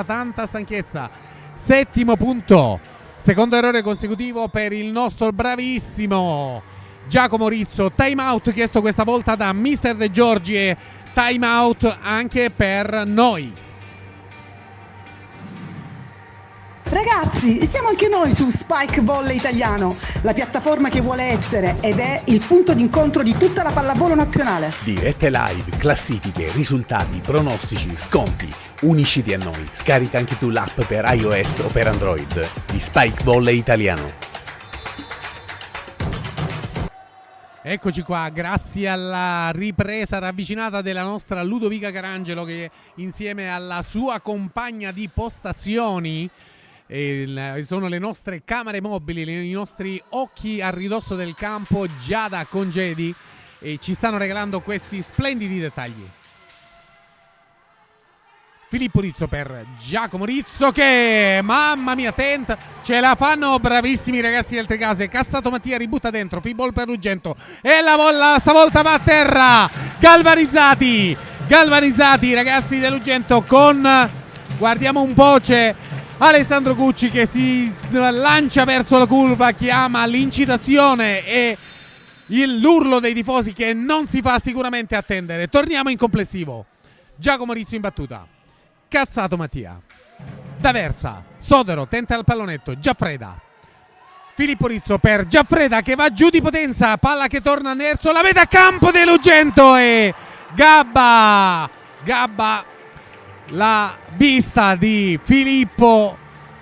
tanta stanchezza. 7° punto, secondo errore consecutivo per il nostro bravissimo Giacomo Rizzo. Time out chiesto questa volta da Mister De Giorgi e time out anche per noi. Ragazzi, siamo anche noi su Spike Volley Italiano, la piattaforma che vuole essere ed è il punto d'incontro di tutta la pallavolo nazionale. Dirette live, classifiche, risultati, pronostici, sconti. Unisciti a noi. Scarica anche tu l'app per iOS o per Android di Spike Volley Italiano. Eccoci qua, grazie alla ripresa ravvicinata della nostra Ludovica Carangelo, che insieme alla sua compagna di postazioni sono le nostre camere mobili, i nostri occhi a ridosso del campo, Giada Congedi, e ci stanno regalando questi splendidi dettagli. Filippo Rizzo per Giacomo Rizzo che, mamma mia, tenta, ce la fanno bravissimi i ragazzi del Tricase. Cazzato Mattia ributta dentro, free ball per l'Ugento e la bolla stavolta va a terra. Galvanizzati i ragazzi dell'Ugento con, guardiamo un po', c'è Alessandro Cucci che si lancia verso la curva, chiama l'incitazione e l'urlo dei tifosi che non si fa sicuramente attendere. Torniamo in complessivo. Giacomo Rizzo in battuta, Cazzato Mattia, D'Aversa, Sodero tenta il pallonetto, Giaffreda, Filippo Rizzo per Giaffreda che va giù di potenza, palla che torna verso la metà campo dell'Ugento e Gabba, la vista di Filippo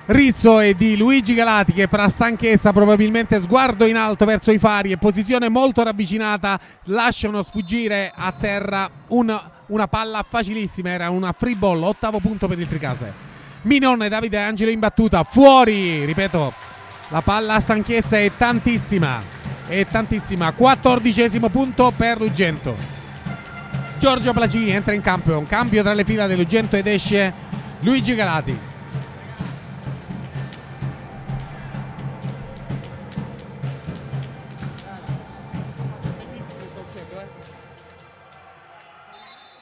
Rizzo e di Luigi Galati che fra stanchezza, probabilmente sguardo in alto verso i fari e posizione molto ravvicinata, lasciano sfuggire a terra una palla facilissima. Era una free ball, 8° punto per il Tricase. Minon e Davide Angelo in battuta, fuori, ripeto, la palla a stanchezza è tantissima, 14° punto per l'Ugento. Giorgio Placini entra in campo, è un cambio tra le fila dell'Ugento ed esce Luigi Galati.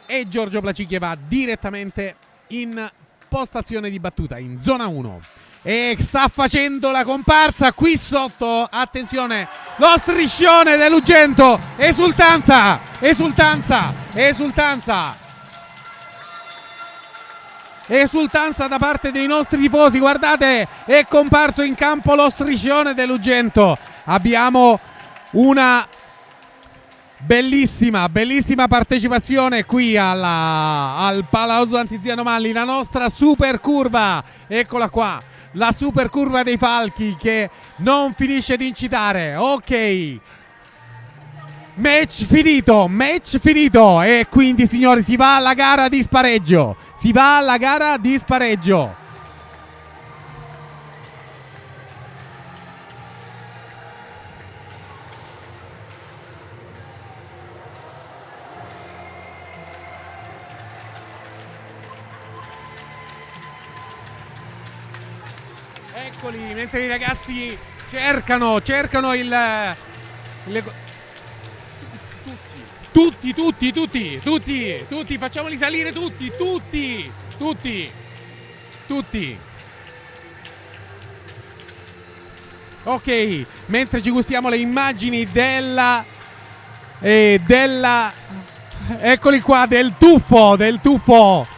E Giorgio Placini che va direttamente in postazione di battuta in zona 1 e sta facendo la comparsa qui sotto. Attenzione, lo striscione dell'Ugento, esultanza da parte dei nostri tifosi. Guardate, è comparso in campo lo striscione dell'Ugento. Abbiamo una bellissima partecipazione qui al Palazzo Antiziano Malli, la nostra super curva, eccola qua, la super curva dei falchi che non finisce di incitare. Ok, match finito e quindi signori si va alla gara di spareggio. Eccoli, mentre i ragazzi cercano tutti, facciamoli salire tutti. Ok, mentre ci gustiamo le immagini eccoli qua, del tuffo.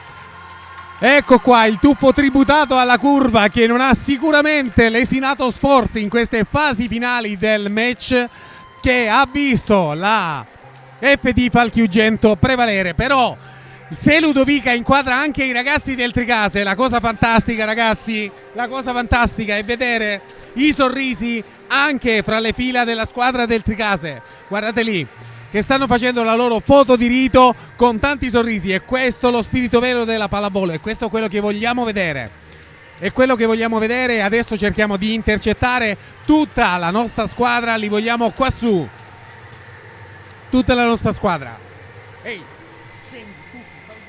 Ecco qua il tuffo tributato alla curva che non ha sicuramente lesinato sforzi in queste fasi finali del match, che ha visto la FD Falchi Ugento prevalere. Però se Ludovica inquadra anche i ragazzi del Tricase, la cosa fantastica ragazzi, la cosa fantastica è vedere i sorrisi anche fra le fila della squadra del Tricase. Guardate lì che stanno facendo la loro foto di rito con tanti sorrisi. E questo lo spirito vero della pallavolo, e questo è quello che vogliamo vedere. E adesso cerchiamo di intercettare tutta la nostra squadra, li vogliamo qua su. Tutta la nostra squadra. Ehi, scendi tutti, fammi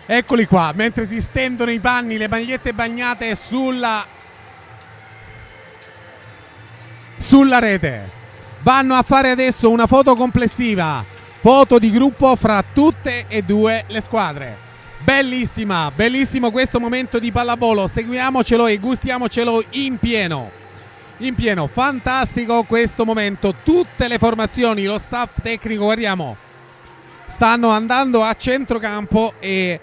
salire. Eccoli qua, mentre si stendono i panni, le magliette bagnate sulla rete. Vanno a fare adesso una foto complessiva, foto di gruppo fra tutte e due le squadre. Bellissimo questo momento di pallavolo, seguiamocelo e gustiamocelo in pieno, fantastico questo momento. Tutte le formazioni, lo staff tecnico, guardiamo, stanno andando a centrocampo e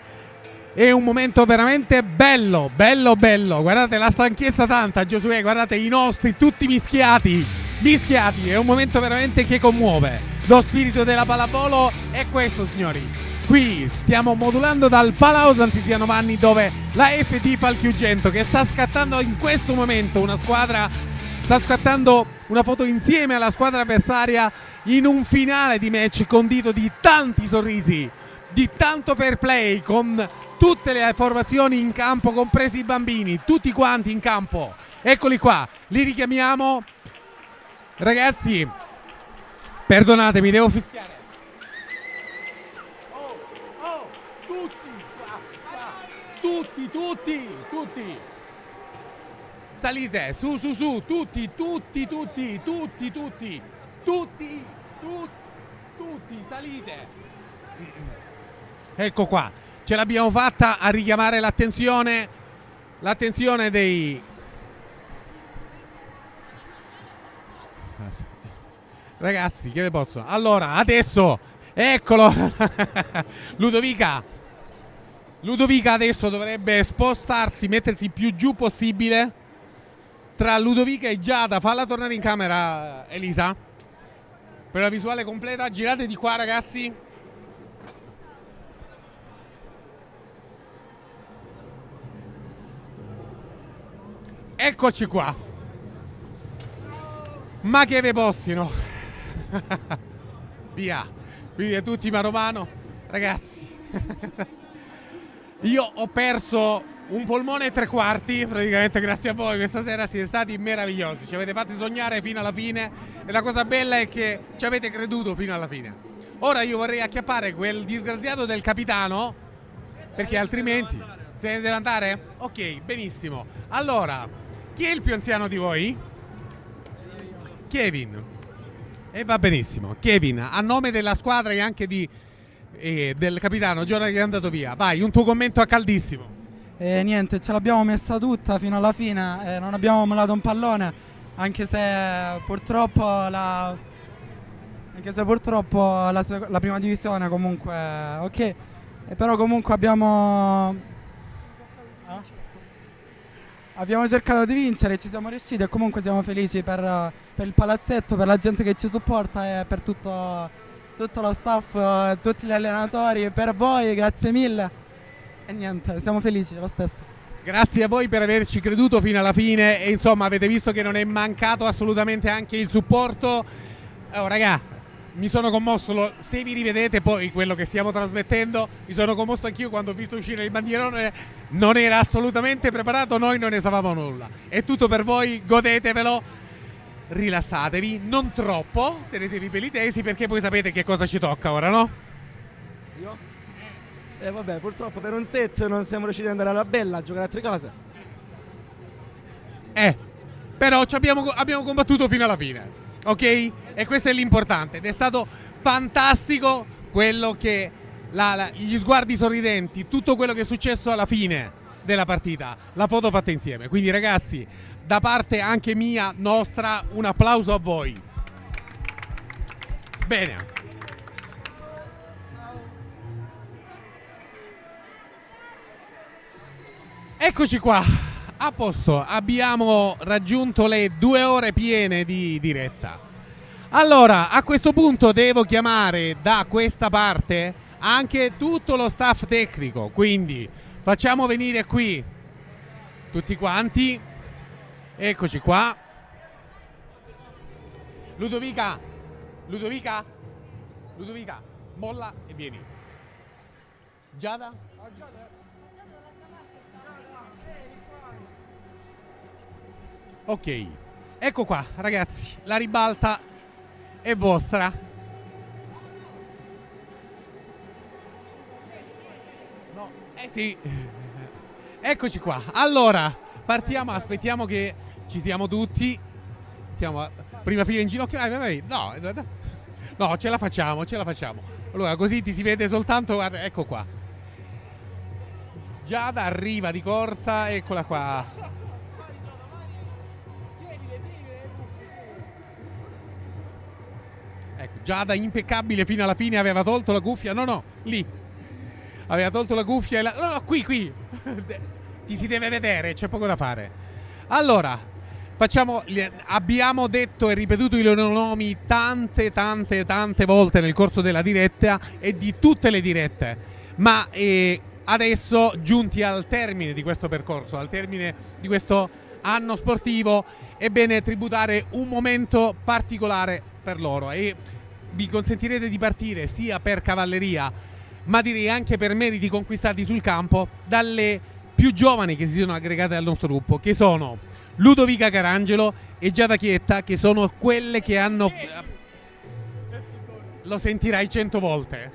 è un momento veramente bello. Guardate la stanchezza tanta, Giosuè, guardate i nostri tutti mischiati. È un momento veramente che commuove. Lo spirito della pallavolo è questo, signori. Qui stiamo modulando dal Palaus Antiziano Vanni, dove la FD Falchi Ugento, che sta scattando in questo momento una foto insieme alla squadra avversaria in un finale di match condito di tanti sorrisi, di tanto fair play, con tutte le formazioni in campo, compresi i bambini, tutti quanti in campo. Eccoli qua, li richiamiamo. Ragazzi, perdonatemi, devo fischiare. Tutti. Salite, su, tutti, salite. Ecco qua, ce l'abbiamo fatta a richiamare l'attenzione dei ragazzi, che ne posso. Allora, adesso, eccolo. Ludovica adesso dovrebbe spostarsi, mettersi più giù possibile. Tra Ludovica e Giada, falla tornare in camera, Elisa, per la visuale completa. Girate di qua, ragazzi. Eccoci qua. Ma che ve possino. Via tutti mano a mano, ragazzi. Io ho perso un polmone e 3/4 praticamente grazie a voi. Questa sera siete stati meravigliosi, ci avete fatti sognare fino alla fine e la cosa bella è che ci avete creduto fino alla fine. Ora io vorrei acchiappare quel disgraziato del capitano, perché altrimenti se ne deve andare? Ok, benissimo. Allora, chi è il più anziano di voi? Kevin. E va benissimo. Kevin, a nome della squadra e anche del capitano Giorgio che è andato via, vai, un tuo commento a caldissimo. Niente, ce l'abbiamo messa tutta fino alla fine, non abbiamo mollato un pallone, anche se purtroppo la prima divisione comunque ok, però comunque abbiamo cercato di vincere, ci siamo riusciti e comunque siamo felici per il palazzetto, per la gente che ci supporta e per tutto lo staff, tutti gli allenatori, per voi, grazie mille. E niente, siamo felici lo stesso. Grazie a voi per averci creduto fino alla fine e insomma avete visto che non è mancato assolutamente anche il supporto. Oh, raga, mi sono commosso, se vi rivedete poi quello che stiamo trasmettendo, mi sono commosso anch'io quando ho visto uscire il bandierone, non era assolutamente preparato, noi non ne sapevamo nulla. È tutto per voi, godetevelo, rilassatevi, non troppo, tenetevi i peli tesi perché poi sapete che cosa ci tocca ora, no? Io? Vabbè, purtroppo per un set non siamo riusciti ad andare alla Bella a giocare altre cose. Però abbiamo combattuto fino alla fine, ok? E questo è l'importante ed è stato fantastico quello che gli sguardi sorridenti, tutto quello che è successo alla fine della partita, la foto fatta insieme. Quindi ragazzi, da parte anche mia, nostra, un applauso a voi. Bene. Eccoci qua, a posto, abbiamo raggiunto le 2 ore piene di diretta. Allora, a questo punto devo chiamare da questa parte anche tutto lo staff tecnico, quindi facciamo venire qui tutti quanti. Eccoci qua. Ludovica, molla e vieni. Giada? Ok, ecco qua ragazzi, la ribalta è vostra. No, sì. Eccoci qua. Allora, partiamo, aspettiamo che ci siamo tutti. Mettiamo prima fila in ginocchio. Vai. No, ce la facciamo. Allora, così ti si vede soltanto, guarda, ecco qua. Giada arriva di corsa, eccola qua. Ecco, Giada impeccabile fino alla fine, aveva tolto la cuffia, no, lì. Aveva tolto la cuffia e no, qui. Ti si deve vedere, c'è poco da fare. Allora, abbiamo detto e ripetuto i loro nomi tante volte nel corso della diretta e di tutte le dirette. Ma adesso, giunti al termine di questo percorso, al termine di questo anno sportivo, è bene tributare un momento particolare per loro e vi consentirete di partire sia per cavalleria ma direi anche per meriti conquistati sul campo dalle più giovani che si sono aggregate al nostro gruppo, che sono Ludovica Carangelo e Giada Chietta, che sono quelle che hanno... Lo sentirai 100 volte.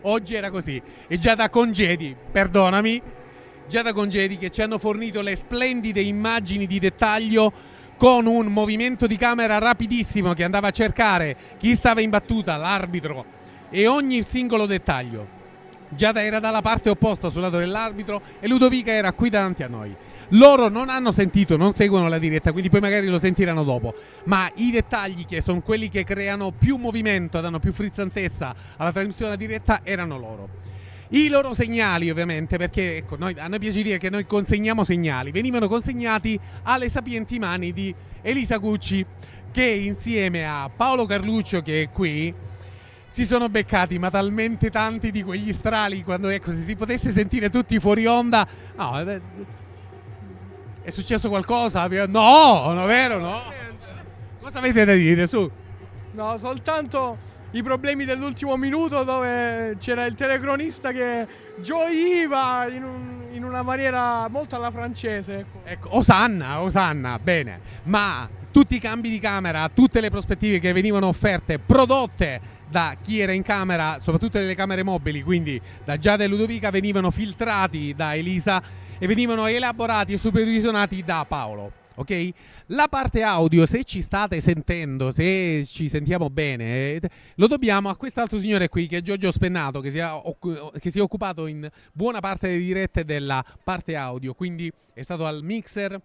Oggi era così. E Giada Congedi, perdonami, Giada Congedi, che ci hanno fornito le splendide immagini di dettaglio con un movimento di camera rapidissimo che andava a cercare chi stava in battuta, l'arbitro e ogni singolo dettaglio. Giada era dalla parte opposta sul lato dell'arbitro e Ludovica era qui davanti a noi. Loro non hanno sentito, non seguono la diretta, quindi poi magari lo sentiranno dopo, ma i dettagli che sono quelli che creano più movimento, danno più frizzantezza alla trasmissione della diretta, erano loro. I loro segnali, ovviamente, perché ecco, a noi piace dire che noi consegniamo segnali, venivano consegnati alle sapienti mani di Elisa Cucci, che insieme a Paolo Carluccio, che è qui, si sono beccati ma talmente tanti di quegli strali, quando ecco, se si potesse sentire tutti fuori onda. No, è successo qualcosa? No, non è vero, no? Cosa avete da dire, su? No, soltanto i problemi dell'ultimo minuto dove c'era il telecronista che gioiva in una maniera molto alla francese. Ecco, Osanna, bene. Ma tutti i cambi di camera, tutte le prospettive che venivano offerte, prodotte da chi era in camera, soprattutto nelle camere mobili, quindi da Giada e Ludovica, venivano filtrati da Elisa e venivano elaborati e supervisionati da Paolo. Ok? La parte audio, se ci state sentendo, se ci sentiamo bene, lo dobbiamo a quest'altro signore qui, che è Giorgio Spennato, che si è occupato in buona parte delle dirette della parte audio, quindi è stato al mixer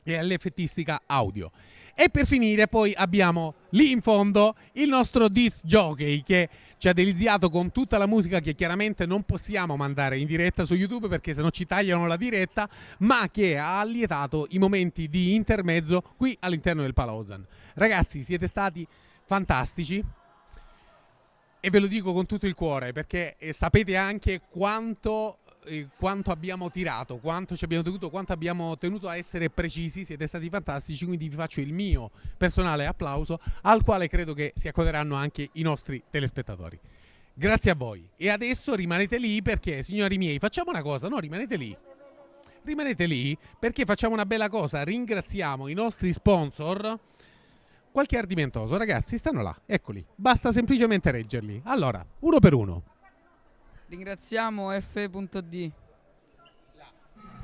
e all'effettistica audio. E per finire poi abbiamo lì in fondo il nostro disc jockey, che ci ha deliziato con tutta la musica che chiaramente non possiamo mandare in diretta su YouTube perché sennò ci tagliano la diretta, ma che ha allietato i momenti di intermezzo qui all'interno del Palausan. Ragazzi, siete stati fantastici. E ve lo dico con tutto il cuore, perché sapete anche quanto abbiamo tirato, quanto ci abbiamo tenuto, quanto abbiamo tenuto a essere precisi. Siete stati fantastici, quindi vi faccio il mio personale applauso, al quale credo che si accoderanno anche i nostri telespettatori. Grazie a voi. E adesso rimanete lì perché, signori miei, facciamo una cosa, no, rimanete lì. Rimanete lì perché facciamo una bella cosa, ringraziamo i nostri sponsor. Qualche ardimentoso, ragazzi, stanno là, eccoli, basta semplicemente reggerli. Allora, uno per uno. Ringraziamo F.D.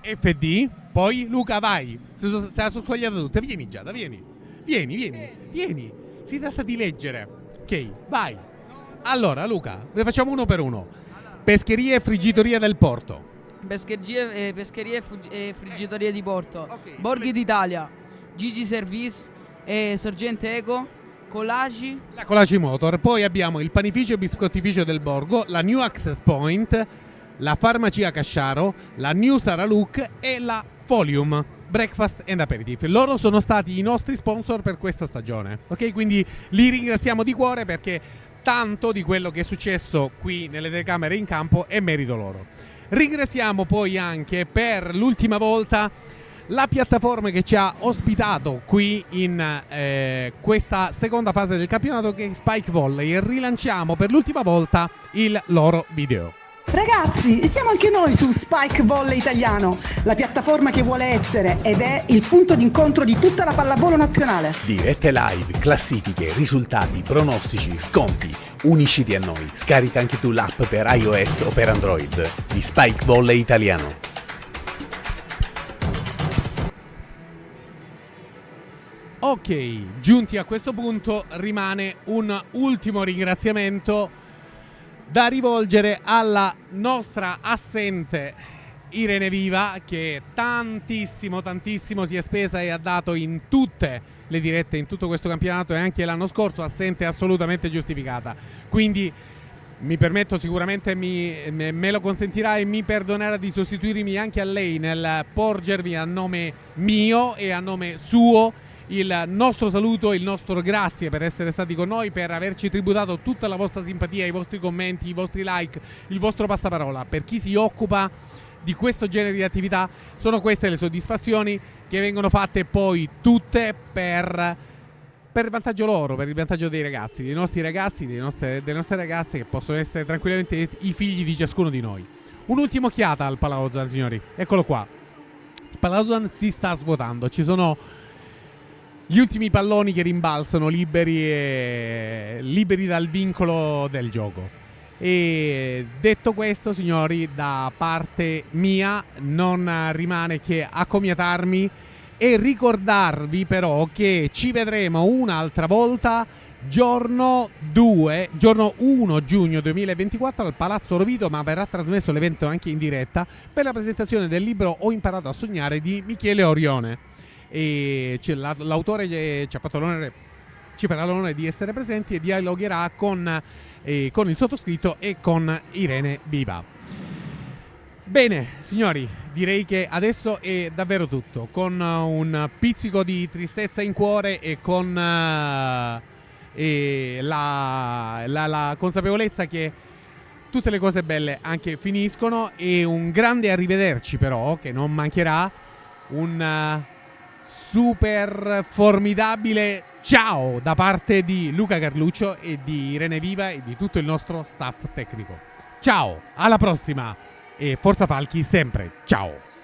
FD, poi Luca, vai, se la sono sbagliata tutta, vieni Giada, vieni, si tratta di leggere, ok, vai. Allora Luca, ne facciamo uno per uno. Pescherie e Friggitoria del Porto. Pescherie e Friggitorie di Porto. Ok. Borghi d'Italia. Gigi Service e Sorgente Eco. Colagi. La Colagi Motor, poi abbiamo il panificio e biscottificio del Borgo, la New Access Point, la Farmacia Casciaro, la New Sara Look e la Folium Breakfast and Aperitif. Loro sono stati i nostri sponsor per questa stagione, ok? Quindi li ringraziamo di cuore perché tanto di quello che è successo qui nelle telecamere in campo è merito loro. Ringraziamo poi anche per l'ultima volta la piattaforma che ci ha ospitato qui in questa seconda fase del campionato, che è Spike Volley, e rilanciamo per l'ultima volta il loro video. Ragazzi, siamo anche noi su Spike Volley Italiano, la piattaforma che vuole essere ed è il punto d'incontro di tutta la pallavolo nazionale. Dirette live, classifiche, risultati, pronostici, sconti. Unisciti a noi. Scarica anche tu l'app per iOS o per Android di Spike Volley Italiano. Ok, giunti a questo punto rimane un ultimo ringraziamento da rivolgere alla nostra assente Irene Viva, che tantissimo si è spesa e ha dato in tutte le dirette, in tutto questo campionato e anche l'anno scorso, assente assolutamente giustificata. Quindi mi permetto, sicuramente me lo consentirà e mi perdonerà di sostituirmi anche a lei nel porgervi a nome mio e a nome suo il nostro saluto, il nostro grazie per essere stati con noi, per averci tributato tutta la vostra simpatia, i vostri commenti, i vostri like, il vostro passaparola. Per chi si occupa di questo genere di attività sono queste le soddisfazioni che vengono fatte poi tutte per il vantaggio loro, per il vantaggio dei ragazzi, dei nostri ragazzi, delle nostre ragazze, che possono essere tranquillamente i figli di ciascuno di noi. Un'ultima occhiata al Palaozan, signori, eccolo qua. Il Palaozan si sta svuotando, ci sono gli ultimi palloni che rimbalzano liberi dal vincolo del gioco. E detto questo, signori, da parte mia non rimane che accomiatarmi e ricordarvi però che ci vedremo un'altra volta giorno 1 giugno 2024 al Palazzo Rovito, ma verrà trasmesso l'evento anche in diretta per la presentazione del libro Ho imparato a sognare di Michele Orione. E l'autore ci ha fatto l'onore, ci farà l'onore di essere presenti e dialogherà con il sottoscritto e con Irene Viva. Bene, signori, direi che adesso è davvero tutto, con un pizzico di tristezza in cuore e con la consapevolezza che tutte le cose belle anche finiscono, e un grande arrivederci però che non mancherà, un super formidabile ciao da parte di Luca Carluccio e di Irene Viva e di tutto il nostro staff tecnico. Ciao, alla prossima e Forza Falchi sempre, ciao!